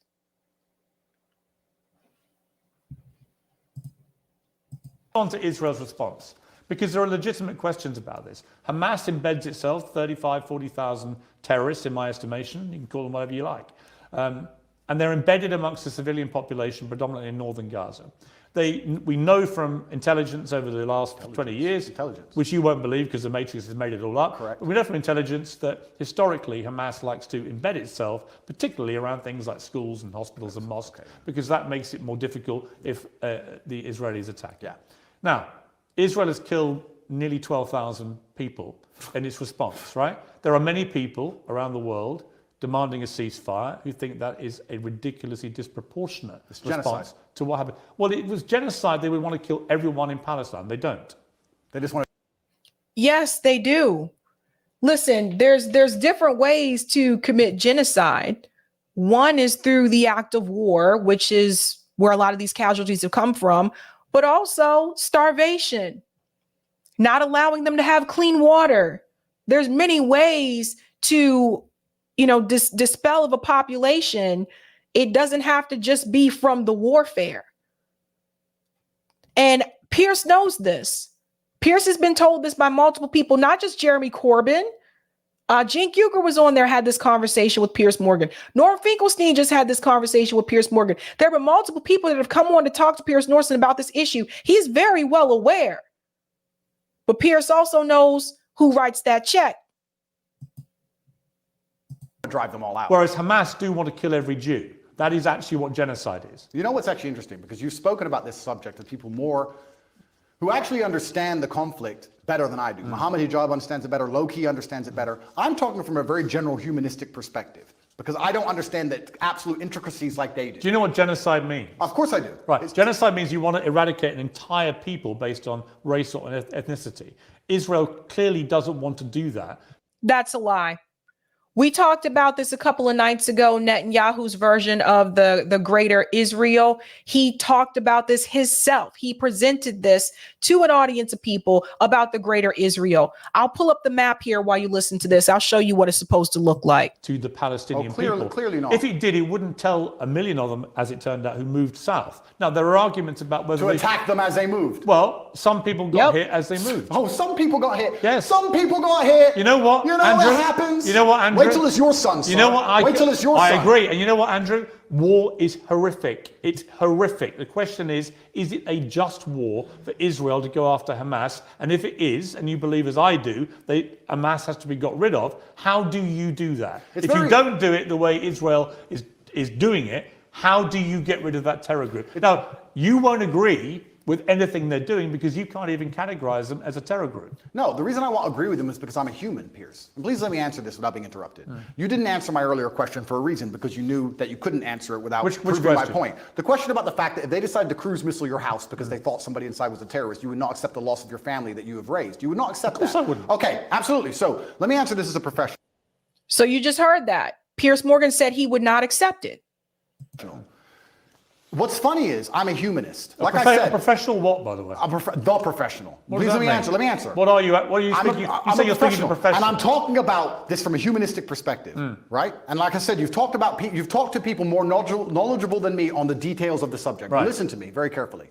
On to Israel's response, because there are legitimate questions about this. Hamas embeds itself, 40,000 terrorists in my estimation, you can call them whatever you like. And they're embedded amongst the civilian population, predominantly in northern Gaza. We know from intelligence over the last 20 years, which you won't believe because the Matrix has made it all up. Correct. But we know from intelligence that historically Hamas likes to embed itself, particularly around things like schools and hospitals and mosques, because that makes it more difficult if the Israelis attack. Yeah. Now, Israel has killed nearly 12,000 people in its response, right? There are many people around the world demanding a ceasefire who think that is a ridiculously disproportionate response to what happened. Well, it was genocide. They would want to kill everyone in Palestine. They don't. They just want to. Yes, they do. Listen, there's different ways to commit genocide. One is through the act of war, which is where a lot of these casualties have come from, but also starvation, not allowing them to have clean water. There's many ways to, you know, dispel of a population. It doesn't have to just be from the warfare. And Pierce knows this. Pierce has been told this by multiple people, not just Jeremy Corbyn. Cenk Uygur was on there, had this conversation with Piers Morgan. Norm Finkelstein just had this conversation with Piers Morgan. There were multiple people that have come on to talk to Piers Morgan about this issue. He's very well aware. But Pierce also knows who writes that check. Drive them all out. Whereas Hamas do want to kill every Jew. That is actually what genocide is. You know what's actually interesting? Because you've spoken about this subject with people more who actually understand the conflict better than I do. Mohammed Hijab understands it better. Low-key understands it better. I'm talking from a very general humanistic perspective because I don't understand the absolute intricacies like they do. Do you know what genocide means? Of course I do. Right. Genocide means you want to eradicate an entire people based on race or ethnicity. Israel clearly doesn't want to do that. That's a lie. We talked about this a couple of nights ago, Netanyahu's version of the greater Israel. He talked about this himself. He presented this to an audience of people about the greater Israel. I'll pull up the map here while you listen to this. I'll show you what it's supposed to look like. To the Palestinian people. Clearly not. If he did, he wouldn't tell a million of them, as it turned out, who moved south. Now, there are arguments about whether to attack them as they moved. Well, some people got hit as they moved. Oh, some people got hit. Yes. Some people got hit. You know what, You know Andrew? what happens? You know what, Andrew? Wait till it's your son, son. You know what? Wait till it's your son. I agree. And you know what, Andrew? War is horrific. It's horrific. The question is it a just war for Israel to go after Hamas? And if it is, and you believe as I do, Hamas has to be got rid of, how do you do that? If you don't do it the way Israel is doing it, how do you get rid of that terror group? Now, you won't agree with anything they're doing because you can't even categorize them as a terror group. No, the reason I won't agree with them is because I'm a human, Piers. And please let me answer this without being interrupted. You didn't answer my earlier question for a reason, because you knew that you couldn't answer it without proving my point. The question about the fact that if they decided to cruise missile your house because they thought somebody inside was a terrorist, you would not accept the loss of your family that you have raised. You would not accept that. Of course I wouldn't. Okay, absolutely. So let me answer this as a professional. So you just heard that. Piers Morgan said he would not accept it. What's funny is I'm a humanist. Like I said, a professional what, by the way? The professional. Please let me answer. Let me answer. What are you? What are you thinking? You say you're thinking professional, and I'm talking about this from a humanistic perspective, right? And like I said, you've talked to people more knowledgeable than me on the details of the subject. Right. Listen to me very carefully.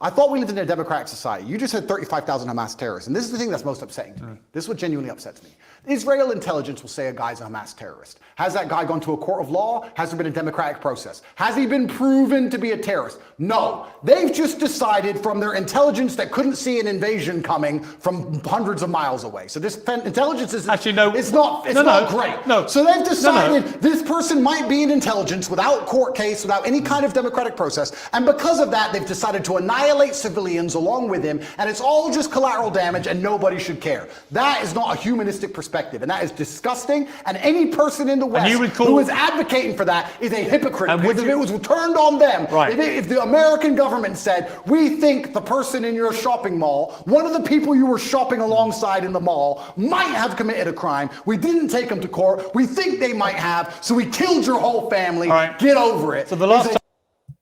I thought we lived in a democratic society. You just said 35,000 Hamas terrorists, and this is the thing that's most upsetting to me. This is what genuinely upsets me. Israel intelligence will say a guy's a Hamas terrorist. Has that guy gone to a court of law? Has there been a democratic process? Has he been proven to be a terrorist? No. They've just decided from their intelligence that couldn't see an invasion coming from hundreds of miles away. So this intelligence is actually it's not great. No. So they've decided this person might be in intelligence without court case, without any kind of democratic process, and because of that, they've decided to annihilate civilians along with him, and it's all just collateral damage, and nobody should care. That is not a humanistic perspective, and that is disgusting. And any person in the West who is advocating for that is a hypocrite. Because if it was turned on them, if the American government said, we think the person in your shopping mall, one of the people you were shopping alongside in the mall, might have committed a crime. We didn't take them to court. We think they might have, so we killed your whole family. Get over it. So the last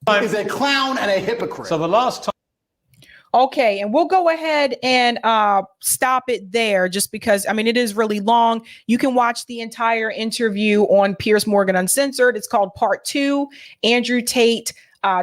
time is a clown and a hypocrite. So the last time. Okay, and we'll go ahead and stop it there just because, I mean, it is really long. You can watch the entire interview on Piers Morgan Uncensored. It's called Part 2. Andrew Tate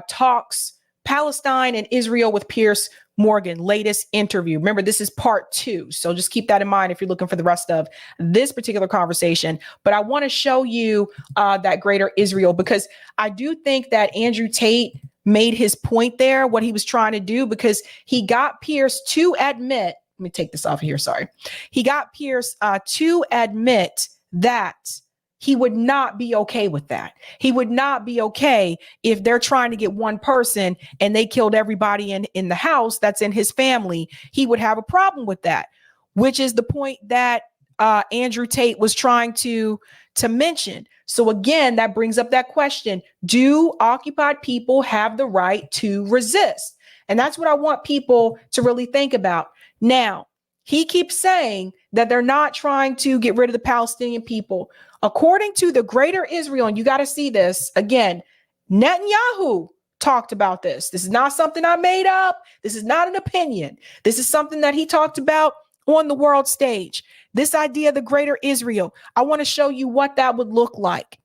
talks Palestine and Israel with Piers Morgan, latest interview. Remember, this is Part 2. So just keep that in mind if you're looking for the rest of this particular conversation. But I want to show you that greater Israel, because I do think that Andrew Tate made his point there, what he was trying to do, because he got Piers to admit, let me take this off of here, sorry. He got Piers to admit that he would not be okay with that. He would not be okay if they're trying to get one person and they killed everybody in the house that's in his family. He would have a problem with that, which is the point that Andrew Tate was trying to mention. So again, that brings up that question. Do occupied people have the right to resist? And that's what I want people to really think about. Now, he keeps saying that they're not trying to get rid of the Palestinian people. According to the greater Israel, and you got to see this again, Netanyahu talked about this. This is not something I made up. This is not an opinion. This is something that he talked about on the world stage. This idea of the greater Israel, I want to show you what that would look like.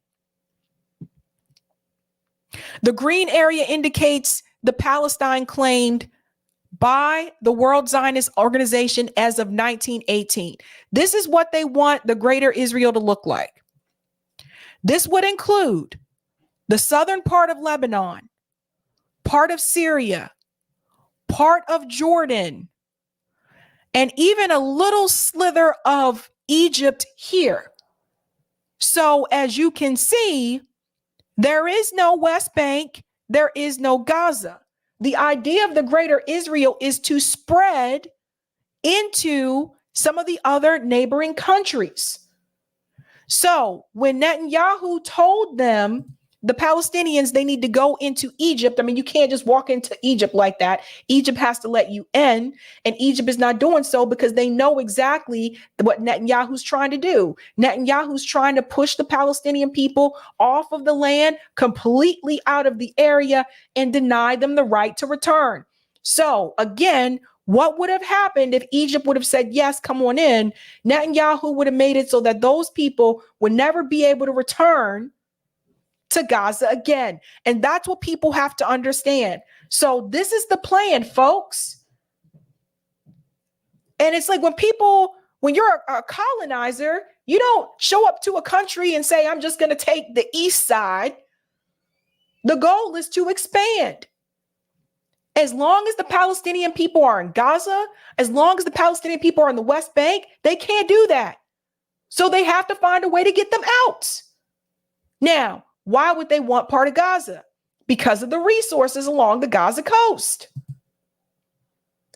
The green area indicates the Palestine claimed by the World Zionist Organization as of 1918. This is what they want the greater Israel to look like. This would include the southern part of Lebanon, part of Syria, part of Jordan, and even a little slither of Egypt here. So as you can see, there is no West Bank, there is no Gaza. The idea of the greater Israel is to spread into some of the other neighboring countries. So when Netanyahu told them, the Palestinians, they need to go into Egypt. I mean, you can't just walk into Egypt like that. Egypt has to let you in, and Egypt is not doing so because they know exactly what Netanyahu's trying to do. Netanyahu's trying to push the Palestinian people off of the land, completely out of the area, and deny them the right to return. So again, what would have happened if Egypt would have said, yes, come on in? Netanyahu would have made it so that those people would never be able to return to Gaza again. And that's what people have to understand. So this is the plan, folks. And it's like when you're a colonizer, You don't show up to a country and say, I'm just going to take the east side. The goal is to expand. As long as the Palestinian people are in Gaza, as long as the Palestinian people are in the West Bank, they can't do that. So they have to find a way to get them out. Now, why would they want part of Gaza? Because of the resources along the Gaza coast.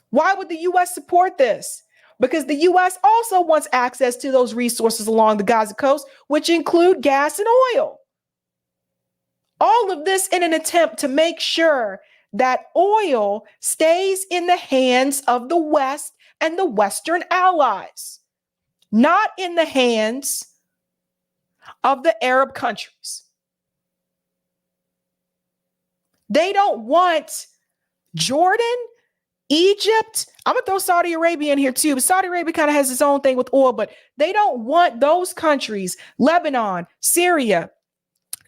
Why would the U.S. support this? Because the U.S. also wants access to those resources along the Gaza coast, which include gas and oil. All of this in an attempt to make sure that oil stays in the hands of the West and the Western allies, not in the hands of the Arab countries. They don't want Jordan, Egypt. I'm going to throw Saudi Arabia in here too, but Saudi Arabia kind of has its own thing with oil, but they don't want those countries, Lebanon, Syria,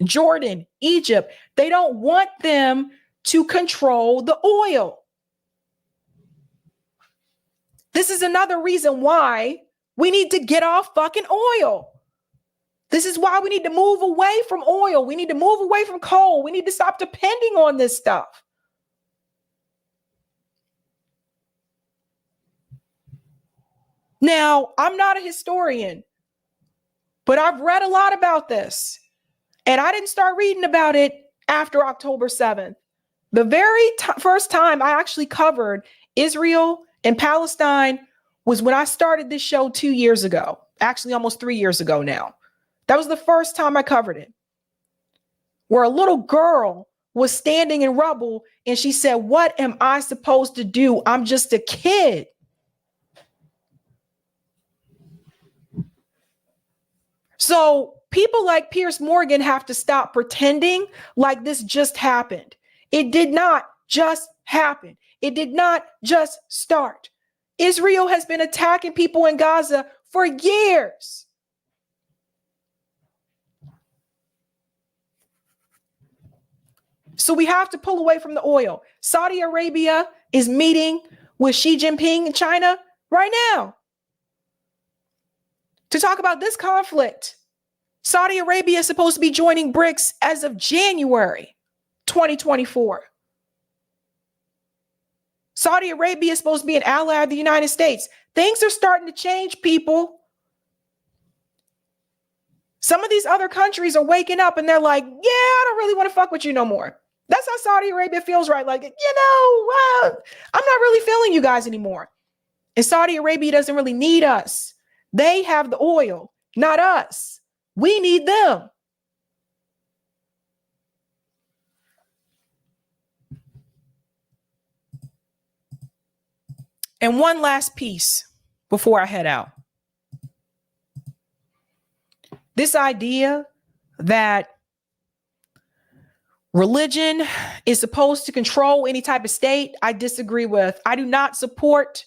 Jordan, Egypt. They don't want them to control the oil. This is another reason why we need to get off fucking oil. This is why we need to move away from oil. We need to move away from coal. We need to stop depending on this stuff. Now, I'm not a historian, but I've read a lot about this. And I didn't start reading about it after October 7th. The very first time I actually covered Israel and Palestine was when I started this show 2 years ago, actually almost 3 years ago now. That was the first time I covered it, where a little girl was standing in rubble and she said, "What am I supposed to do? I'm just a kid." So people like Piers Morgan have to stop pretending like this just happened. It did not just happen. It did not just start. Israel has been attacking people in Gaza for years. So we have to pull away from the oil. Saudi Arabia is meeting with Xi Jinping in China right now to talk about this conflict. Saudi Arabia is supposed to be joining BRICS as of January 2024. Saudi Arabia is supposed to be an ally of the United States. Things are starting to change, people. Some of these other countries are waking up and they're like, yeah, I don't really want to fuck with you no more. That's how Saudi Arabia feels, right? Like, I'm not really feeling you guys anymore. And Saudi Arabia doesn't really need us. They have the oil, not us. We need them. And one last piece before I head out. This idea that religion is supposed to control any type of state, I disagree with. I do not support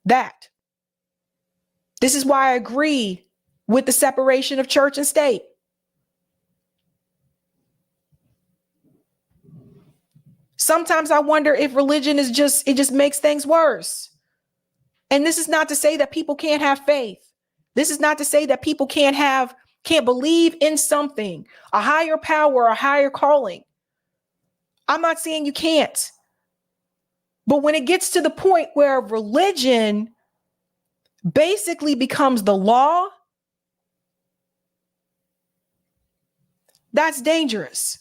that. This is why I agree with the separation of church and state. Sometimes I wonder if religion is it just makes things worse. And this is not to say that people can't have faith. This is not to say that people can't believe in something, a higher power, a higher calling. I'm not saying you can't. But when it gets to the point where religion basically becomes the law, that's dangerous.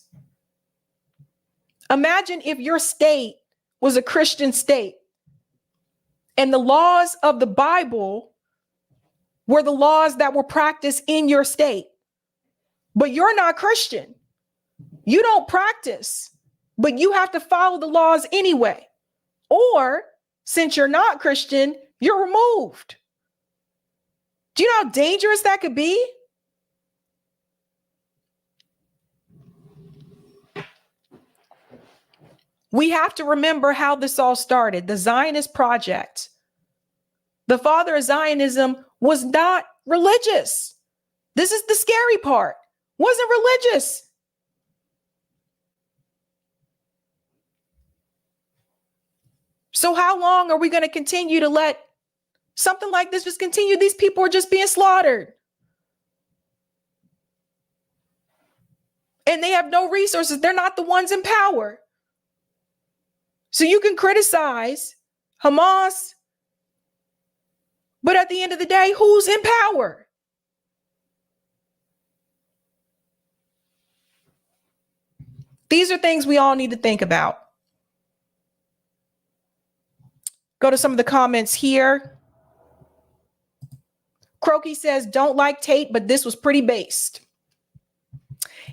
Imagine if your state was a Christian state and the laws of the Bible were the laws that were practiced in your state, but you're not Christian. You don't practice, but you have to follow the laws anyway. Or since you're not Christian, you're removed. Do you know how dangerous that could be? We have to remember how this all started. The Zionist project. The father of Zionism was not religious. This is the scary part. Wasn't religious. So how long are we going to continue to let something like this just continue, these people are just being slaughtered. And they have no resources. They're not the ones in power. So you can criticize Hamas, but at the end of the day, who's in power? These are things we all need to think about. Go to some of the comments here. Croaky says, don't like Tate, but this was pretty based.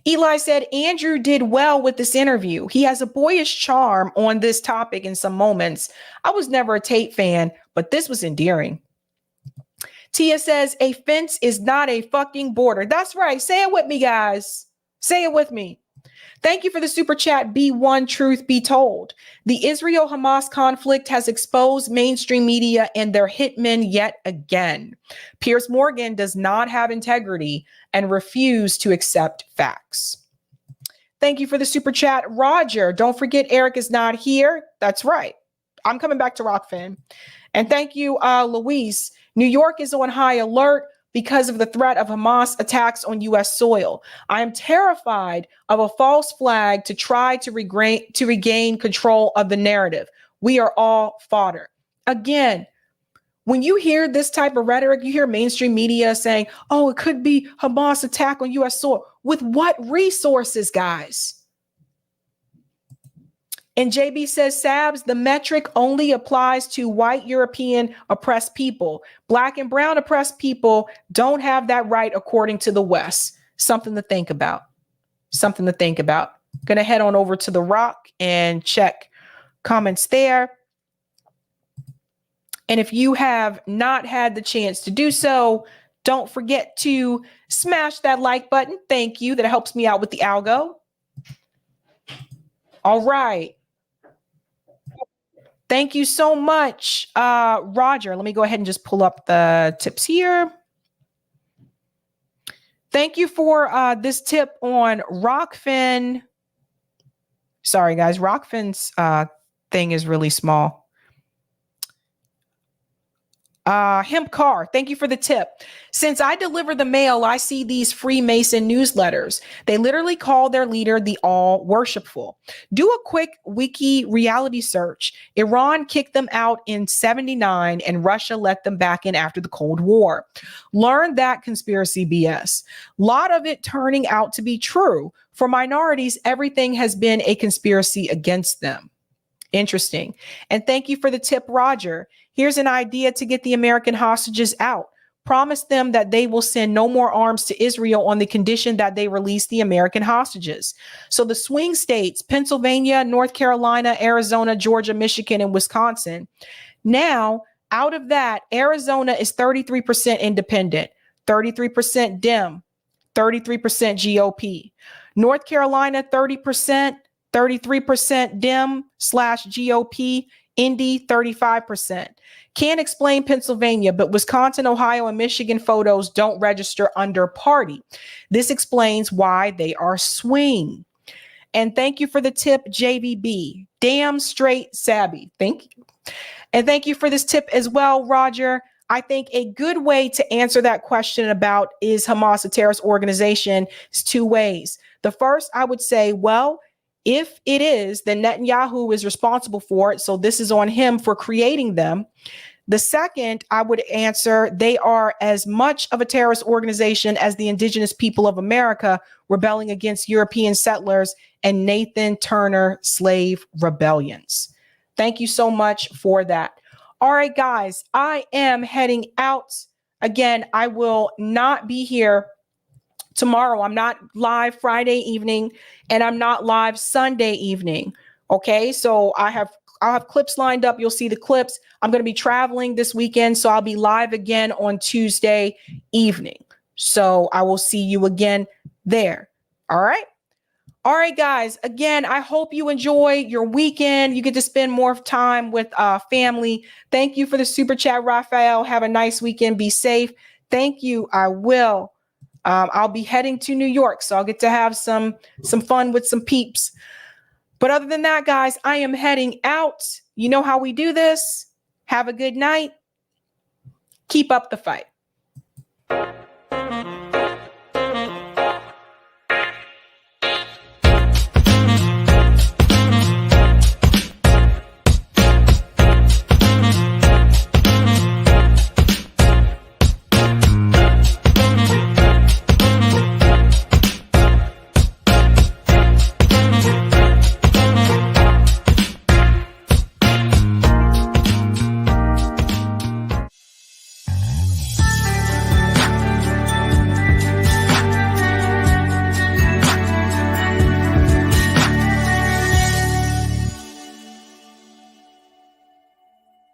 Eli said, Andrew did well with this interview. He has a boyish charm on this topic in some moments. I was never a Tate fan, but this was endearing. Tia says, a fence is not a fucking border. That's right. Say it with me, guys. Say it with me. Thank you for the super chat. B1 Truth Be Told. The Israel-Hamas conflict has exposed mainstream media and their hitmen yet again. Piers Morgan does not have integrity and refuse to accept facts. Thank you for the super chat. Roger, don't forget Eric is not here. That's right. I'm coming back to Rockfin. And thank you, Luis. New York is on high alert because of the threat of Hamas attacks on U.S. soil. I am terrified of a false flag to try to regain control of the narrative. We are all fodder. Again, when you hear this type of rhetoric, you hear mainstream media saying, oh, it could be Hamas attack on U.S. soil. With what resources, guys? And JB says, Sabs, the metric only applies to white European oppressed people. Black and brown oppressed people don't have that right according to the West. Something to think about. Something to think about. Going to head on over to The Rock and check comments there. And if you have not had the chance to do so, don't forget to smash that like button. Thank you. That helps me out with the algo. All right. Thank you so much, Roger. Let me go ahead and just pull up the tips here. Thank you for this tip on Rockfin. Sorry, guys. Rockfin's thing is really small. Hemp Car, thank you for the tip. Since I deliver the mail, I see these Freemason newsletters. They literally call their leader the All Worshipful. Do a quick wiki reality search. Iran kicked them out in 79 and Russia let them back in after the Cold War. Learn that conspiracy BS. A lot of it turning out to be true. For minorities, everything has been a conspiracy against them. Interesting. And thank you for the tip, Roger. Here's an idea to get the American hostages out. Promise them that they will send no more arms to Israel on the condition that they release the American hostages. So the swing states, Pennsylvania, North Carolina, Arizona, Georgia, Michigan, and Wisconsin. Now, out of that, Arizona is 33% independent, 33% Dem, 33% GOP. North Carolina, 30%, 33% Dem/GOP. Indy, 35%. Can't explain Pennsylvania, but Wisconsin, Ohio, and Michigan photos don't register under party. This explains why they are swing. And thank you for the tip, JVB. Damn straight Sabby. Thank you. And thank you for this tip as well, Roger. I think a good way to answer that question about is Hamas a terrorist organization is two ways. The first, I would say, well, if it is, then Netanyahu is responsible for it. So this is on him for creating them. The second, I would answer, they are as much of a terrorist organization as the indigenous people of America rebelling against European settlers and Nathan Turner slave rebellions. Thank you so much for that. All right, guys, I am heading out. Again, I will not be here tomorrow. I'm not live Friday evening and I'm not live Sunday evening. Okay. So I'll have clips lined up. You'll see the clips. I'm going to be traveling this weekend. So I'll be live again on Tuesday evening. So I will see you again there. All right. All right, guys. Again, I hope you enjoy your weekend. You get to spend more time with family. Thank you for the super chat, Raphael. Have a nice weekend. Be safe. Thank you. I will. I'll be heading to New York, so I'll get to have some fun with some peeps. But other than that, guys, I am heading out. You know how we do this. Have a good night. Keep up the fight.